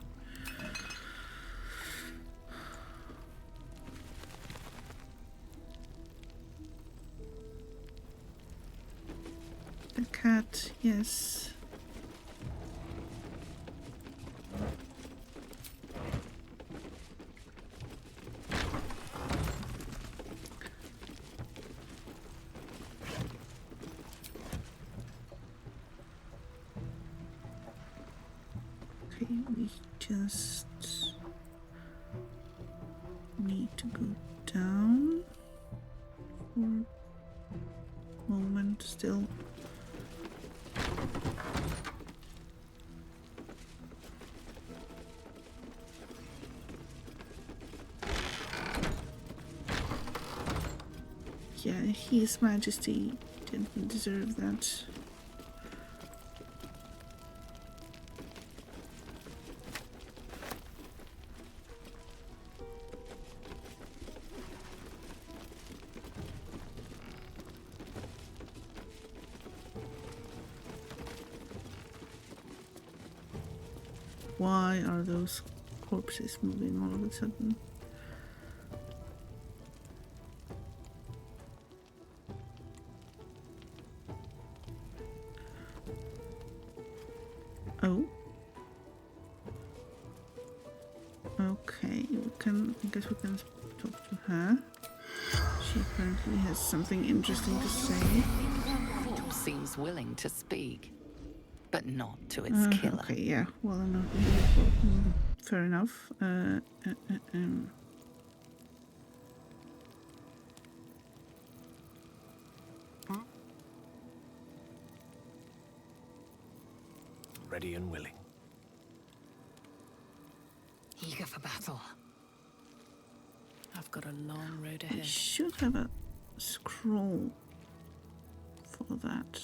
The cat, yes. Okay, we just need to go down for a moment still. Yeah, His Majesty didn't deserve that. Why are those corpses moving all of a sudden? Oh. Okay, I guess we can talk to her. She apparently has something interesting to say. It seems willing to speak, but not to its killer. Okay, yeah. Well, I'm not fair enough. Ready and willing. Eager for battle. I've got a long road We ahead. should have a scroll for that.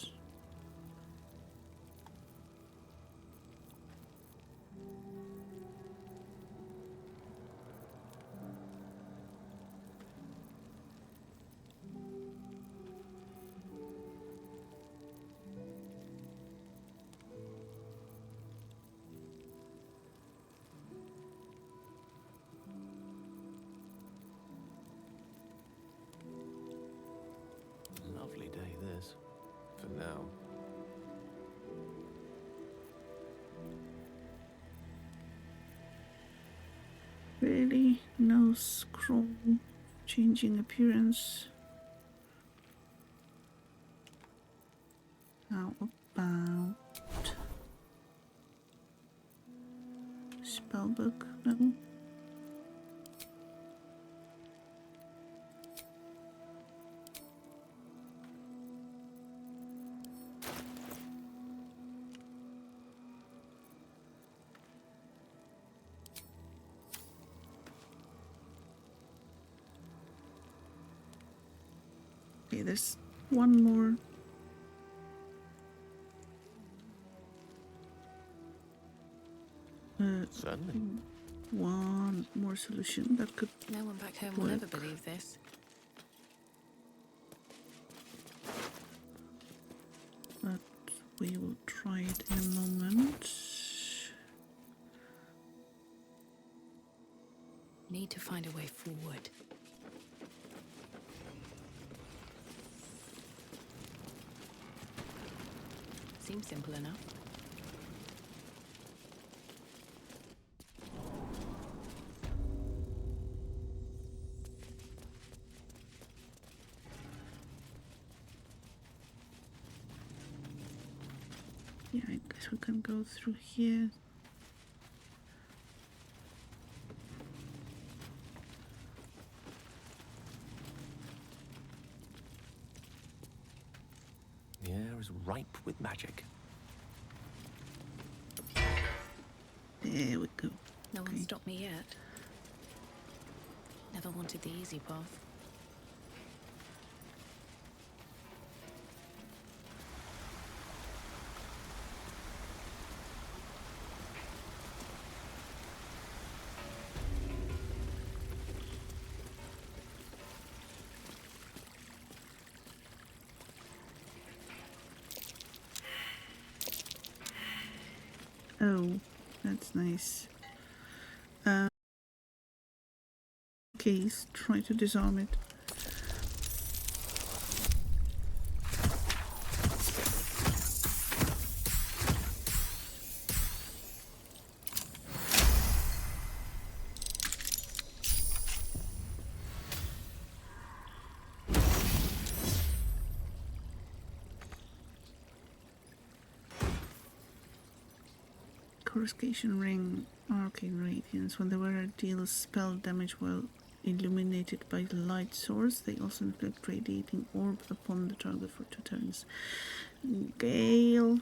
Lovely day this, for now. Really? No scroll changing appearance. How about spellbook? No. Okay, there's one more. Certainly. One more solution that could No one back home work. will ever believe this. But we will try it in a moment. Need to find a way forward. Seems simple enough. Yeah, I guess we can go through here. The air is ripe with magic. There we go. No one stopped me yet. Never wanted the easy path. Oh, that's nice. Okay, try to disarm it. Coruscation ring, arcane radiance. When the wearer deals spell damage while illuminated by the light source, they also inflict radiating orb upon the target for 2 turns. Gale.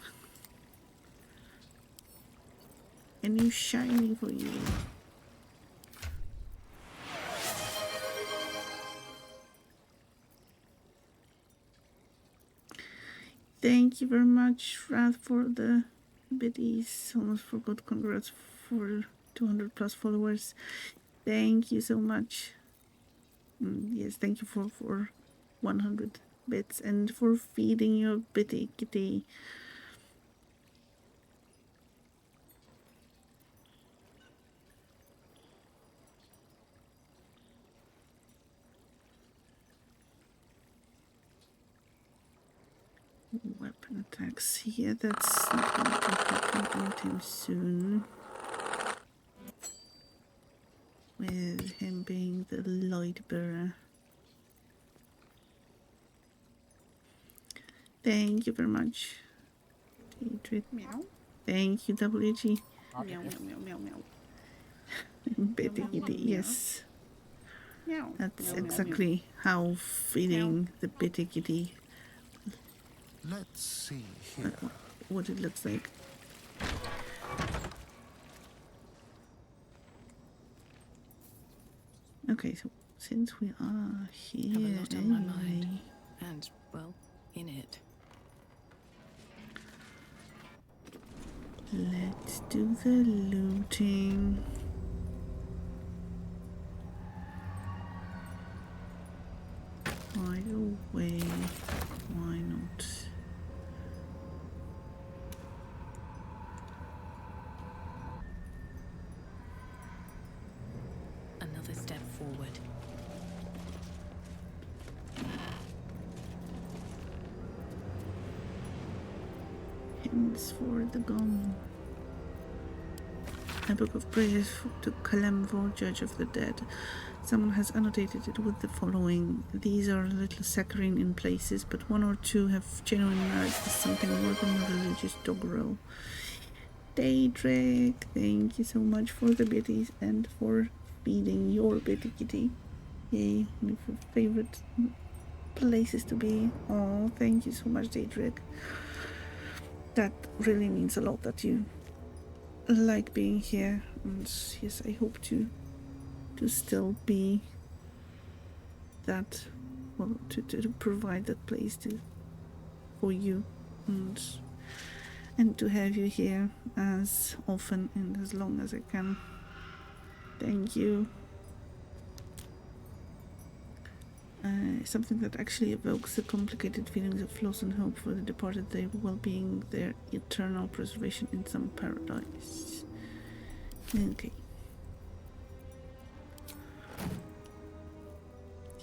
A new shiny for you. Thank you very much, Rath, for the biddies. Almost forgot. Congrats for 200 plus followers. Thank you so much. Yes, thank you for 100 bits and for feeding your bitty kitty. Weapon attacks here, that's not going to happen anytime soon. With him being the light bearer. Thank you very much. Meow. Thank you, WG. Meow, meow, meow, meow, meow. Betty Kitty, yes. Meow. That's Meow, meow, exactly how feeling the Betty Kitty. Let's see here. What it looks like. Okay, so since we are here, Have a lot on my mind, and well, in it. Let's do the looting. Right away. Why not? Another step forward. Hymns for the gong. A book of prayers to Kalemvor, Judge of the Dead. Someone has annotated it with the following. These are a little saccharine in places, but one or two have genuine merit as something more than a religious doggerel. Daedric, thank you so much for the bitties and for feeding your bitty kitty. Yay, one of your favorite places to be. Oh, thank you so much, Daedric. That really means a lot that you like being here, and yes, I hope to still be that, well, to provide that place for you, and to have you here as often and as long as I can. Thank you. Something that actually evokes the complicated feelings of loss and hope for the departed, their well-being, their eternal preservation in some paradise. Okay.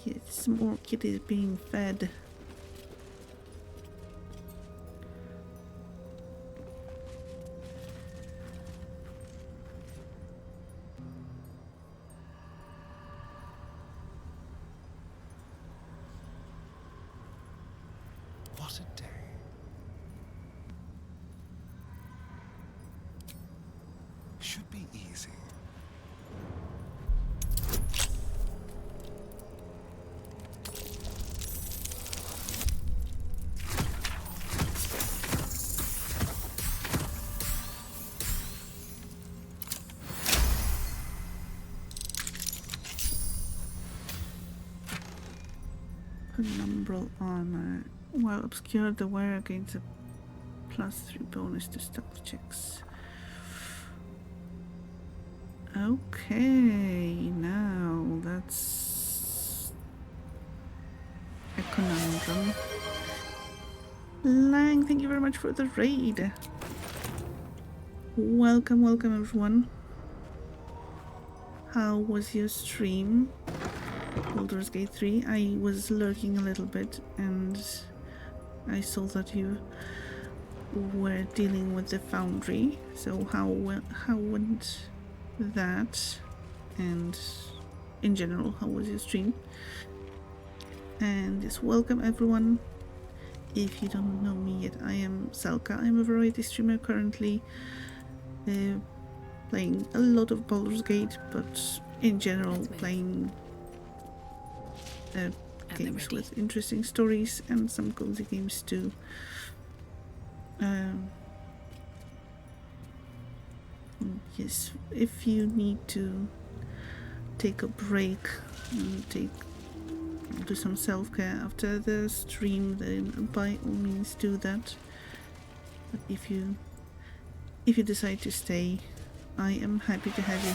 Yes, more kitties being fed. What a day. Should be easy. Penumbral armor. While obscured, the wearer gains a +3 bonus to stealth checks. Okay, now that's a conundrum. Lang, thank you very much for the raid. Welcome everyone. How was your stream? Baldur's Gate 3. I was lurking a little bit and I saw that you were dealing with the foundry. So how went that? And in general, how was your stream? And yes, welcome everyone. If you don't know me yet, I am Salka. I'm a variety streamer currently, playing a lot of Baldur's Gate, but in general playing games with interesting stories and some cozy games too. Yes, if you need to take a break and do some self-care after the stream, then by all means do that. But if you decide to stay, I am happy to have you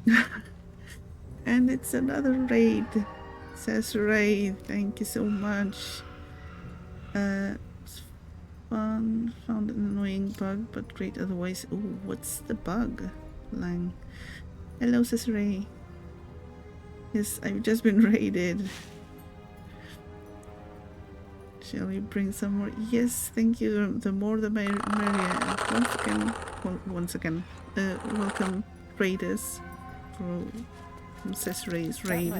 here. And it's another raid, says Ray. Thank you so much. It's fun. Found an annoying bug, but great otherwise. Oh, what's the bug? Lang. Hello, says Ray. Yes, I've just been raided. Shall we bring some more? Yes, thank you. The more the merrier. And once again, welcome raiders for Cessary's raid.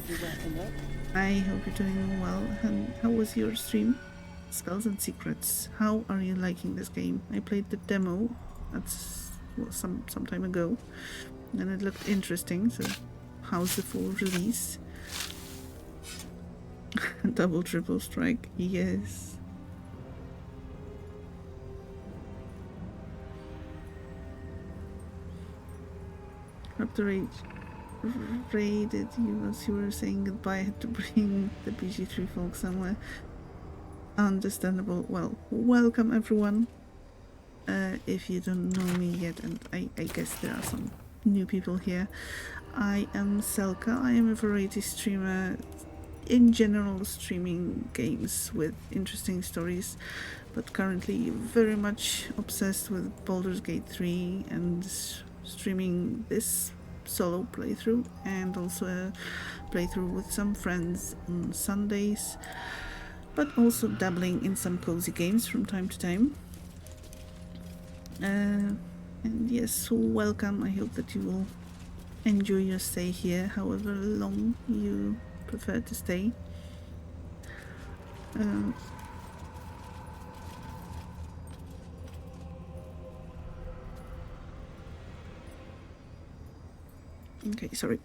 I hope you're doing well. And how was your stream? Skulls and Secrets. How are you liking this game? I played the demo. That's some time ago, and it looked interesting. So, how's the full release? Double triple strike, yes. After raided you as you were saying goodbye, I had to bring the BG3 folk somewhere. Understandable. Well, welcome everyone. If you don't know me yet, and I guess there are some new people here, I am Selka. I am a variety streamer, in general streaming games with interesting stories, but currently very much obsessed with Baldur's Gate 3 and streaming this solo playthrough and also a playthrough with some friends on Sundays, but also dabbling in some cozy games from time to time. And yes, welcome. I hope that you will enjoy your stay here, however long you prefer to stay. Okay, sorry.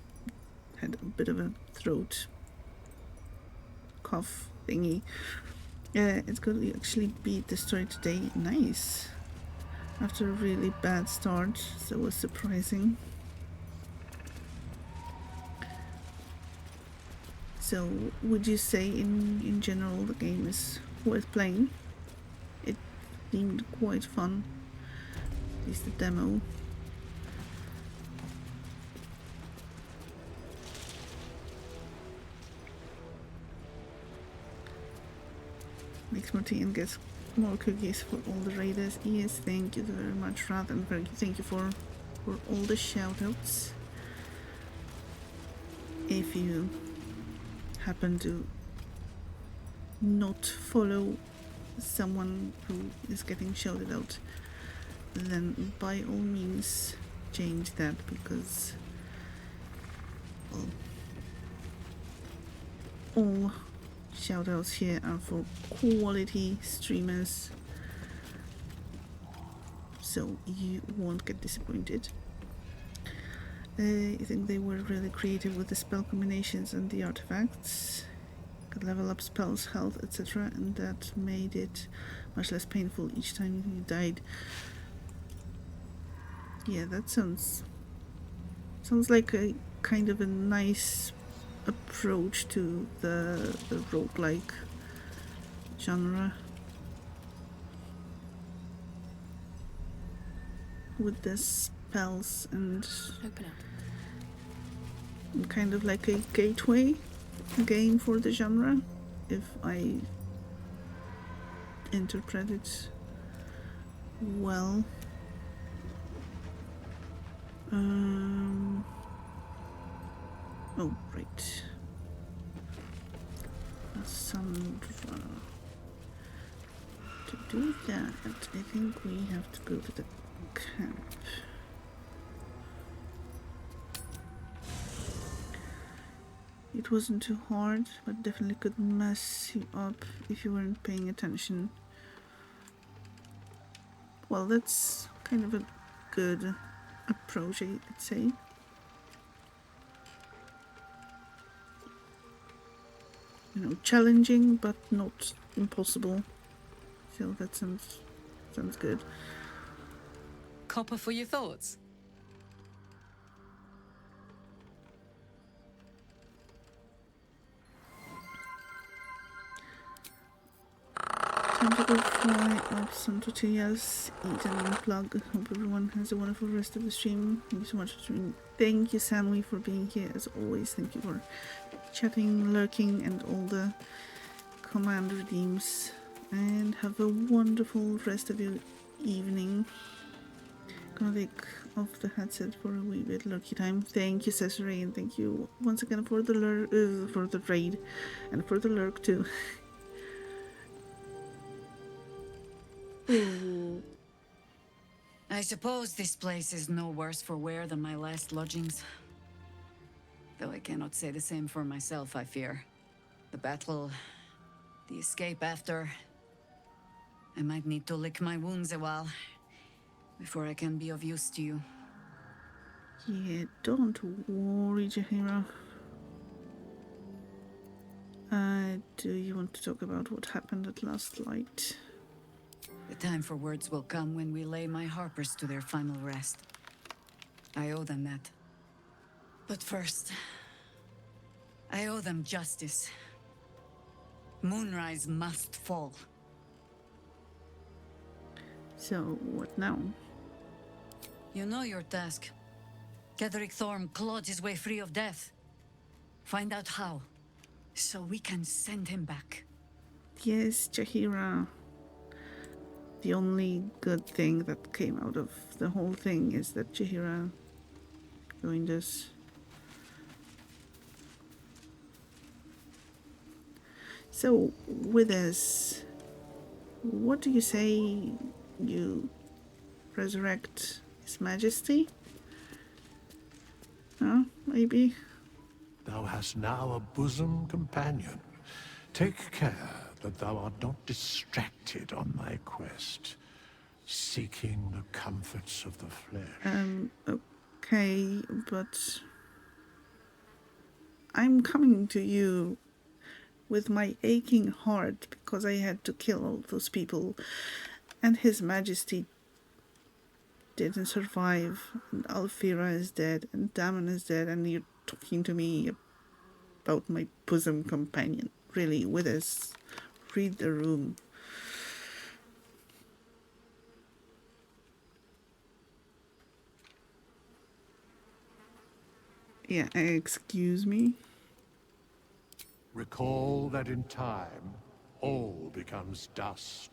Had a bit of a throat cough thingy. It's good we actually beat the story today. Nice. After a really bad start, so it was surprising. So, would you say in general the game is worth playing? It seemed quite fun, at least the demo. Makes more tea and gets more cookies for all the raiders. Yes, thank you very much, Rad, and thank you for all the shoutouts. If you happen to not follow someone who is getting shouted out, then by all means change that, because well, all shoutouts here are for quality streamers, so you won't get disappointed. I think they were really creative with the spell combinations and the artifacts. Could level up spells, health, etc., and that made it much less painful each time you died. Yeah, that sounds like a kind of a nice approach to the roguelike genre, with the spells and kind of like a gateway game for the genre, if I interpret it well. Oh, right. Sandra. To do that, I think we have to go to the camp. It wasn't too hard, but definitely could mess you up if you weren't paying attention. Well, that's kind of a good approach, I'd say. You know, challenging but not impossible. So that sounds good. Copper for your thoughts. Time to go fly up some tortillas, eat and unplug. Hope everyone has a wonderful rest of the stream. Thank you so much for streaming. Thank you, Sammy, for being here as always. Thank you for chatting, lurking, and all the command redeems. And have a wonderful rest of your evening. Gonna take off the headset for a wee bit lurky time. Thank you, Cesare, and thank you once again for the raid and for the lurk too. Ooh. I suppose this place is no worse for wear than my last lodgings. Though I cannot say the same for myself, I fear. The battle, the escape after. I might need to lick my wounds a while before I can be of use to you. Yeah, don't worry, Jahira. Do you want to talk about what happened at last light? The time for words will come when we lay my harpers to their final rest. I owe them that. But first, I owe them justice. Moonrise must fall. So, what now? You know your task. Ketheric Thorm clawed his way free of death. Find out how, so we can send him back. Yes, Jahira. The only good thing that came out of the whole thing is that Jahira joined us. So, with us, what do you say you resurrect His Majesty? Huh? Maybe? Thou hast now a bosom companion. Take care that thou art not distracted on thy quest, seeking the comforts of the flesh. Okay, but I'm coming to you with my aching heart because I had to kill all those people, and His Majesty didn't survive, and Alfira is dead, and Damon is dead, and you're talking to me about my bosom companion. Really, with us. Read the room. Yeah, excuse me? Recall that in time, all becomes dust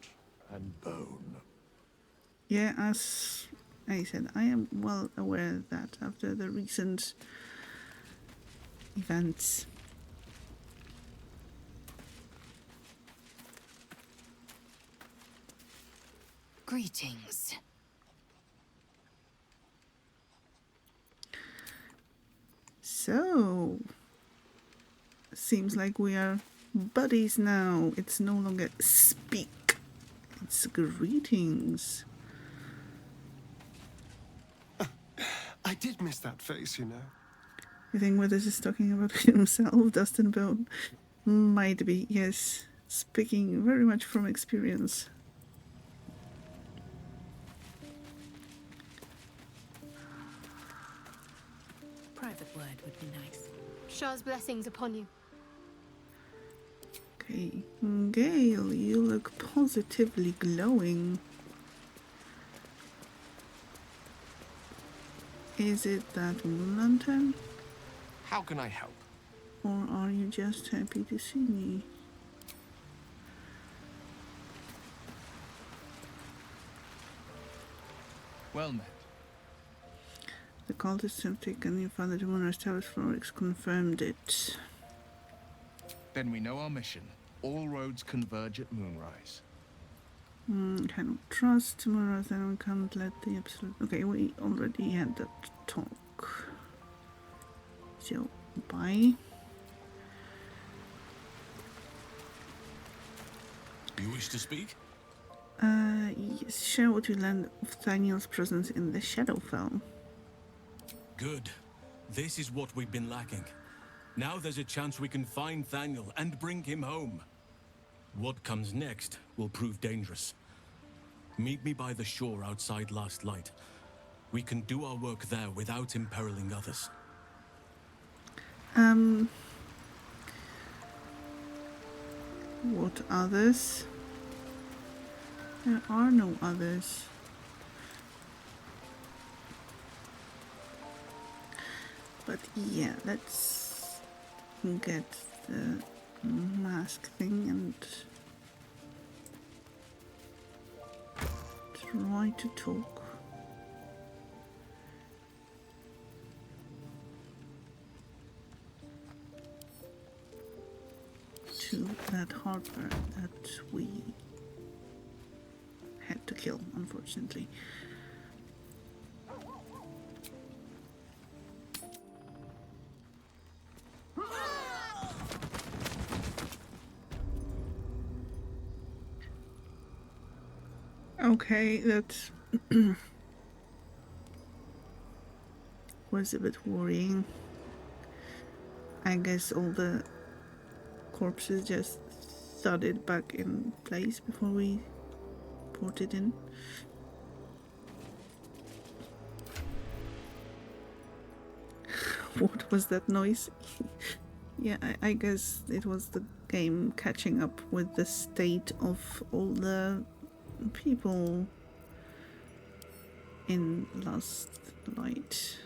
and bone. Yeah, as I said, I am well aware that after the recent events. Greetings. So, seems like we are buddies now. It's no longer speak, it's greetings. I did miss that face, you know. You think Withers is talking about himself, Dustin Bone? Might be, yes. Speaking very much from experience. Private word would be nice. Shah's blessings upon you. Okay, Gale, you look positively glowing. Is it that moon lantern? How can I help? Or are you just happy to see me? Well met. The cultists have taken your father to Moonrise Towers. Florix confirmed it. Then we know our mission. All roads converge at Moonrise. Cannot trust Moonrise, then we can't let the absolute... Okay, we already had that talk. So, bye. You wish to speak? Yes, share what you learned of Daniel's presence in the Shadowfell. Good. This is what we've been lacking. Now there's a chance we can find Thaniel and bring him home. What comes next will prove dangerous. Meet me by the shore outside Last Light. We can do our work there without imperiling others. What others? There are no others. But yeah, let's get the mask thing and try to talk. To that harbor that we had to kill, unfortunately. Okay, that was a bit worrying. I guess all the corpses just thudded back in place before we ported in. What was that noise? Yeah, I guess it was the game catching up with the state of all the people in Last Light.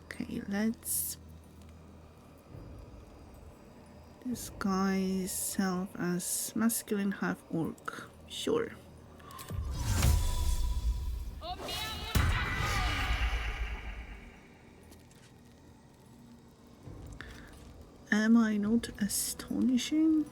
Okay, let's disguise self as masculine half-orc. Sure. Am I not astonishing?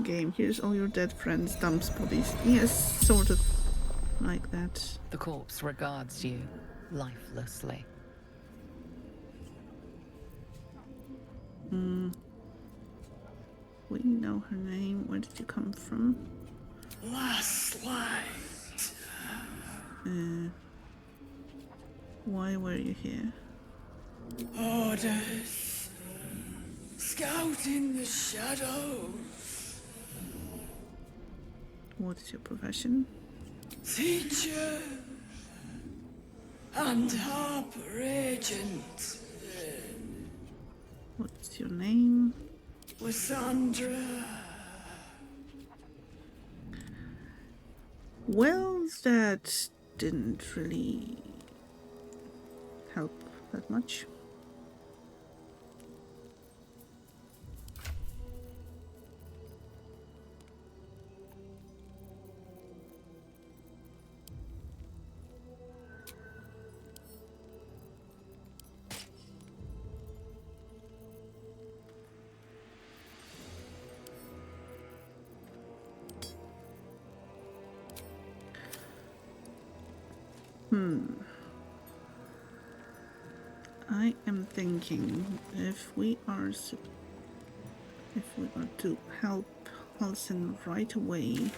Game, here's all your dead friends' dumps bodies. Yes, sort of like that. The corpse regards you lifelessly. We know her name. Where did you come from? Last light. Why were you here? Orders. Scouting the shadows. What is your profession? Teacher. And Harper agent. What's your name? Lysandra. Well, that didn't really help that much. I am thinking if we are to help Halsin right away,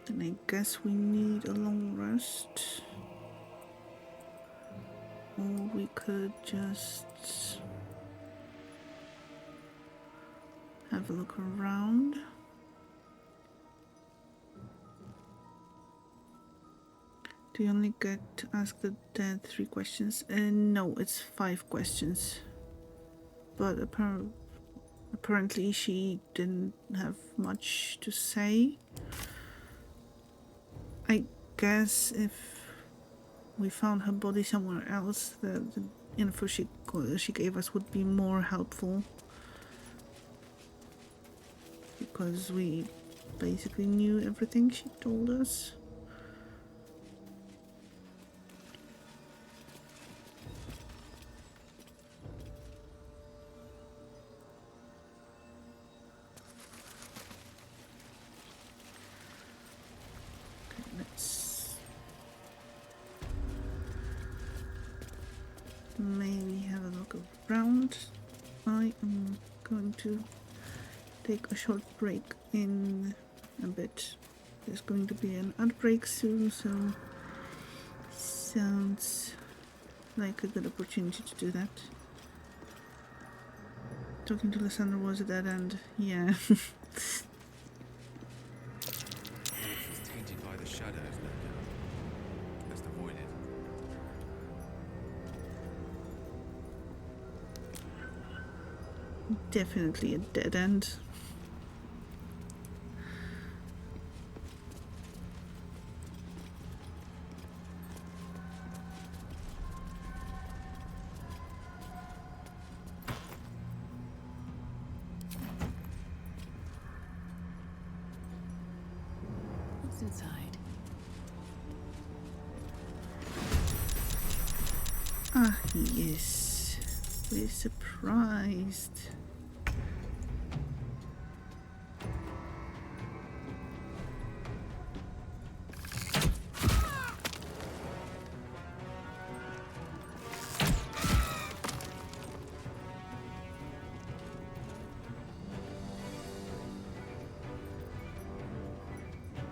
then I guess we need a long rest. Or we could just have a look around. Do you only get to ask the dead 3 questions? No, it's 5 questions. But apparently she didn't have much to say. I guess if we found her body somewhere else, the info she gave us would be more helpful. Because we basically knew everything she told us. Maybe have a look around. I am going to take a short break in a bit. There's going to be an ad break soon, so sounds like a good opportunity to do that. Talking to Lysandra was a dead end. Yeah. She's tainted by the shadows, no doubt. Best avoid it. Definitely a dead end. What's inside? Ah, he is very surprised.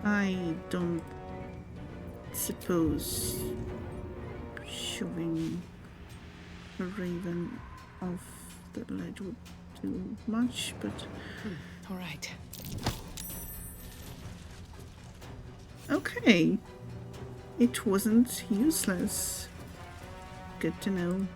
I don't suppose shoving a raven off the ledge would do much, but All right. okay. It wasn't useless. Good to know.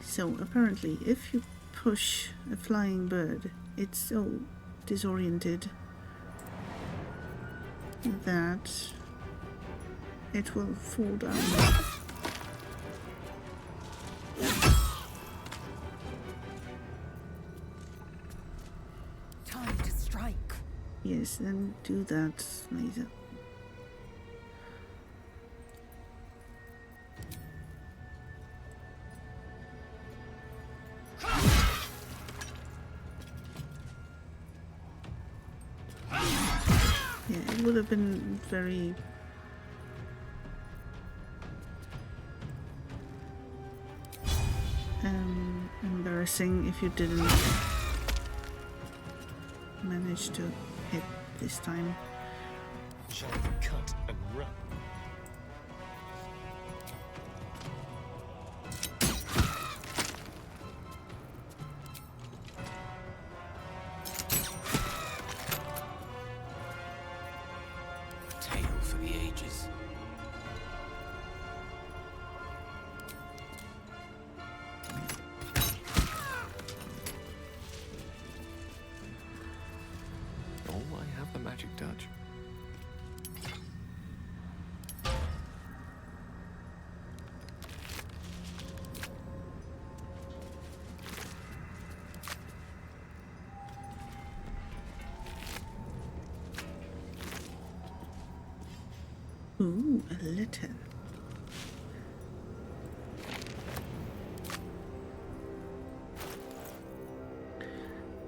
So apparently if you push a flying bird, it's so disoriented that it will fall down. Time to strike. Yes, then do that later. Yeah, it would have been very embarrassing if you didn't manage to hit this time. Shall we cut and run? A tale for the ages. Oh, I have the magic touch. Ooh, a letter.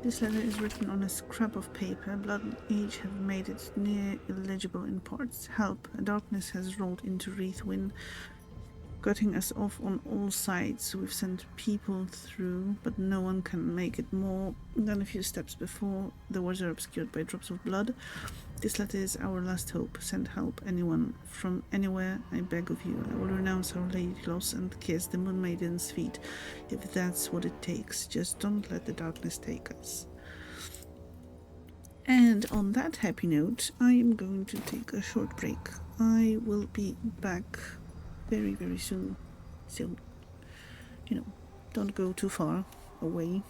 This letter is written on a scrap of paper. Blood and age have made it near illegible in parts. Help! A darkness has rolled into Wreathwyn, cutting us off on all sides. We've sent people through, but no one can make it more than a few steps before. The words are obscured by drops of blood. This letter is our last hope. Send help, anyone, from anywhere, I beg of you. I will renounce Our Lady Loss and kiss the Moon Maiden's feet, if that's what it takes. Just don't let the darkness take us. And on that happy note, I am going to take a short break. I will be back very, very soon. So, don't go too far away.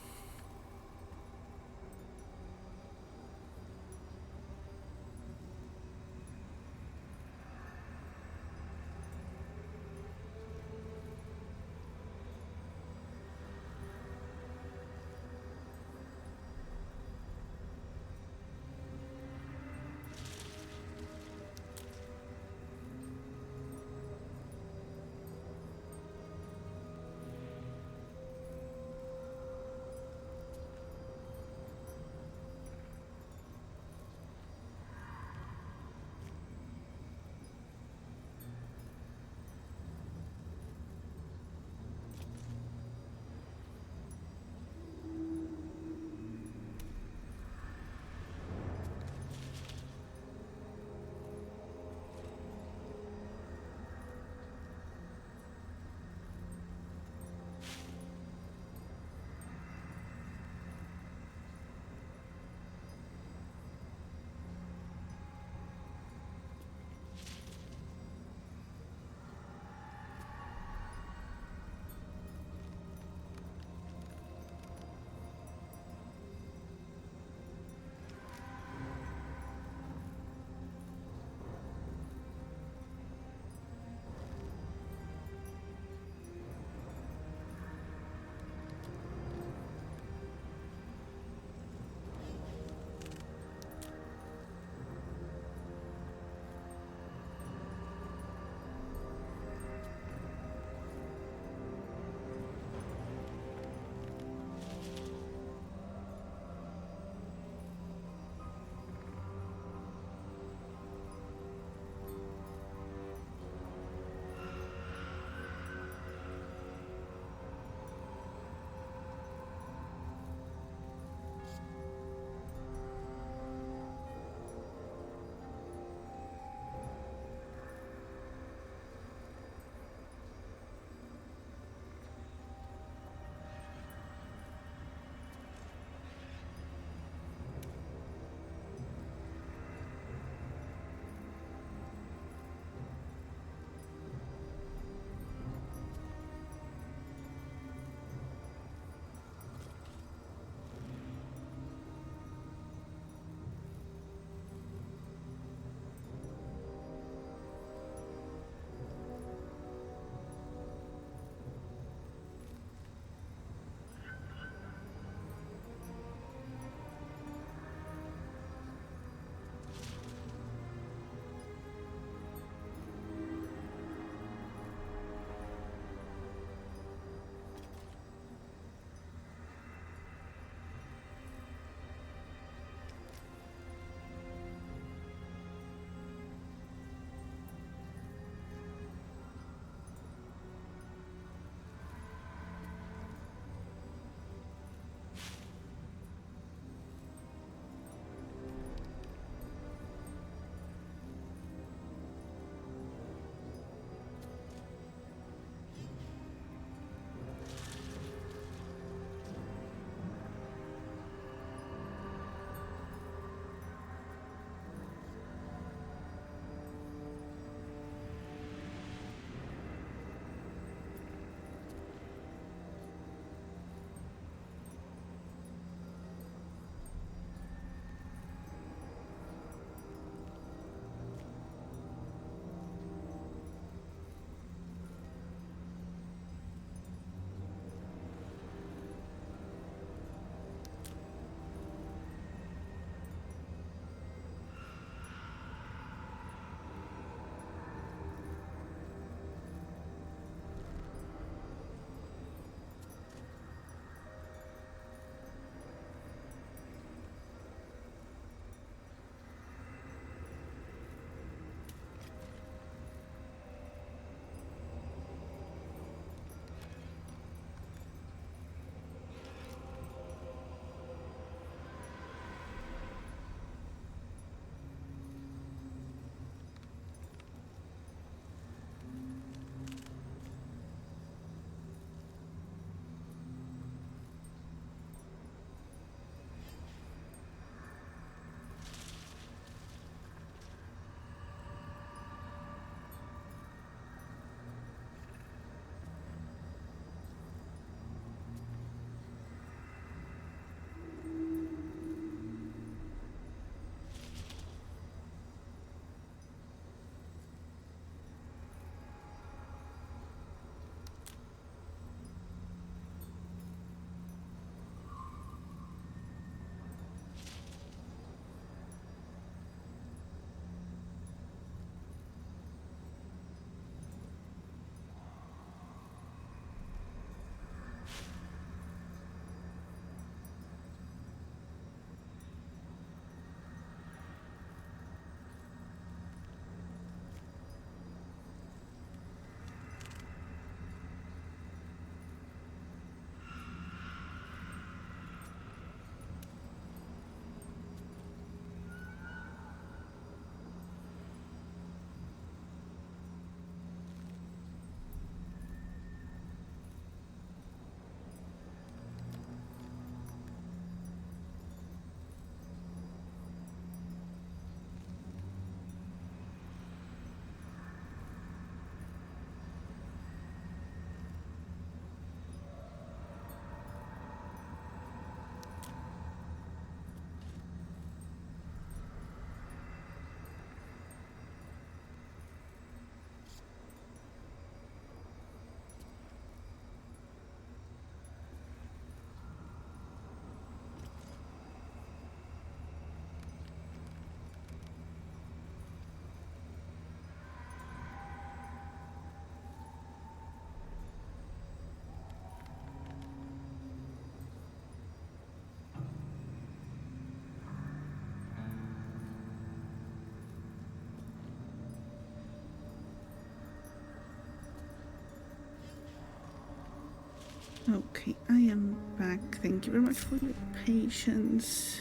Okay, I am back. Thank you very much for your patience.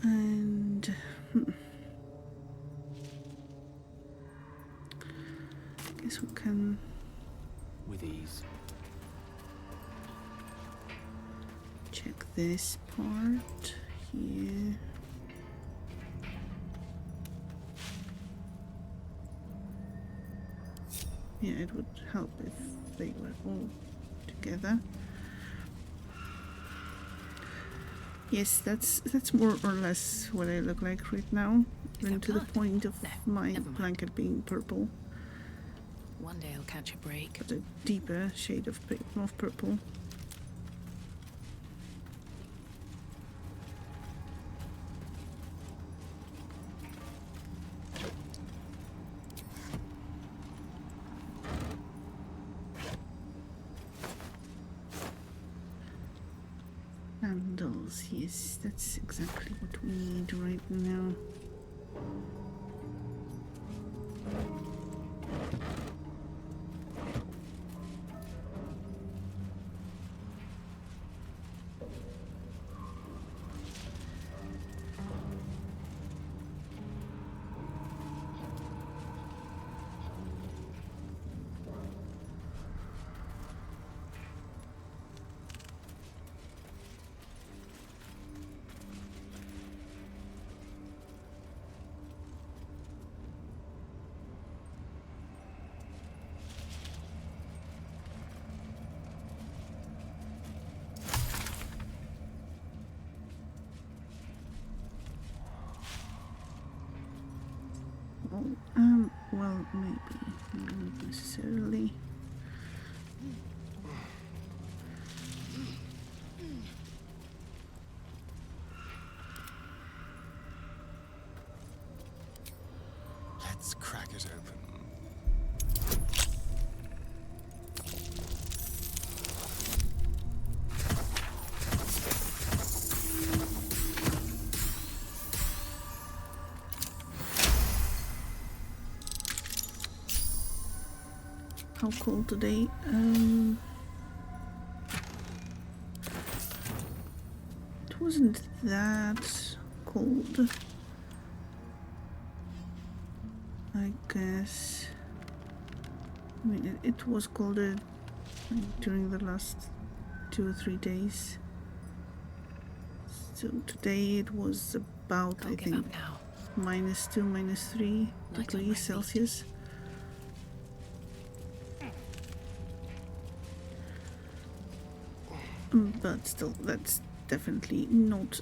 And guess we can with ease. check this part here. Yeah, it would help if they were all together. Yes, that's more or less what I look like right now, and to the point of my blanket being purple. One day I'll catch a break. But a deeper shade of purple. Candles, yes, that's exactly what we need right now. Well, maybe not necessarily. Let's crack it open. How cold today? It wasn't that cold, I guess. I mean, it was colder during the last 2 or 3 days. So today it was about, I think, -2, -3 degrees Celsius. But still, that's definitely not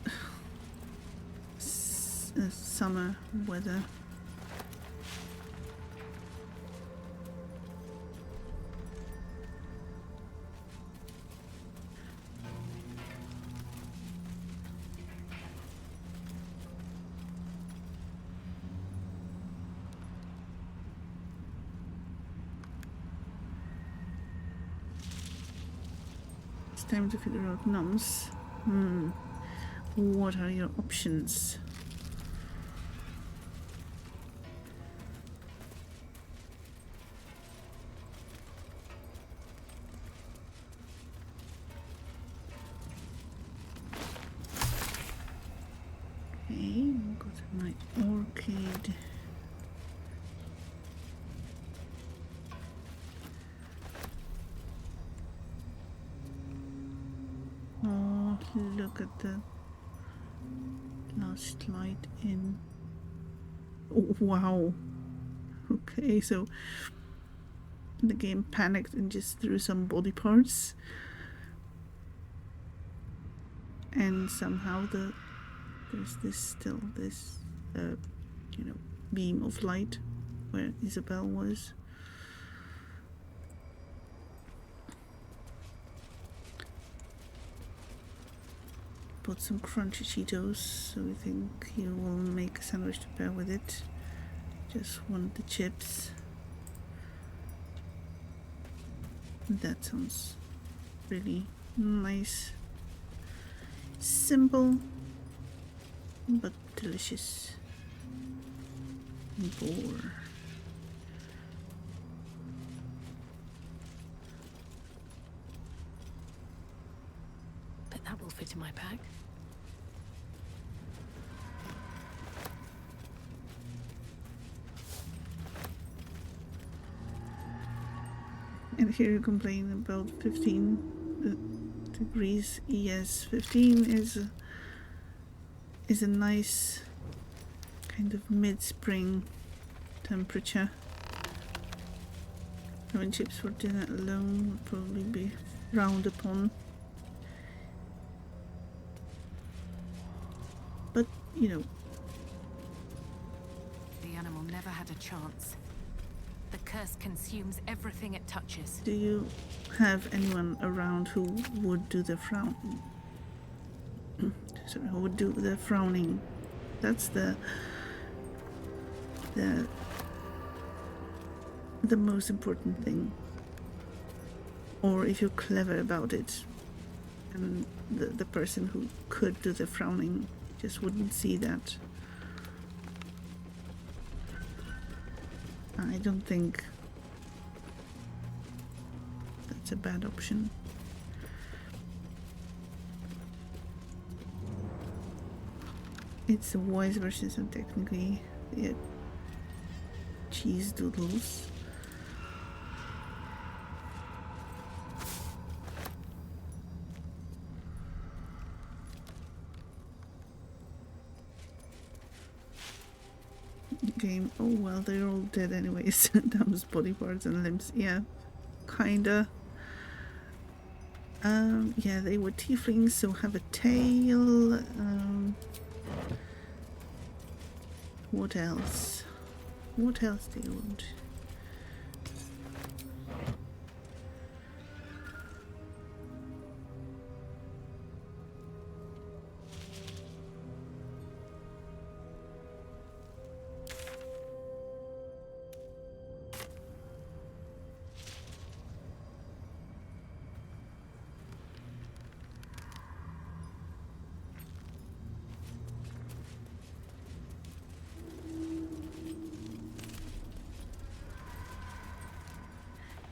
summer weather. It's time to figure out numbs. What are your options? Okay, got my orchid. Oh, look at the last light in. Oh, wow. Okay, so the game panicked and just threw some body parts. And somehow there's this beam of light where Isabel was. Bought some crunchy Cheetos, so we think he will make a sandwich to pair with it. Just want the chips. That sounds really nice. Simple, but delicious. Boar. to my pack. And here you complain about 15 degrees. Yes, 15 is a nice kind of mid-spring temperature. Having chips for dinner alone would probably be frowned upon. But, you know. The animal never had a chance. The curse consumes everything it touches. Do you have anyone around who would do the sorry, who would do the frowning? That's the most important thing. Or if you're clever about it, and the person who could do the frowning just wouldn't see that. I don't think that's a bad option. It's a voice version, so technically, yeah, cheese doodles. Game. Oh well, they're all dead anyways. Those body parts and limbs. Yeah, kinda. Yeah, they were tieflings, so have a tail. What else? What else do you want?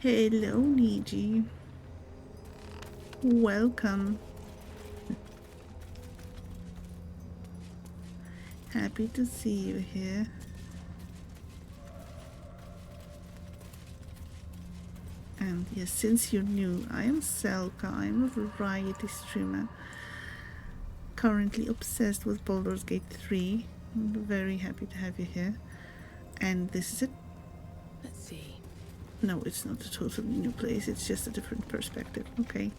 Hello, Niji. Welcome. Happy to see you here. And yes, since you're new, I am Selka. I'm a variety streamer. Currently obsessed with Baldur's Gate 3. I'm very happy to have you here. And this is it. Let's see. No, it's not a totally new place, it's just a different perspective, okay?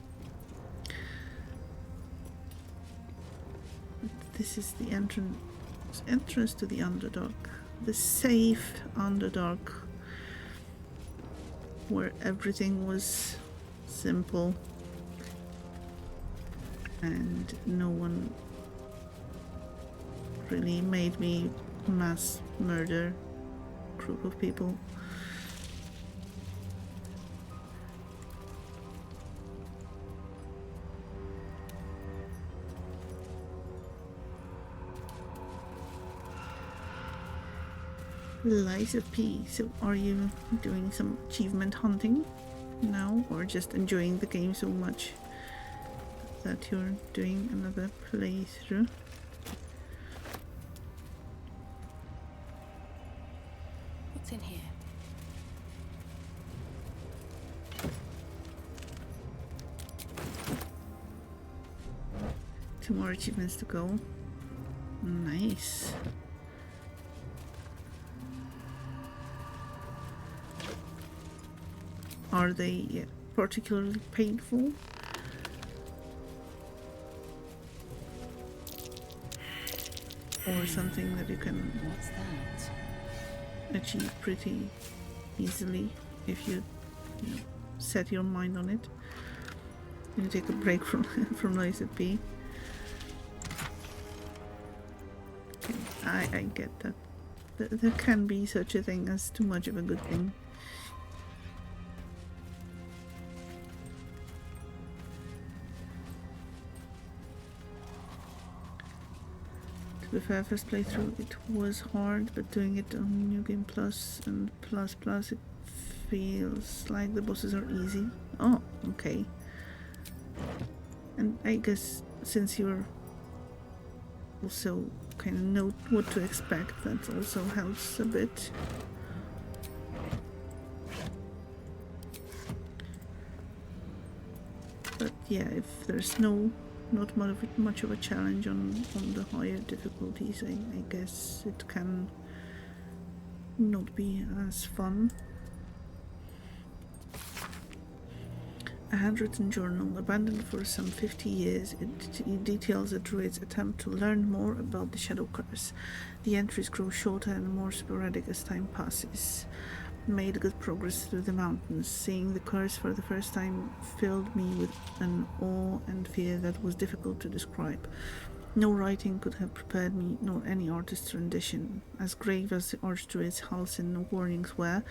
This is the entrance to the Underdark. The safe Underdark, where everything was simple and no one really made me mass murder a group of people. Lies of P. So are you doing some achievement hunting now, or just enjoying the game so much that you're doing another playthrough? What's in here? Two more achievements to go. Nice. Are they particularly painful? Or something that you can What's that? achieve pretty easily if you know, set your mind on it. You take a break from from Lies of P. I get that. There can be such a thing as too much of a good thing. To be fair, first playthrough it was hard, but doing it on New Game Plus and Plus Plus, it feels like the bosses are easy. Oh, okay. And I guess since you're also kind of know what to expect, that also helps a bit. But yeah, if there's not much of a challenge on the higher difficulties, I guess it can not be as fun. A handwritten journal, abandoned for some 50 years, it details the druid's attempt to learn more about the Shadow Curse. The entries grow shorter and more sporadic as time passes. Made good progress through the mountains. Seeing the curse for the first time filled me with an awe and fear that was difficult to describe. No writing could have prepared me, nor any artist's rendition. As grave as the Archdruid's halcyon warnings were,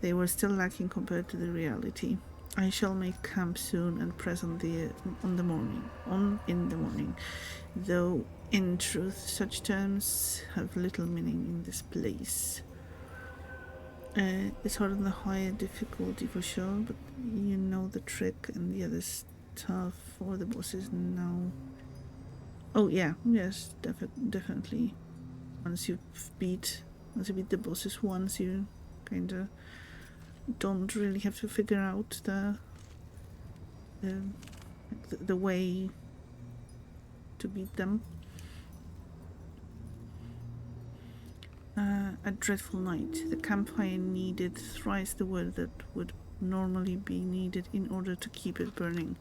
they were still lacking compared to the reality. I shall make camp soon and press on in the morning, though in truth such terms have little meaning in this place. It's hard on the higher difficulty for sure, but you know the trick, and the other stuff for the bosses now. Oh yeah, yes, definitely. Once you beat the bosses once, you kinda don't really have to figure out the way to beat them. A dreadful night. The campfire needed thrice the wood that would normally be needed in order to keep it burning.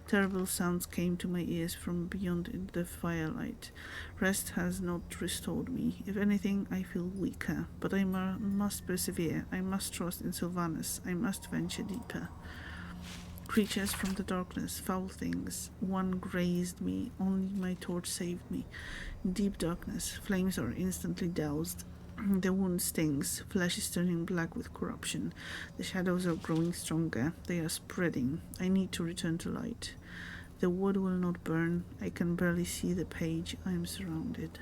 Terrible sounds came to my ears from beyond the firelight. Rest has not restored me. If anything, I feel weaker. But I must persevere. I must trust in Sylvanus. I must venture deeper. Creatures from the darkness, foul things. One grazed me. Only my torch saved me. In deep darkness, flames are instantly doused. The wound stings, flesh is turning black with corruption. The shadows are growing stronger, they are spreading. I need to return to light. The wood will not burn, I can barely see the page, I am surrounded.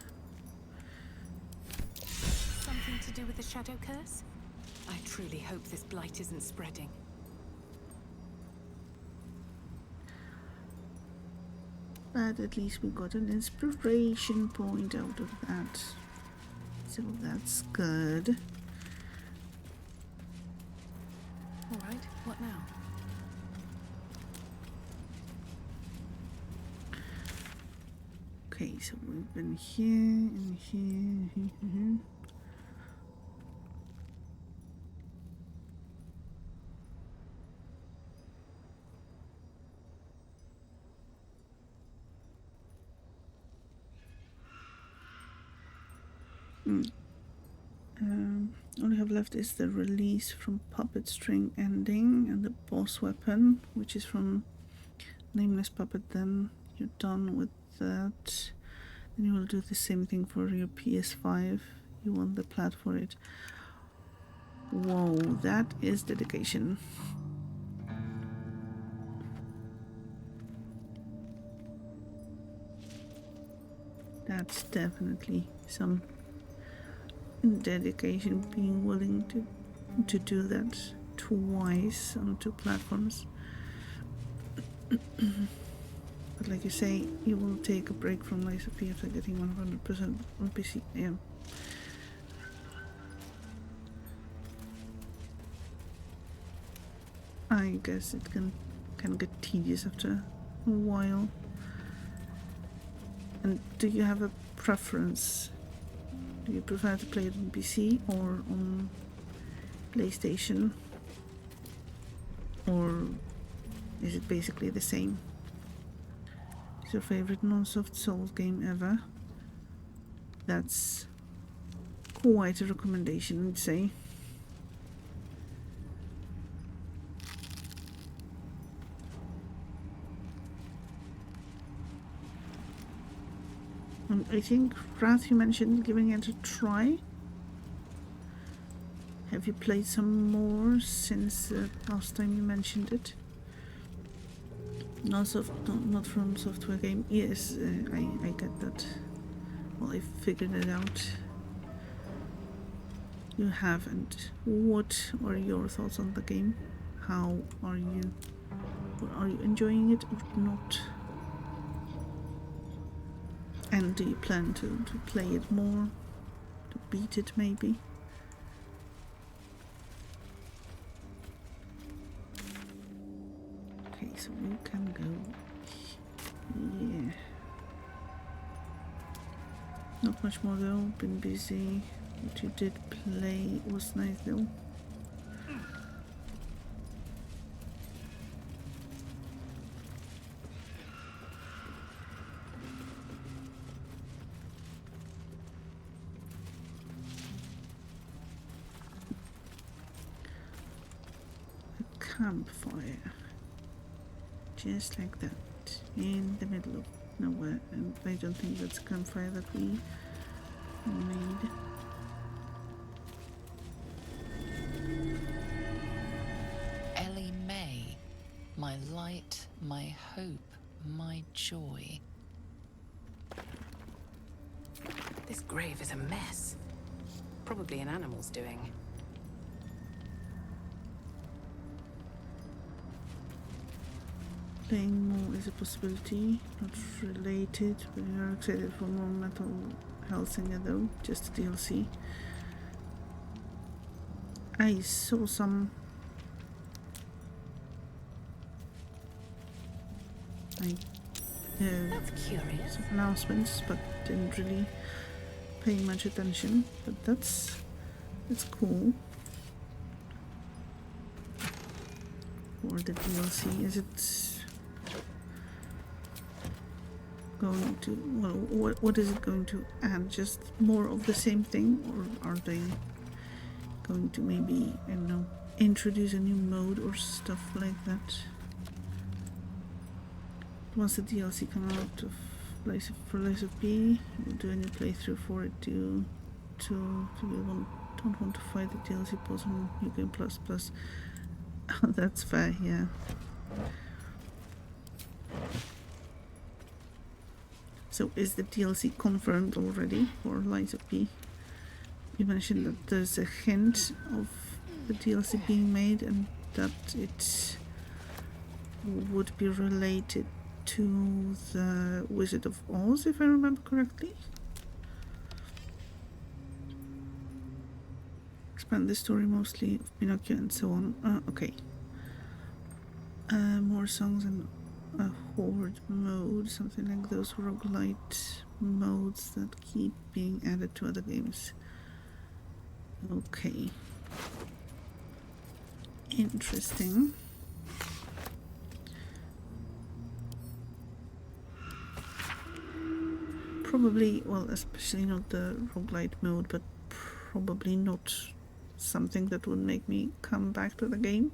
Something to do with the Shadow Curse? I truly hope this blight isn't spreading. But at least we got an inspiration point out of that. So that's good. Alright, what now? Okay, so we've been here and here. All I have left is the release from Puppet String ending and the boss weapon, which is from Nameless Puppet. Then you're done with that. Then you will do the same thing for your PS5. You want the plat for it. Whoa, that is dedication. That's definitely some dedication, being willing to do that twice on 2 platforms. But like you say, you will take a break from Lies of P after getting 100% on PC. Yeah. I guess it can get tedious after a while. And do you have a preference? Do you prefer to play it on PC or on PlayStation? Or is it basically the same? Is your favorite non-soft Souls game ever? That's quite a recommendation, I'd say. I think, Wrath, you mentioned giving it a try. Have you played some more since the last time you mentioned it? Not from software game. Yes, I get that. Well, I figured it out. You haven't. What are your thoughts on the game? How are you? Are you enjoying it or not? And do you plan to play it more? To beat it, maybe? Okay, so we can go. Yeah. Not much more though, been busy. What you did play was nice though. Campfire. Just like that. In the middle of nowhere. And I don't think that's a campfire that we made. Ellie May. My light, my hope, my joy. This grave is a mess. Probably an animal's doing. Playing more is a possibility, not related. We are excited for more Metal Hellsinger though, just DLC. I saw some That's curious. some announcements, but didn't really pay much attention. But that's cool. For the DLC, is it going to, well, what is it going to add? Just more of the same thing, or are they going to maybe, I don't know, introduce a new mode or stuff like that? Once the DLC comes out of Lies of P, you'll do a new playthrough for it to you don't want to fight the DLC boss on New Game Plus. Oh, that's fair, yeah. So is the DLC confirmed already for Lies of P? You mentioned that there's a hint of the DLC being made and that it would be related to the Wizard of Oz, if I remember correctly. Expand the story mostly of Pinocchio and so on. Okay. More songs and a horde mode, something like those roguelite modes that keep being added to other games. Okay. Interesting. Probably, well, especially not the roguelite mode, but probably not something that would make me come back to the game.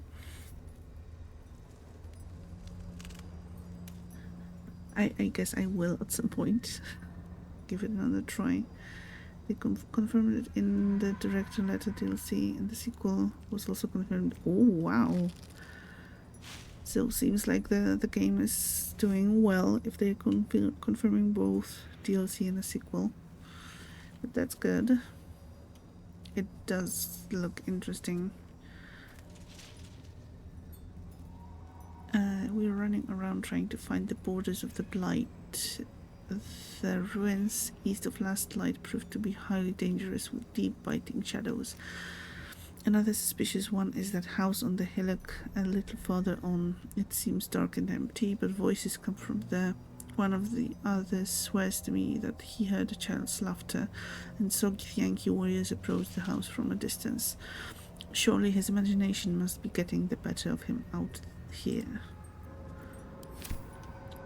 I guess I will at some point give it another try. They confirmed it in the director letter DLC, and the sequel was also confirmed. Oh wow! So seems like the game is doing well if they're confirming both DLC and a sequel. But that's good. It does look interesting. We're running around trying to find the borders of the Blight. The ruins east of Last Light proved to be highly dangerous with deep biting shadows. Another suspicious one is that house on the hillock a little further on. It seems dark and empty, but voices come from there. One of the others swears to me that he heard a child's laughter and saw Yankee warriors approach the house from a distance. Surely his imagination must be getting the better of him out here.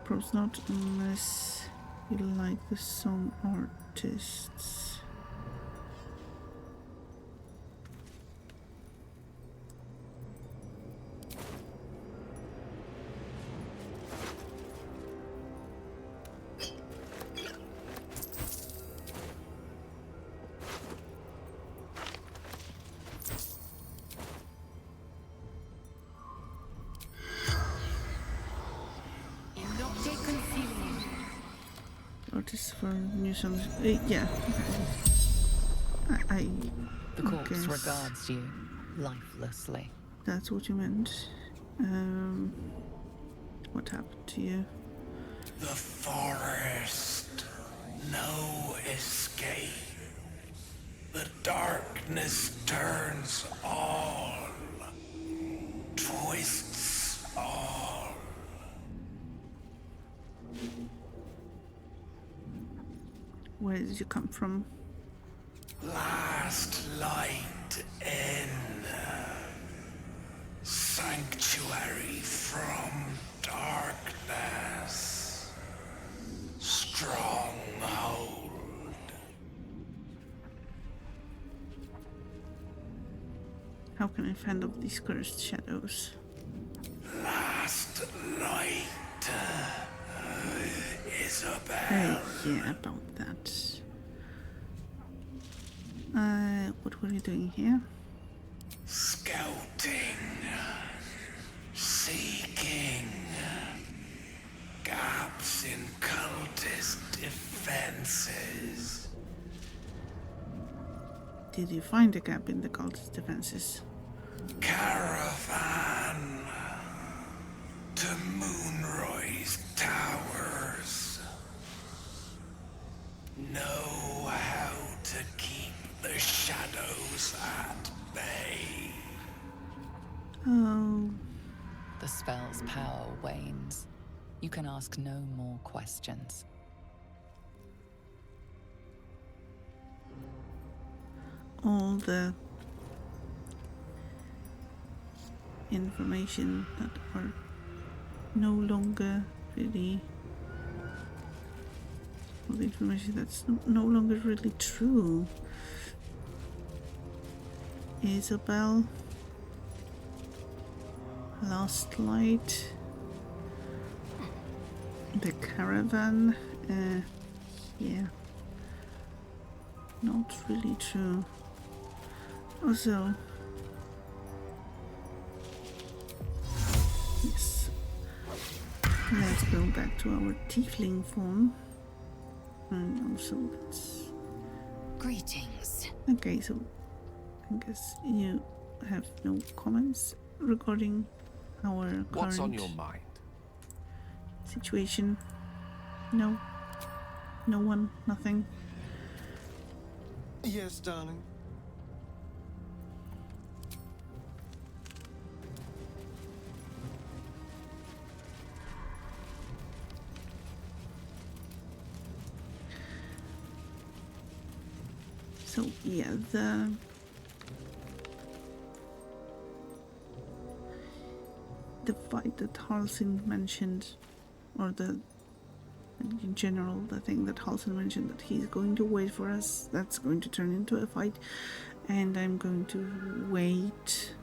Perhaps not unless you like the song artists. Artists for new songs. Yeah. I The corpse guess regards you lifelessly. that's what you meant. What happened to you? The forest. No escape. The darkness turns all, twists all. Where did you come from? Last light in. Sanctuary from darkness. Stronghold. How can I fend off these cursed shadows? Last light. Isabel. Yeah, about that. What were you doing here? Scouting. Seeking. Gaps in cultist defenses. Did you find a gap in the cultist defenses? Caravan. To Moonroy's towers. Know how to keep the shadows at bay. Oh. The spell's power wanes. You can ask no more questions. All the information that are no longer really, all the information that's no longer really true. Isabel, Last Light, the caravan, yeah, not really true. Also, yes, let's go back to our tiefling form, and also let's... Greetings. Okay, so I guess you have no comments regarding our What's on current your mind? situation? No? No one? Nothing? Yes, darling. So, yeah, the fight that Halsin mentioned, or in general, the thing that Halsin mentioned, that he's going to wait for us, that's going to turn into a fight, and I'm going to wait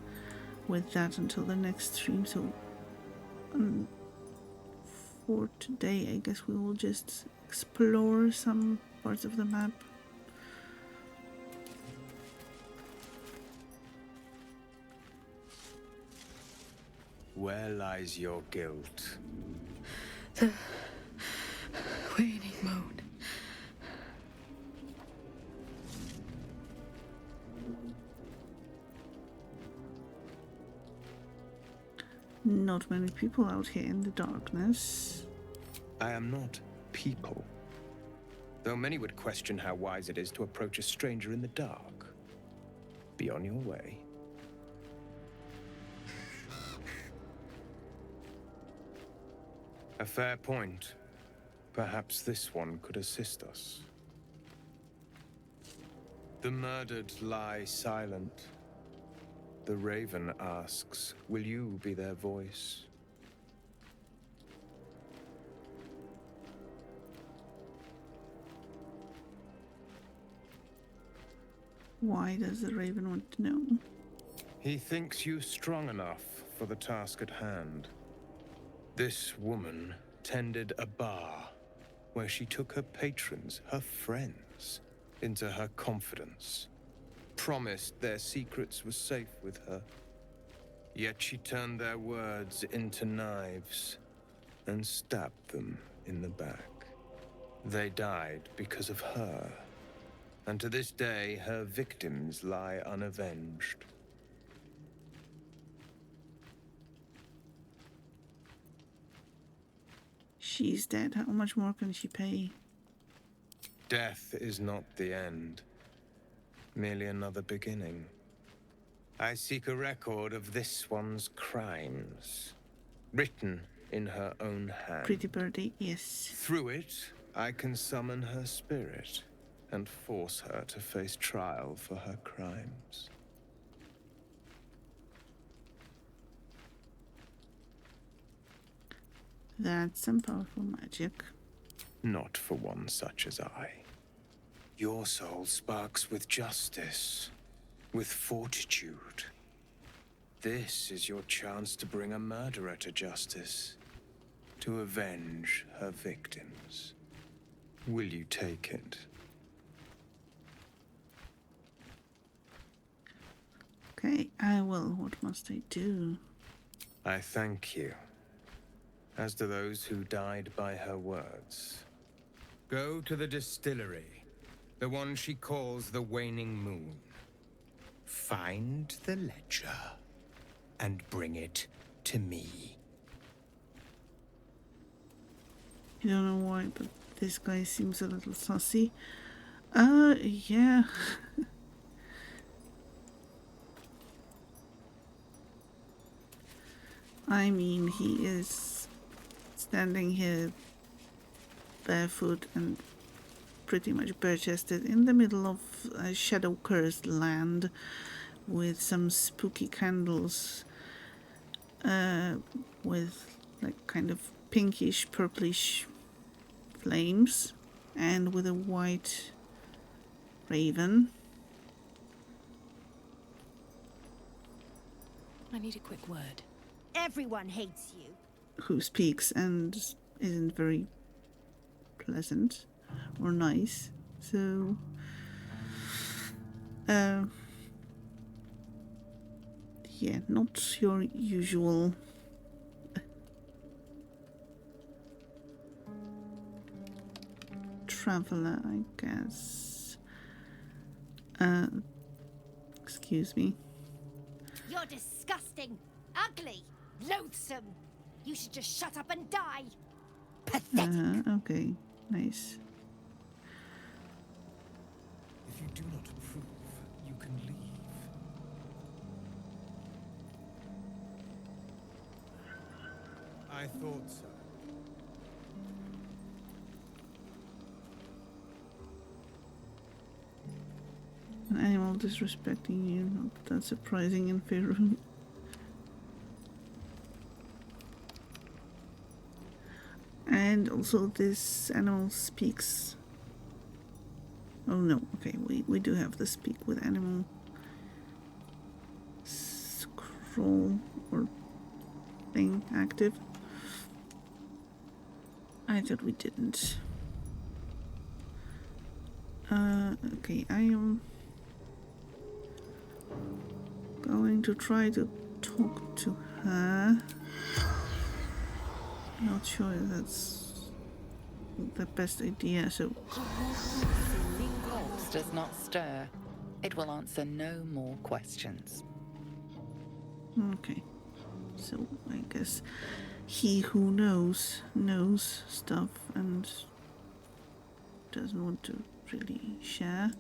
with that until the next stream. So, for today, I guess we will just explore some parts of the map. Where lies your guilt? The waning moon. Not many people out here in the darkness. I am not people. Though many would question how wise it is to approach a stranger in the dark. Be on your way. A fair point. Perhaps this one could assist us. The murdered lie silent. The raven asks, will you be their voice? Why does the raven want to know? He thinks you strong enough for the task at hand. This woman tended a bar where she took her patrons, her friends, into her confidence. Promised their secrets were safe with her. Yet she turned their words into knives and stabbed them in the back. They died because of her. And to this day, her victims lie unavenged. She's dead. How much more can she pay? Death is not the end, merely another beginning. I seek a record of this one's crimes, written in her own hand. Pretty birdie, yes. Through it, I can summon her spirit and force her to face trial for her crimes. That's some powerful magic. Not for one such as I. Your soul sparks with justice, with fortitude. This is your chance to bring a murderer to justice, to avenge her victims. Will you take it? Okay, I will. What must I do? I thank you, as do those who died by her words. Go to the distillery, the one she calls the Waning Moon. Find the ledger and bring it to me. I don't know why, but this guy seems a little saucy. Yeah. I mean, he is standing here barefoot and pretty much bare-chested in the middle of a shadow-cursed land with some spooky candles with like kind of pinkish, purplish flames and with a white raven. I need a quick word. Everyone hates you. Who speaks and isn't very pleasant or nice. So, yeah, not your usual traveler, I guess. Excuse me. You're disgusting, ugly, loathsome. You should just shut up and die. Pathetic. Okay, nice. If you do not approve, you can leave. I thought so. An animal disrespecting you, not that surprising in Faerun. And also this animal speaks. Oh no, okay, we do have the speak with animal scroll or thing active. I thought we didn't. Okay, I am going to try to talk to her. Not sure if that's the best idea, so... The corpse does not stir. It will answer no more questions. Okay. So, I guess he who knows stuff and doesn't want to really share.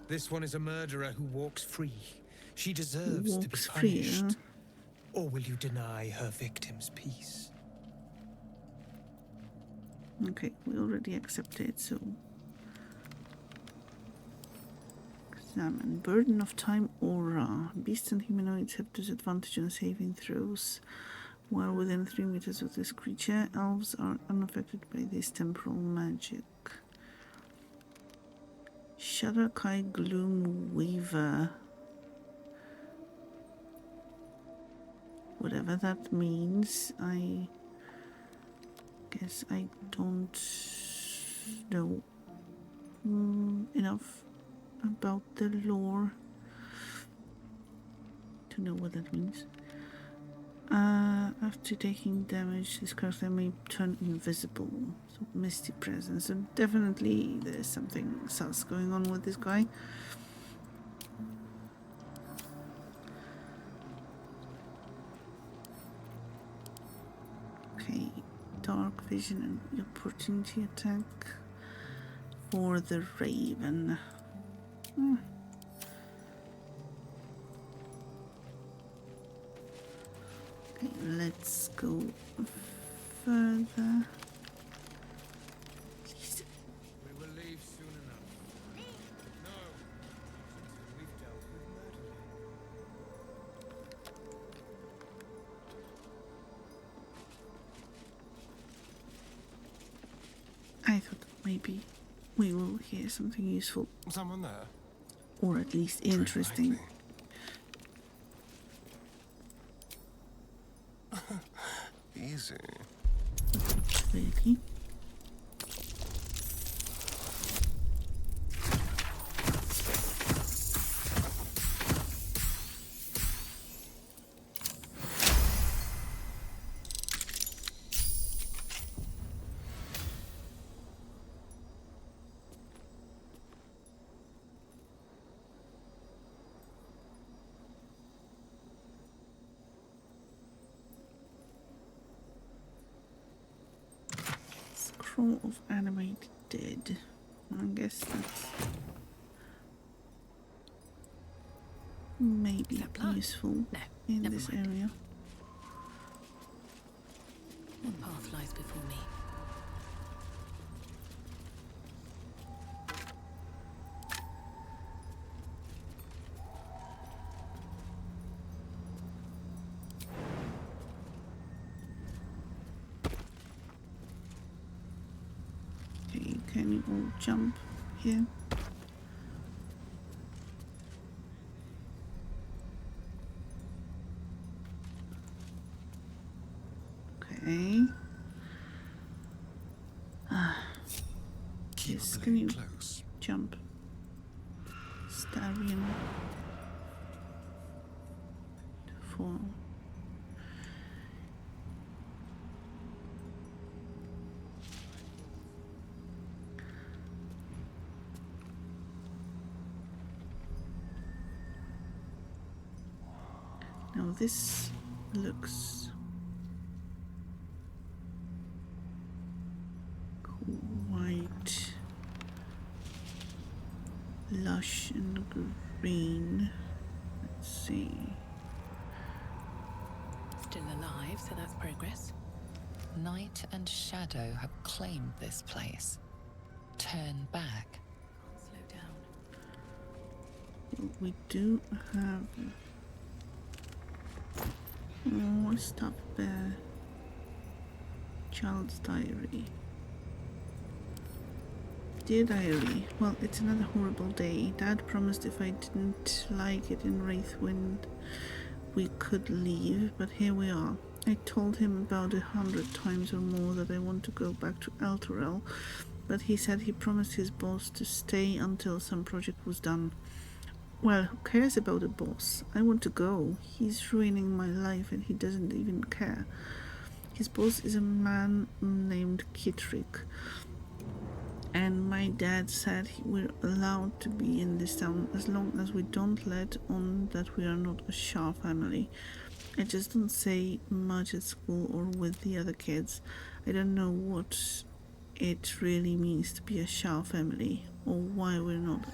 This one is a murderer who walks free. She deserves to be Walks free, punished. huh? Or will you deny her victims peace? Okay, we already accepted, so... Examine. Burden of time aura. Beasts and humanoids have disadvantage on saving throws. While within 3 meters of this creature, elves are unaffected by this temporal magic. Shadowkai Gloom Weaver. Whatever that means, I guess I don't know enough about the lore to know what that means. After taking damage, this character may turn invisible. So misty presence. So definitely there's something sus going on with this guy. dark vision and opportunity attack for the Raven. Okay, let's go further. We will leave soon enough. No, until we've dealt with murder. I thought maybe we will hear something useful. Someone there? Or at least interesting. Easy. Really? Scroll of animated dead. I guess that's maybe useful in this area. What path lies before me? Okay, can you all jump here? Okay. Yes, can you jump? Starion. 4. Now this looks quite lush and green. Let's see. Still alive, so that's progress. Night and shadow have claimed this place. Turn back. Slow down. Well, we do have more stuff there. Child's diary. Dear diary, well, it's another horrible day. Dad promised if I didn't like it in Wraithwind, we could leave, but here we are. I told him about 100 times or more that I want to go back to Elturel, but he said he promised his boss to stay until some project was done. Well, who cares about the boss? I want to go. He's ruining my life and he doesn't even care. His boss is a man named Kittrick. And my dad said we're allowed to be in this town as long as we don't let on that we are not a Shah family. I just don't say much at school or with the other kids. I don't know what it really means to be a Shah family or why we're not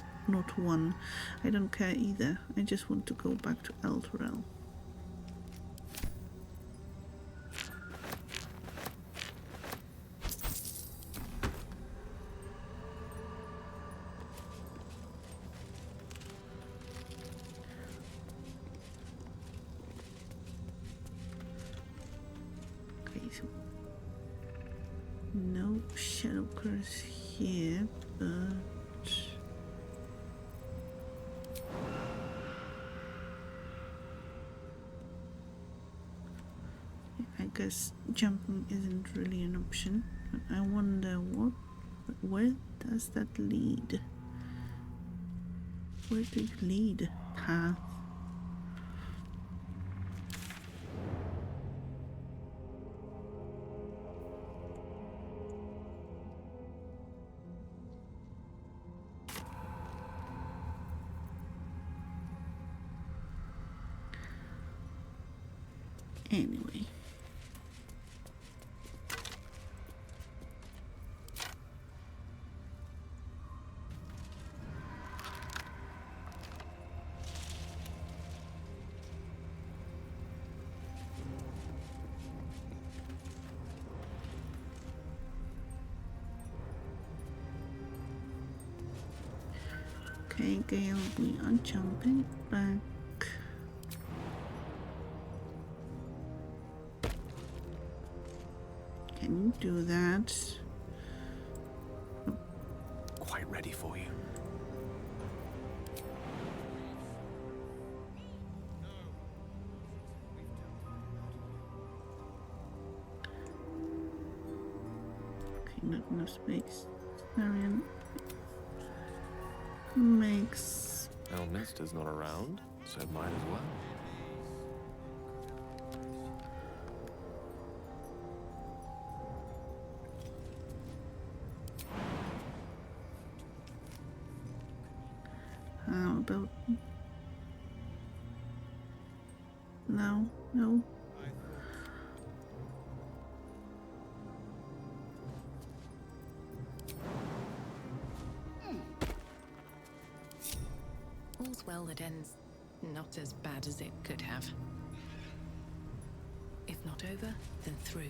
one. I don't care either. I just want to go back to Elturel. No shadow curse here, but I guess jumping isn't really an option. But I wonder where does that lead? Where do you lead? Path. Anyway. Okay, Gale, we are jumping back. Can you do that? Quite ready for you. Okay, not enough space. Marion makes. Elminster's not around, so might as well. How about. No, no. All's well that ends not as bad as it could have. If not over, then through.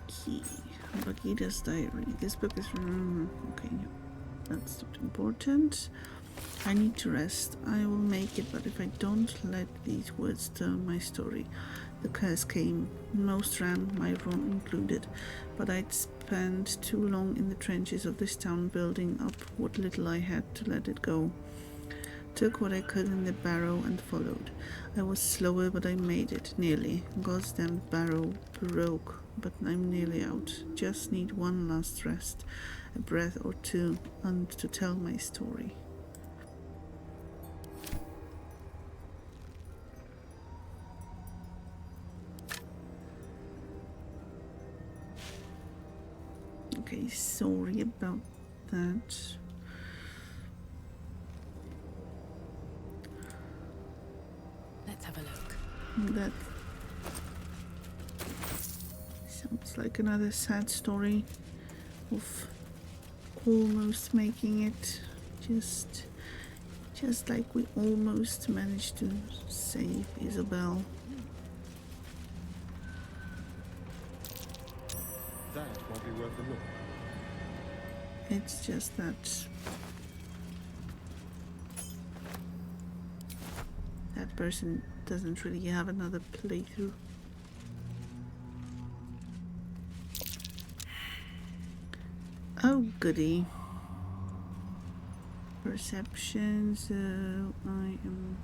Key. Bagheera's diary. This book is from. Okay, that's not important. I need to rest. I will make it, but if I don't let these words tell my story. The curse came. Most ran, my room included, but I'd spent too long in the trenches of this town building up what little I had to let it go. Took what I could in the barrow and followed. I was slower, but I made it, nearly. God's damn barrow broke, but I'm nearly out. Just need one last rest, a breath or two, and to tell my story. Okay, sorry about that. Let's have a look. That sounds like another sad story of almost making it. Just like we almost managed to save Isabel. That might be worth a look. It's just that that person doesn't really have another playthrough. Oh, goody. Perceptions. I am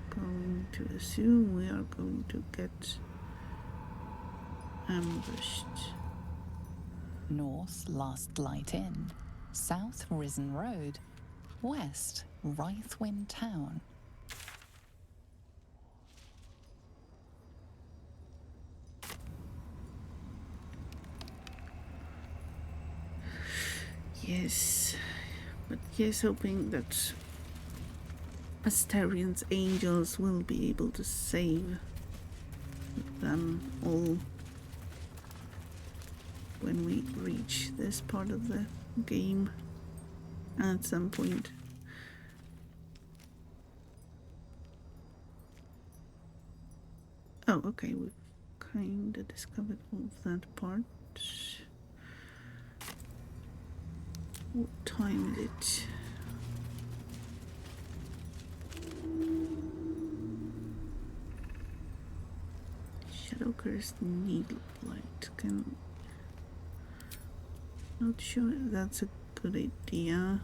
going to assume we are going to get ambushed. North, Last Light Inn. South, Risen Road. West, Rythwin Town. Yes, but yes, hoping that Astarion's angels will be able to save them all when we reach this part of the game at some point. Oh, okay, we've kind of discovered all of that part. What time is it? Shadow Cursed Needle Light. Not sure if that's a good idea.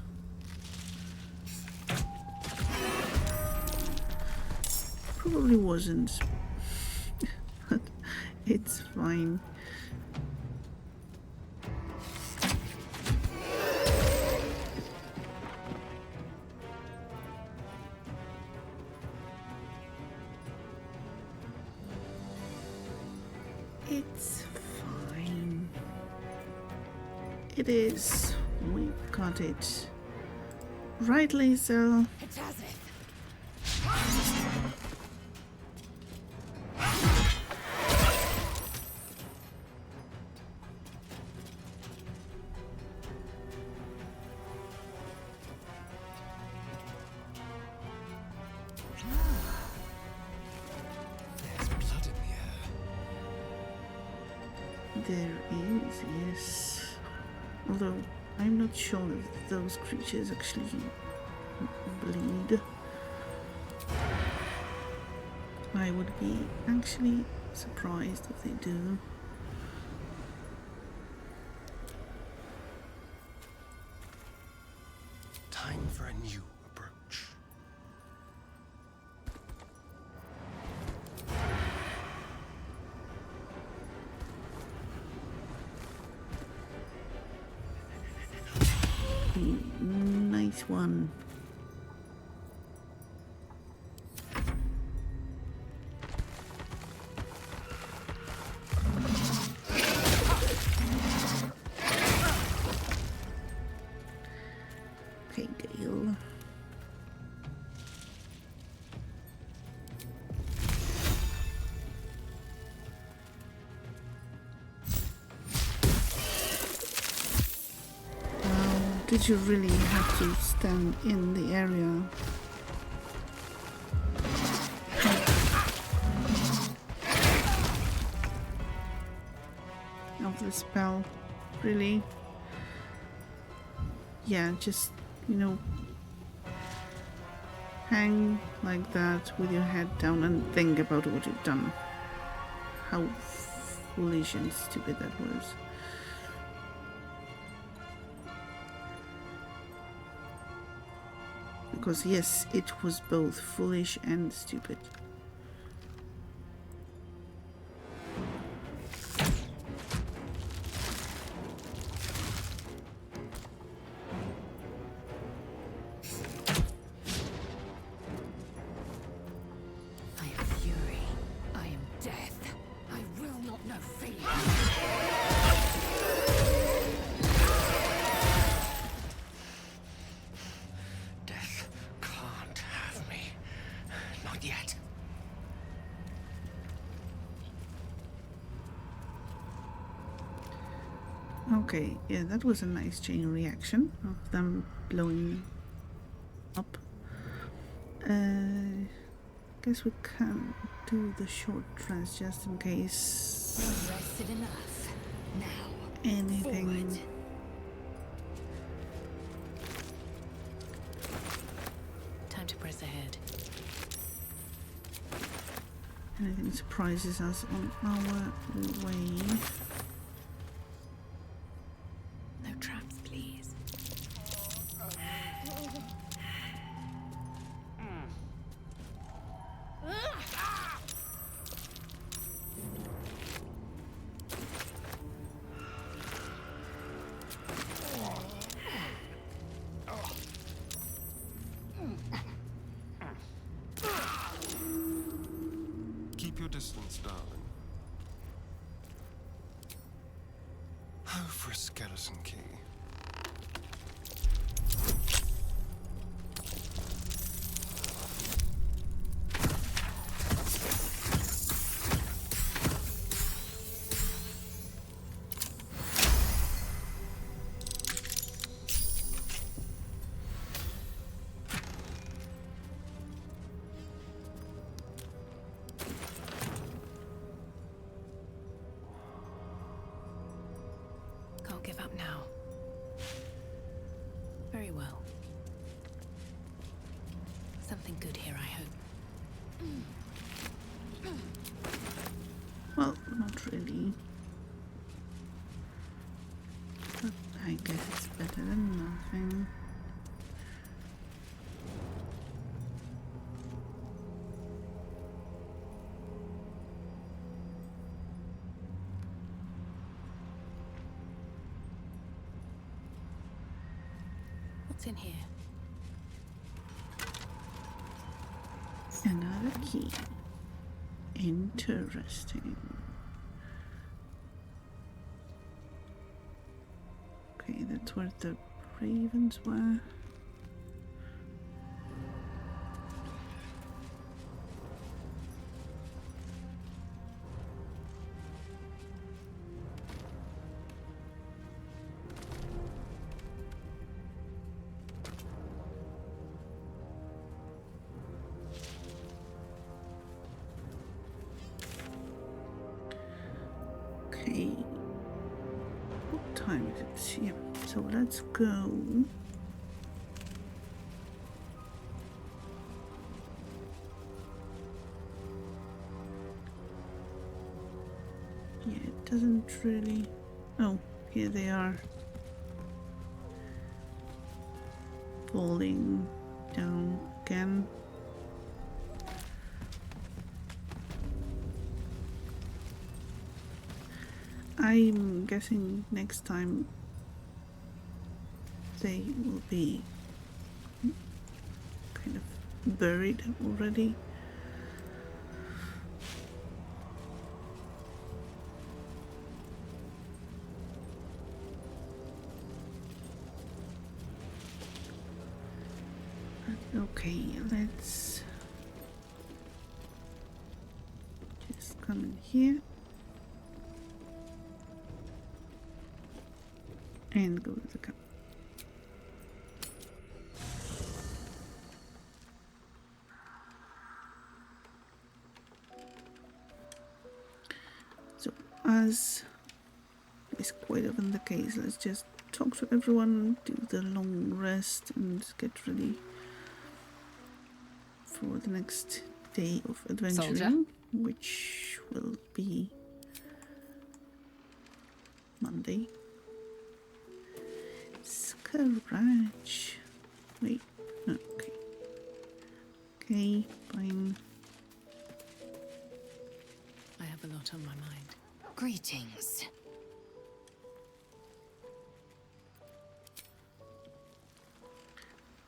Probably wasn't, but it's fine. It is. We got it. Right, Lisa. There's blood in the air. There is, yes. Although I'm not sure if those creatures actually bleed. I would be actually surprised if they do. Time for a new approach. Nice one. Okay, Gale. Did you really have to stand in the area? Of the spell? Really? Yeah, just, you know, hang like that with your head down and think about what you've done. How foolish and stupid that was. Because yes, it was both foolish and stupid. I am fury. I am death. I will not know fear. Death can't have me. Not yet. Okay, yeah, that was a nice chain reaction of them blowing up. Guess we can do the short rest just in case Rested enough. Now, anything. forward. Time to press ahead. Anything surprises us on our way. No traps, please. Keep your distance, darling. Oh, for a skeleton key. Can't give up now. Very well. Something good here, I hope. Well, not really. But I guess it's better than nothing. What's in here? Another key. Interesting. Okay, that's where the ravens were. Okay. What time is it? Yeah, so let's go. Yeah, it doesn't really... Oh, here they are. Falling down again. I'm guessing next time they will be kind of buried already. Okay, let's just come in here and go to the cup. So, as is quite often the case, let's just talk to everyone, do the long rest, and get ready for the next day of adventuring, Soldier? which will be Monday. Scratch. Wait. Okay. Okay, fine. I have a lot on my mind. Greetings.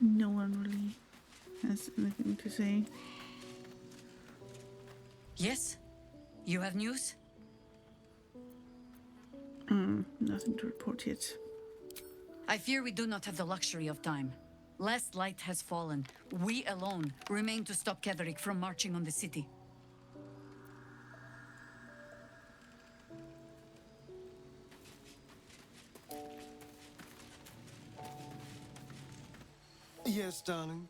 No one really has anything to say. Yes? You have news? Nothing to report yet. I fear we do not have the luxury of time. Last light has fallen. We alone remain to stop Ketheric from marching on the city. Yes, darling.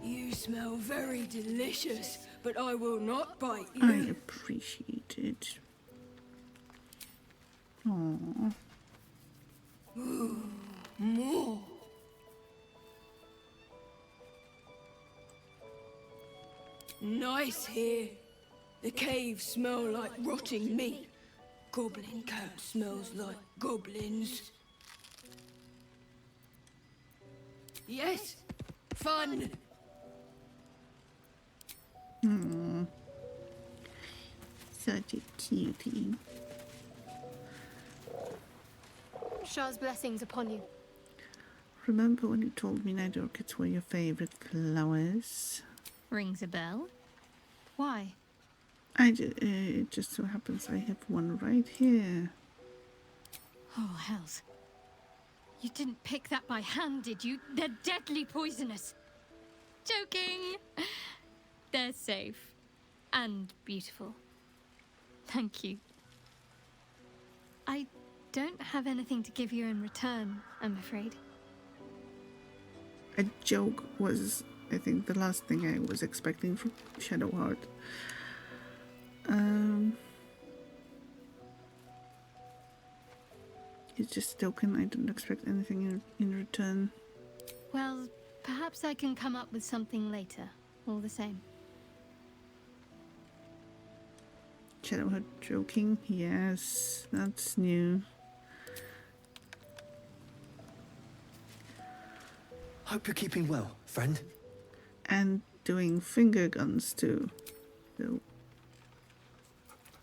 You smell very delicious, but I will not bite I you. appreciate it. Aww. Ooh, more. Nice here. The caves smell like rotting meat. Goblin cat smells like goblins. Yes, fun. Such a cutie. Shah's blessings upon you. Remember when you told me night orchids were your favorite flowers? Rings a bell. Why? It just so happens I have one right here. Oh, hells. You didn't pick that by hand, did you? They're deadly poisonous. Joking. They're safe. And beautiful. Thank you. I don't have anything to give you in return, I'm afraid. A joke was, I think, the last thing I was expecting from Shadowheart. It's just a token. I don't expect anything in return. Well, perhaps I can come up with something later, all the same. Shadowheart joking? Yes, that's new. Hope you're keeping well, friend. And doing finger guns too. So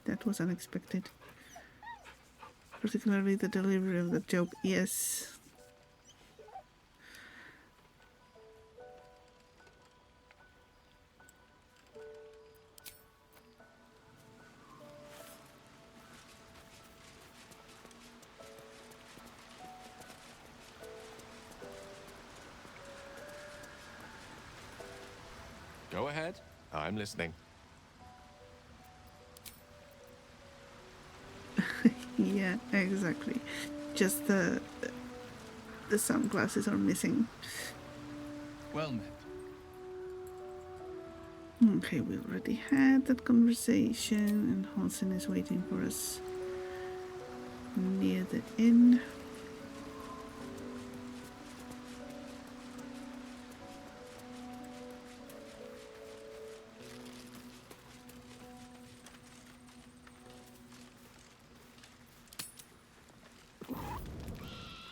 that was unexpected. Particularly the delivery of the joke. Yes. Go ahead. I'm listening. Yeah, exactly. Just the sunglasses are missing. Well met. Okay, we already had that conversation, and Hansen is waiting for us near the inn.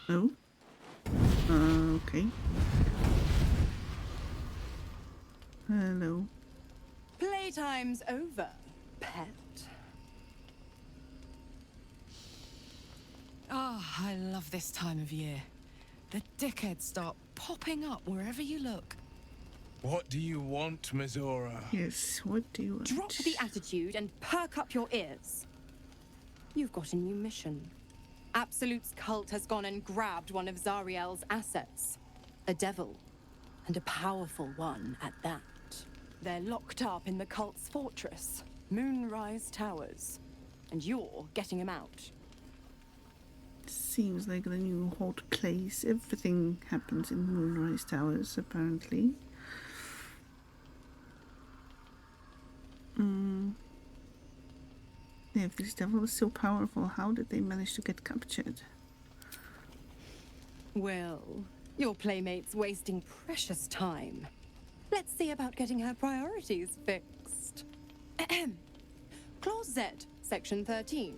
Oh. Okay. Hello. Playtime's over, pet. Ah, I love this time of year. The dickheads start popping up wherever you look. What do you want, Mizora? Yes, what do you want? Drop the attitude and perk up your ears. You've got a new mission. Absolute's cult has gone and grabbed one of Zariel's assets. A devil. And a powerful one at that. They're locked up in the cult's fortress, Moonrise Towers. And you're getting him out. Seems like the new hot place. Everything happens in Moonrise Towers, apparently. If this devil is so powerful, how did they manage to get captured? Well, your playmate's wasting precious time. Let's see about getting her priorities fixed. Clause Z, Section 13.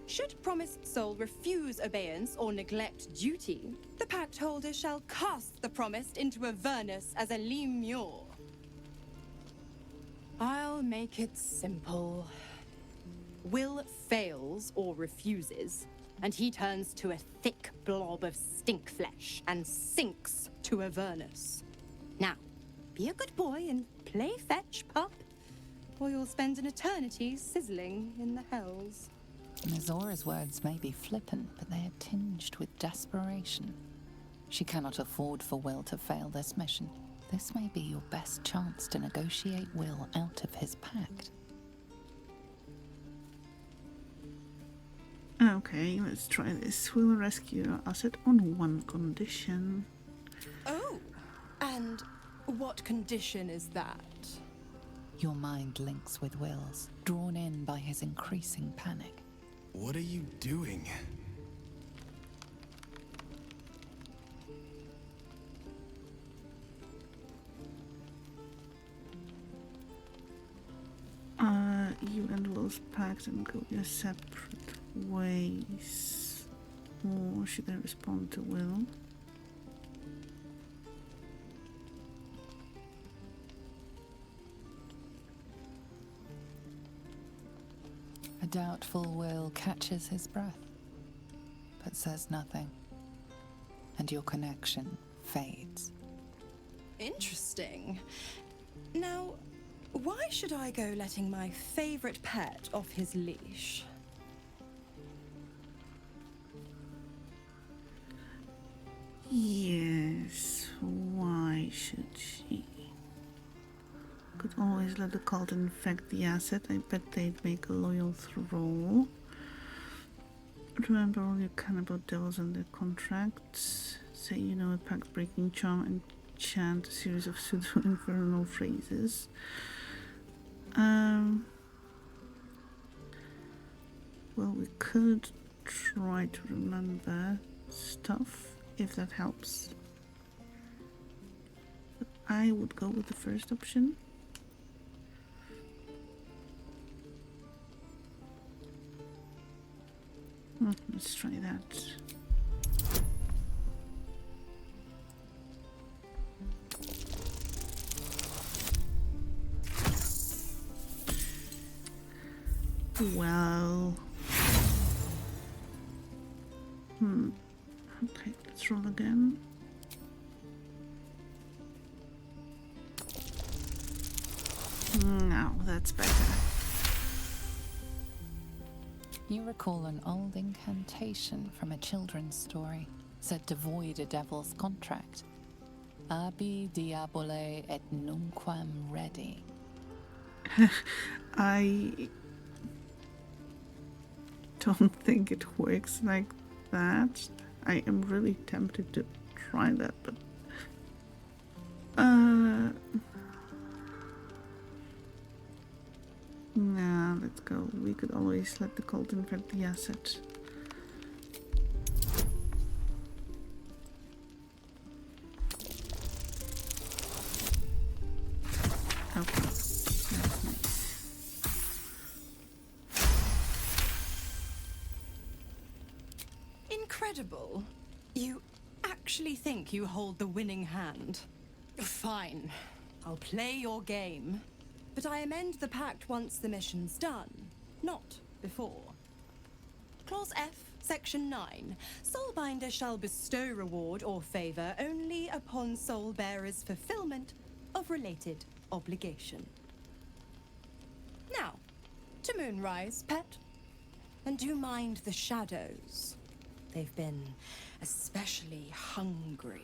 Should promised soul refuse obeyance or neglect duty, the pact holder shall cast the promised into Avernus as a lemure. I'll make it simple. Will fails or refuses, and he turns to a thick blob of stink flesh and sinks to Avernus. Now, be a good boy and play fetch, pup, or you'll spend an eternity sizzling in the hells. Mizora's words may be flippant, but they are tinged with desperation. She cannot afford for Will to fail this mission. This may be your best chance to negotiate Will out of his pact. Okay, let's try this. We'll rescue your asset on one condition. Oh, and what condition is that? Your mind links with Will's, drawn in by his increasing panic. What are you doing? You and Will's pact and go your separate ways. Or should I respond to Will? A doubtful Will catches his breath, but says nothing, and your connection fades. Interesting. Now, why should I go letting my favorite pet off his leash? Yes, why should she? Could always let the cult infect the asset. I bet they'd make a loyal thrall. Remember all you can about devils and their contracts. Say you know a pact-breaking charm and chant a series of pseudo-infernal phrases. Well, we could try to remember stuff, if that helps. But I would go with the first option. Let's try that. Well. Okay, let's roll again. No, that's better. You recall an old incantation from a children's story said to void a devil's contract. Abi diabole et nunquam ready. I don't think it works like that. I am really tempted to try that, but nah, let's go. We could always let the cult infect the asset. Okay, that's nice. Incredible. You actually think you hold the winning hand? Fine. I'll play your game. But I amend the pact once the mission's done, not before. Clause F, Section 9. Soulbinder shall bestow reward or favor only upon soul bearer's fulfillment of related obligation. Now, to Moonrise, pet. And do mind the shadows. They've been especially hungry.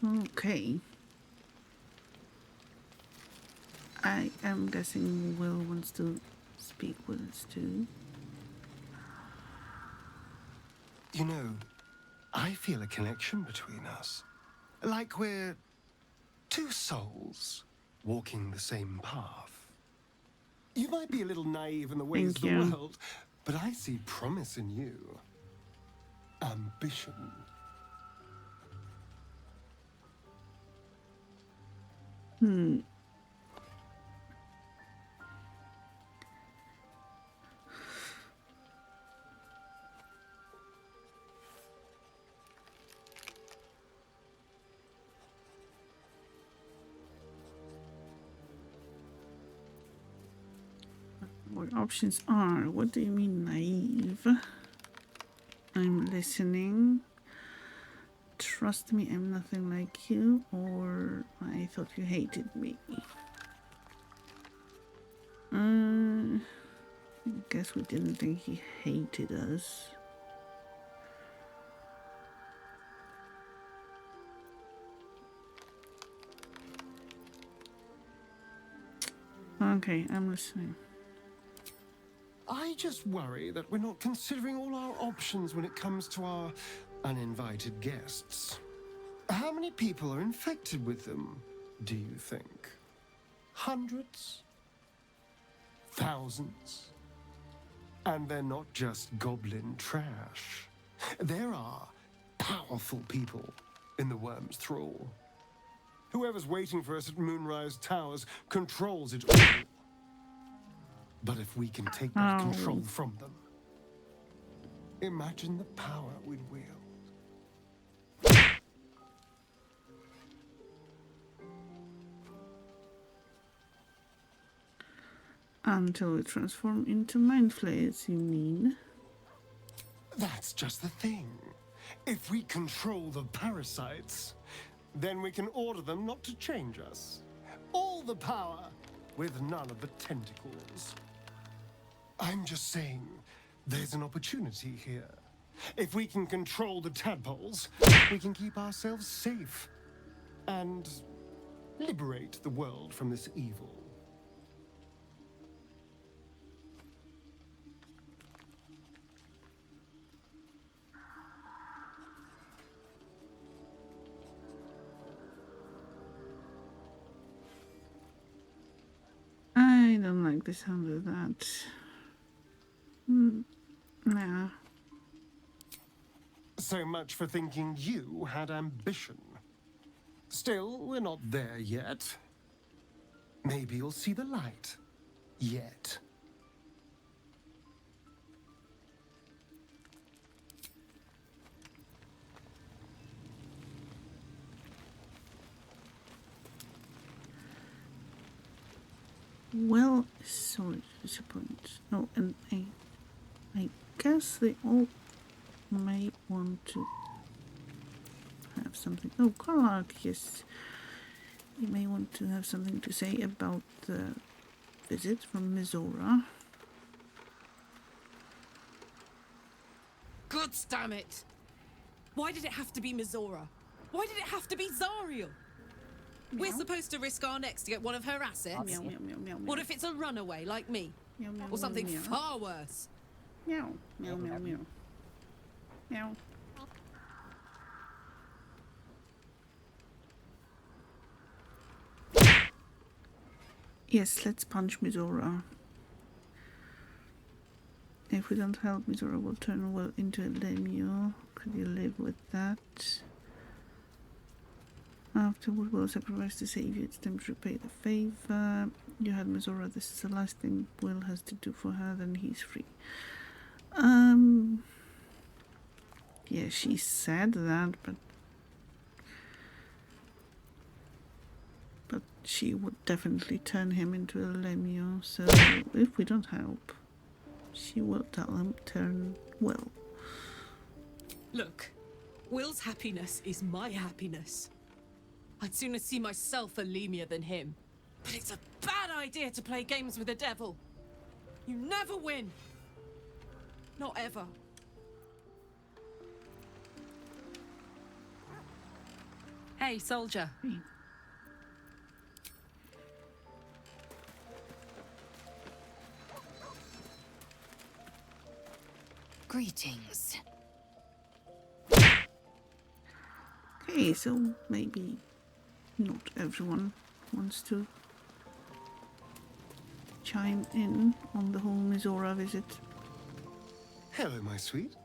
Okay. I am guessing Will wants to speak with us too. You know, I feel a connection between us. Like we're two souls walking the same path. You might be a little naive in the ways of the world, but I see promise in you. Ambition. What options are? What do you mean naive? I'm listening. Trust me, I'm nothing like you, or I thought you hated me. I guess we didn't think he hated us. Okay, I'm listening. I just worry that we're not considering all our options when it comes to our uninvited guests. How many people are infected with them, do you think? Hundreds? Thousands? And they're not just goblin trash. There are powerful people in the worm's thrall. Whoever's waiting for us at Moonrise Towers controls it all. But if we can take that control from them, imagine the power we'd wield. Until we transform into mind flayers, you mean? That's just the thing. If we control the parasites, then we can order them not to change us. All the power, with none of the tentacles. I'm just saying, there's an opportunity here. If we can control the tadpoles, we can keep ourselves safe. And liberate the world from this evil. I don't like the sound of that. Nah. So much for thinking you had ambition. Still, we're not there yet. Maybe you'll see the light. Yet. Well, sorry to disappoint. Oh, and I guess they all may want to have something. Oh, Karlak, yes. You may want to have something to say about the visit from Mizora. God damn it! Why did it have to be Mizora? Why did it have to be Zariel? We're supposed to risk our necks to get one of her assets. Meow, meow, meow, meow, What meow. if it's a runaway like me? Meow, meow, Or something meow, meow. far worse? Meow, meow, meow, meow. Meow. Yes, let's punch Mizora. If we don't help, Mizora will turn Will into a Lemure. Could you live with that? Afterward, Will sacrifice to save you. It's time to repay the favor. You had Mizora. This is the last thing Will has to do for her, then he's free. Yeah, she said that, but she would definitely turn him into a Lemure, so if we don't help, she will tell him turn Will. Look, Will's happiness is my happiness. I'd sooner see myself a Lemure than him. But it's a bad idea to play games with the devil. You never win. Not ever. Hey, soldier. Greetings. Okay, so maybe not everyone wants to chime in on the whole Mizora visit. Hello, my sweet.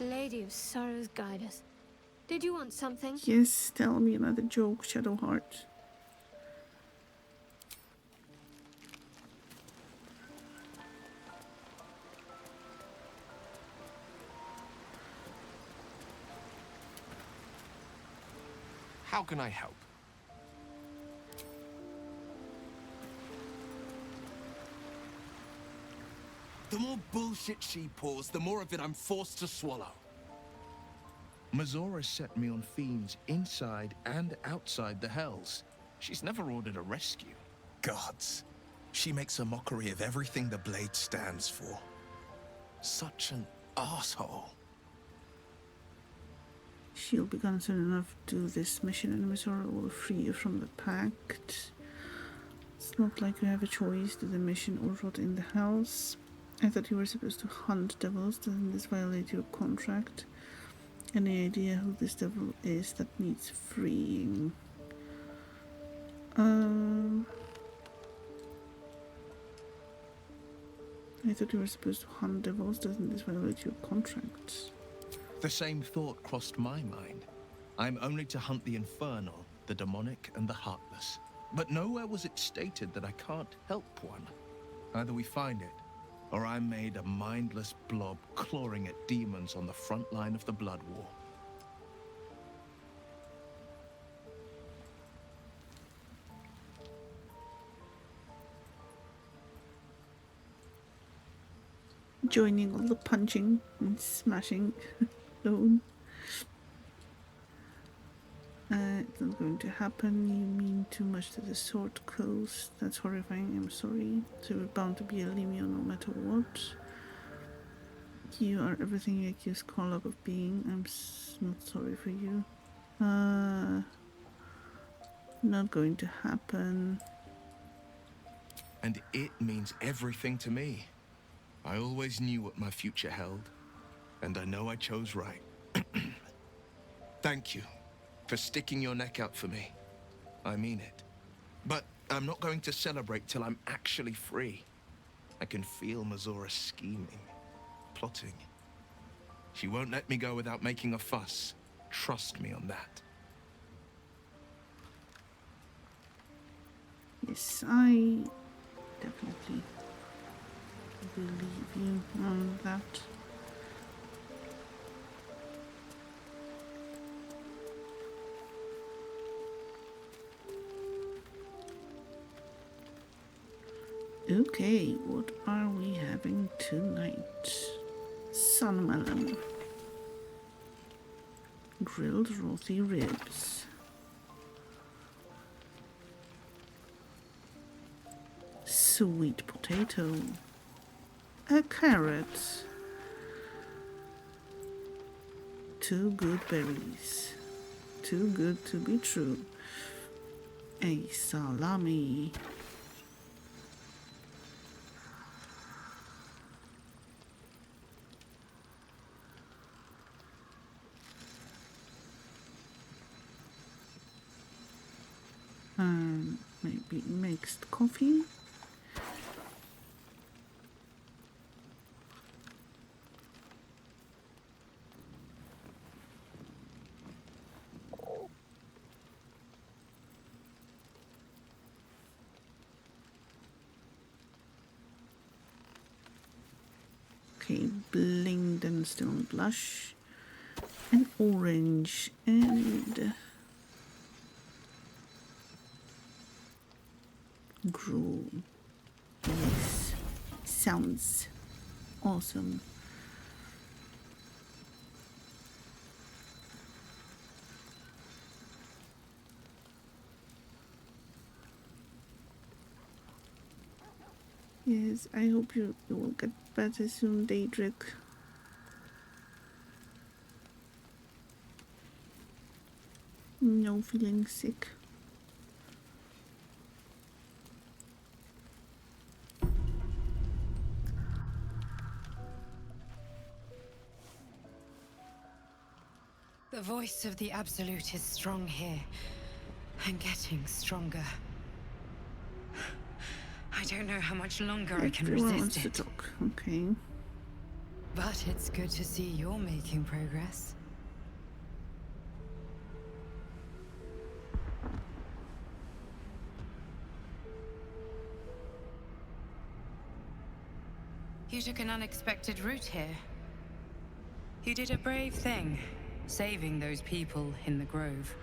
Lady of Sorrows, guide us. Did you want something? Yes, tell me another joke, Shadowheart. How can I help? The more bullshit she pours, the more of it I'm forced to swallow. Mizora set me on fiends inside and outside the Hells. She's never ordered a rescue. Gods. She makes a mockery of everything the Blade stands for. Such an asshole. She'll be gone soon enough to do this mission and Mizora will free you from the pact. It's not like you have a choice. Do the mission or rot in the house. I thought you were supposed to hunt devils. Doesn't this violate your contract? Any idea who this devil is that needs freeing? I thought you were supposed to hunt devils. Doesn't this violate your contract? The same thought crossed my mind. I'm only to hunt the infernal, the demonic, and the heartless. But nowhere was it stated that I can't help one. Either we find it, or I'm made a mindless blob clawing at demons on the front line of the blood war. Joining all the punching and smashing alone. It's not going to happen. You mean too much to the Sword Coast. That's horrifying. I'm sorry. So we're bound to be a Lemure no matter what. You are everything you accuse Karlach of being. I'm not sorry for you. Not going to happen. And it means everything to me. I always knew what my future held, and I know I chose right. Thank you for sticking your neck out for me. I mean it. But I'm not going to celebrate till I'm actually free. I can feel Mizora scheming, plotting. She won't let me go without making a fuss. Trust me on that. Yes, I definitely believe you on that. Okay, what are we having tonight? Sunmelon. Grilled rothy ribs. Sweet potato. A carrot. 2 good berries. Too good to be true. A salami. And maybe mixed coffee. Okay, blinged and stone blush, and orange, and gruel. Yes, sounds awesome. Yes, I hope you will get better soon, Daedric. No feeling sick. The voice of the Absolute is strong here, and getting stronger. I don't know how much longer I can Everyone resist wants it. to talk. Okay. But it's good to see you're making progress. You took an unexpected route here. You did a brave thing, saving those people in the grove.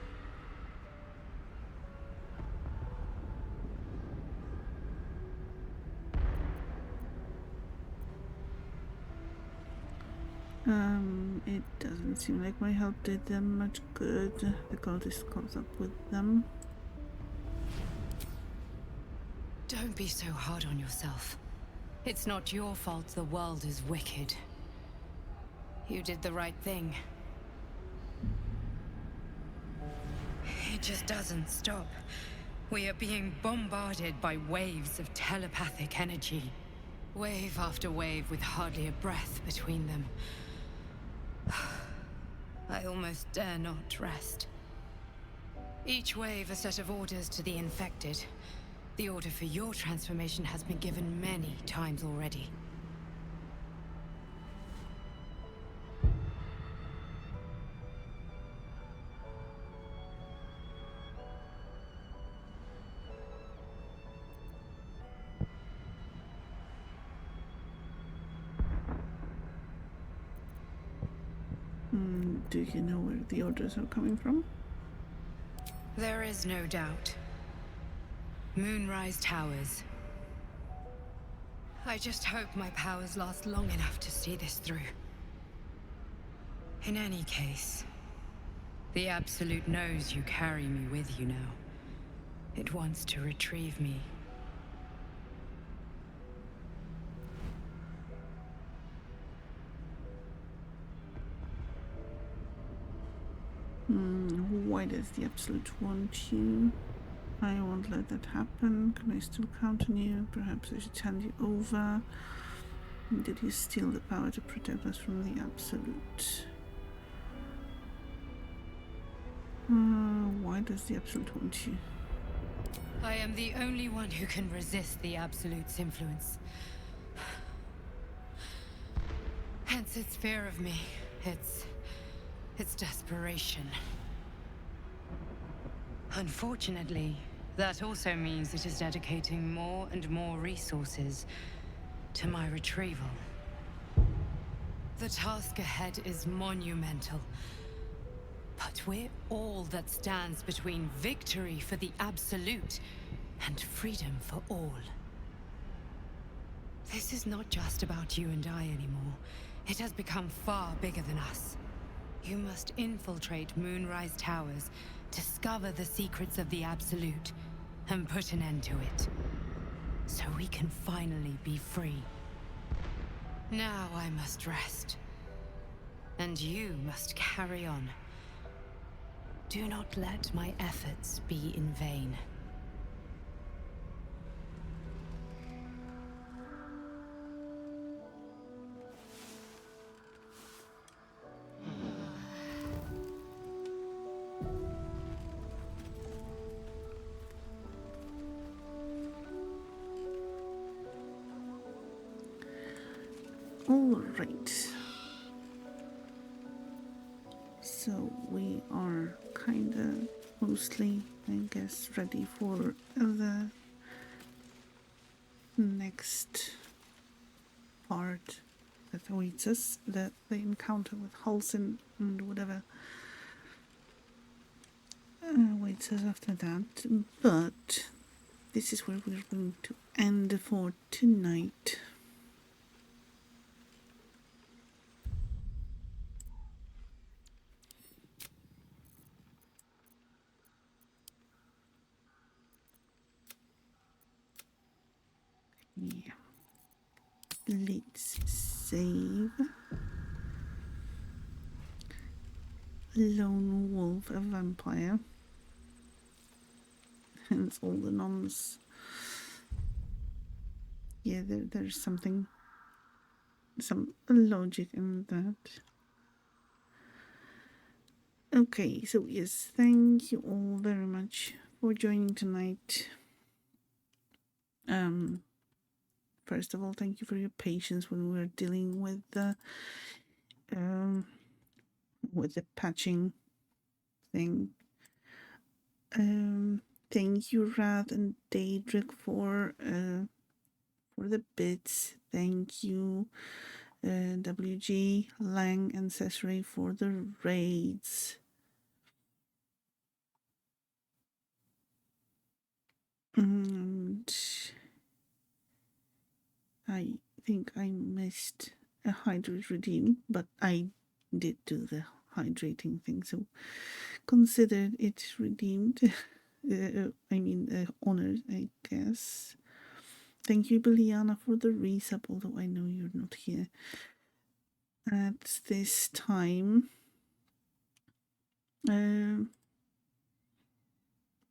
It doesn't seem like my help did them much good. The cultist caught up with them. Don't be so hard on yourself. It's not your fault the world is wicked. You did the right thing. It just doesn't stop. We are being bombarded by waves of telepathic energy. Wave after wave with hardly a breath between them. I almost dare not rest. Each wave a set of orders to the infected. The order for your transformation has been given many times already. Do you know where the orders are coming from? There is no doubt. Moonrise Towers. I just hope my powers last long enough to see this through. In any case, the Absolute knows you carry me with you now. It wants to retrieve me. Why does the Absolute want you? I won't let that happen. Can I still count on you? Perhaps I should hand you over. Did you steal the power to protect us from the Absolute? Why does the Absolute want you? I am the only one who can resist the Absolute's influence. Hence its fear of me. Its desperation. Unfortunately, that also means it is dedicating more and more resources to my retrieval. The task ahead is monumental. But we're all that stands between victory for the Absolute and freedom for all. This is not just about you and I anymore. It has become far bigger than us. You must infiltrate Moonrise Towers, discover the secrets of the Absolute, and put an end to it. So we can finally be free. Now I must rest. And you must carry on. Do not let my efforts be in vain. All right. So we are kind of mostly, I guess, ready for the next part that awaits us, the encounter with Halsin and whatever awaits us after that. But this is where we're going to end for tonight. Yeah. Let's save. Lone wolf, a vampire. Hence all the noms. Yeah, there's something, some logic in that. Okay, so yes, thank you all very much for joining tonight. First of all, thank you for your patience when we were dealing with the patching thing. Thank you, Rath and Daedric, for the bits. Thank you, WG, Lang, and Cesare for the raids. And I think I missed a hydrate redeem, but I did do the hydrating thing, so consider it redeemed. Honored, I guess. Thank you, Biliana, for the resub, although I know you're not here at this time.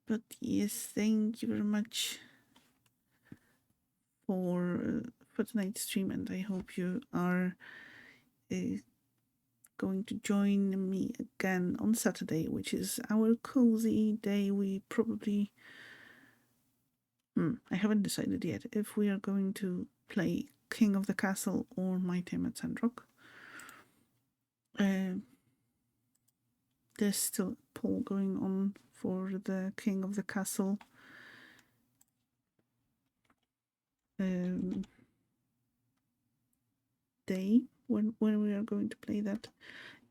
But yes, thank you very much for tonight's stream, and I hope you are going to join me again on Saturday, which is our cozy day. We probably I haven't decided yet if we are going to play King of the Castle or My Time at Sandrock. There's still a poll going on for the King of the Castle. Day when we are going to play that.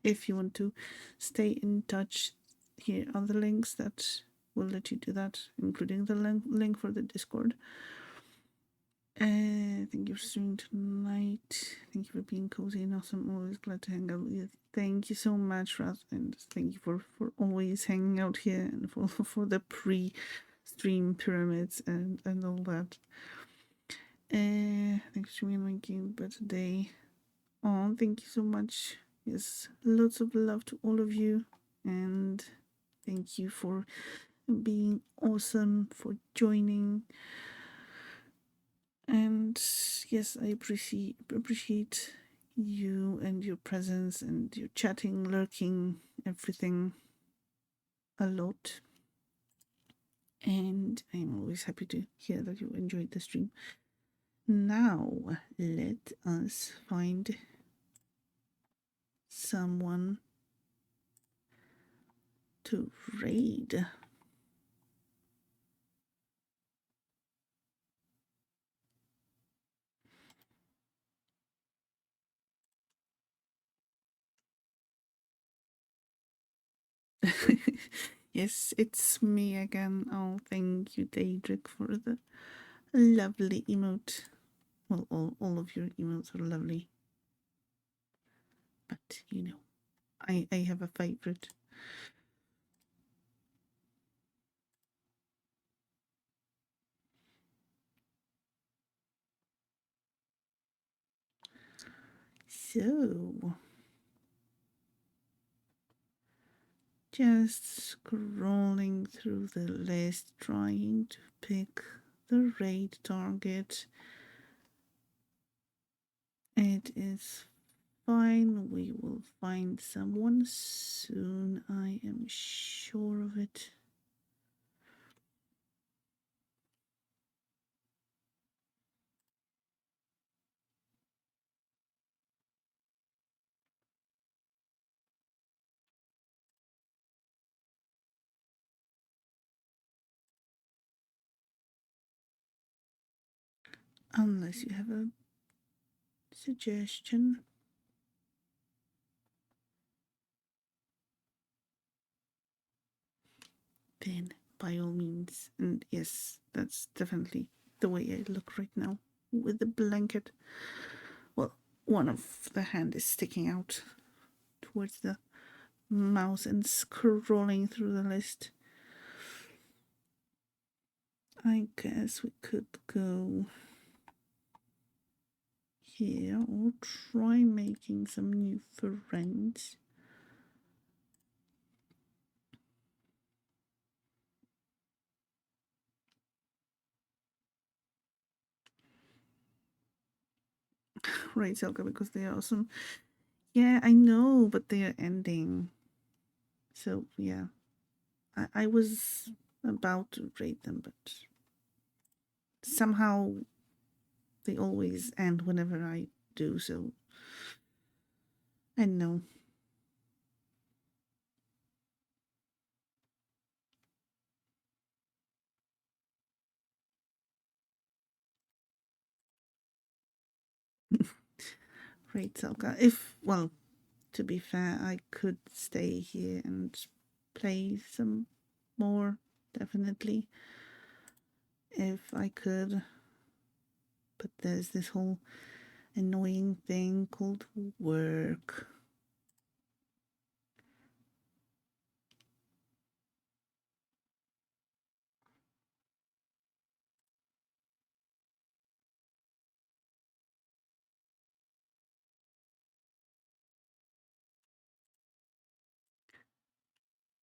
If you want to stay in touch, here are the links that will let you do that, including the link for the Discord. Thank you for streaming tonight. Thank you for being cozy and awesome. Always glad to hang out with you. Thank you so much, Raz, and thank you for always hanging out here and for the pre-stream pyramids and all that. Thanks for streaming my game but today. Oh, thank you so much. Yes, lots of love to all of you, and thank you for being awesome, for joining. And yes, I appreciate you and your presence and your chatting, lurking, everything a lot. And I'm always happy to hear that you enjoyed the stream. Now, let us find someone to raid. Yes, it's me again. Oh, thank you, Daedric, for the lovely emote. Well, all of your emotes are lovely. But, you know, I have a favorite. So, just scrolling through the list, trying to pick the raid target. It is fine. We will find someone soon. I am sure of it. Unless you have a suggestion. Then, by all means. And yes, that's definitely the way I look right now. With the blanket. Well, one of the hand is sticking out towards the mouse and scrolling through the list. I guess we could go here or try making some new friends. Right, Selka, because they are awesome. Yeah, I know, but they are ending. So, yeah. I was about to rate them, but somehow they always end whenever I do, so I know. Right, Selka. If, well, to be fair, I could stay here and play some more, definitely, if I could. But there's this whole annoying thing called work.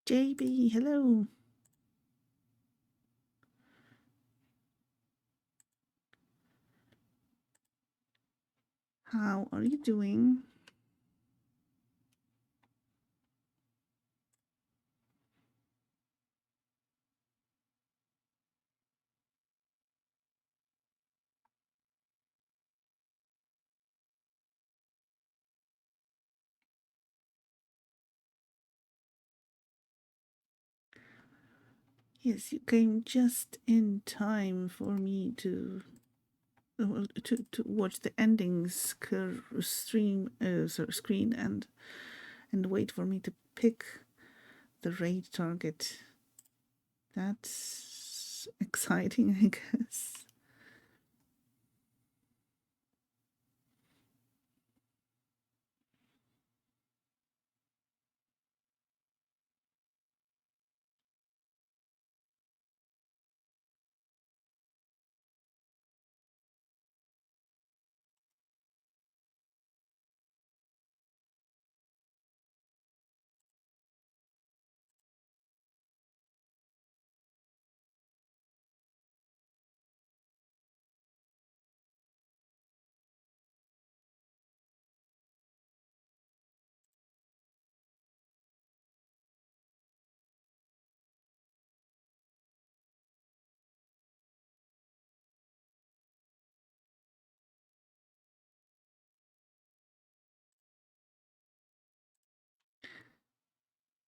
JB, hello. How are you doing? Yes, you came just in time for me to watch the endings screen and wait for me to pick the raid target. That's exciting, I guess.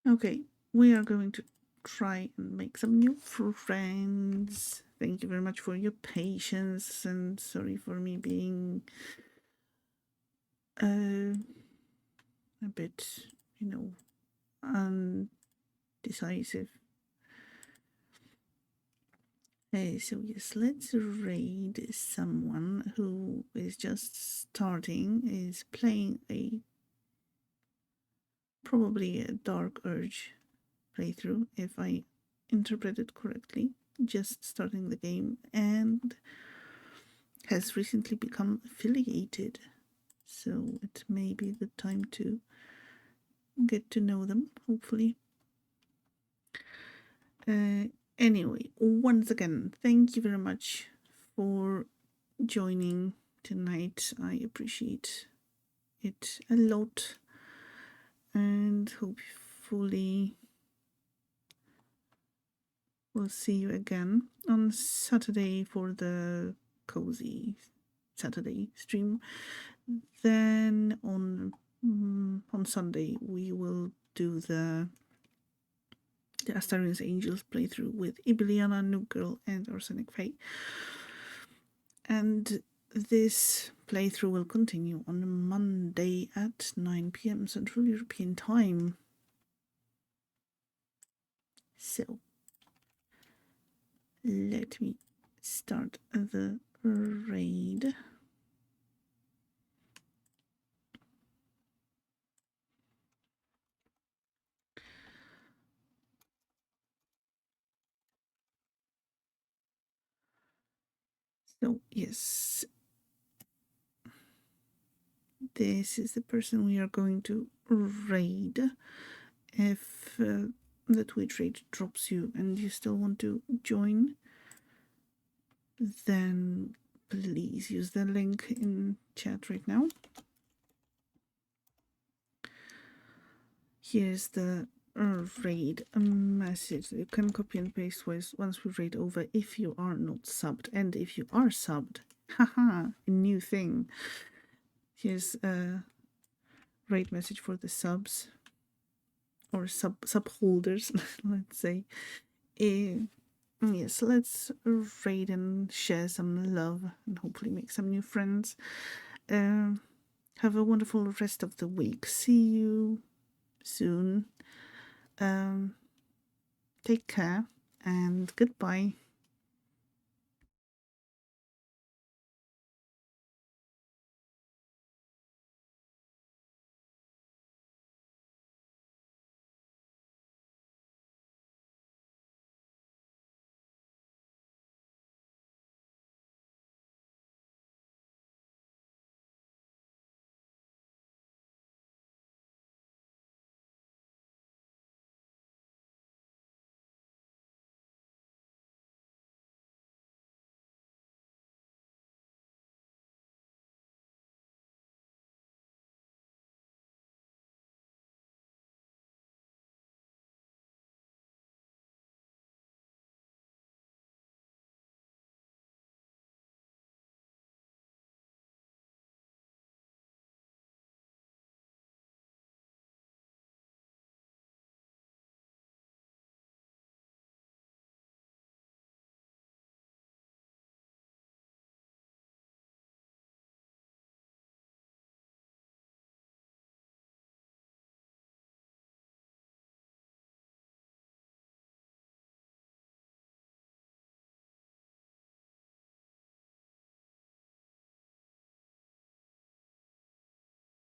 Okay, we are going to try and make some new friends. Thank you very much for your patience and sorry for me being a bit, undecisive. So yes, let's raid someone who is just starting, is playing a probably a Dark Urge playthrough, if I interpret it correctly. Just starting the game and has recently become affiliated. So it may be the time to get to know them, hopefully. Anyway, once again, thank you very much for joining tonight. I appreciate it a lot, and hopefully we'll see you again on Saturday for the cozy Saturday stream. Then on Sunday we will do the Astarion's Angels playthrough with Ibiliana, Noob Girl, and Arsenic Fae. And this playthrough will continue on Monday at 9 p.m. Central European Time. So, let me start the raid. So, yes, this is the person we are going to raid. If the Twitch raid drops you and you still want to join, then please use the link in chat right now. Here's the raid message. You can copy and paste once we raid over if you are not subbed. And if you are subbed, haha, a new thing. Here's a raid message for the subs or sub holders, let's say. Yes, let's raid and share some love and hopefully make some new friends. Have a wonderful rest of the week. See you soon. Take care and goodbye.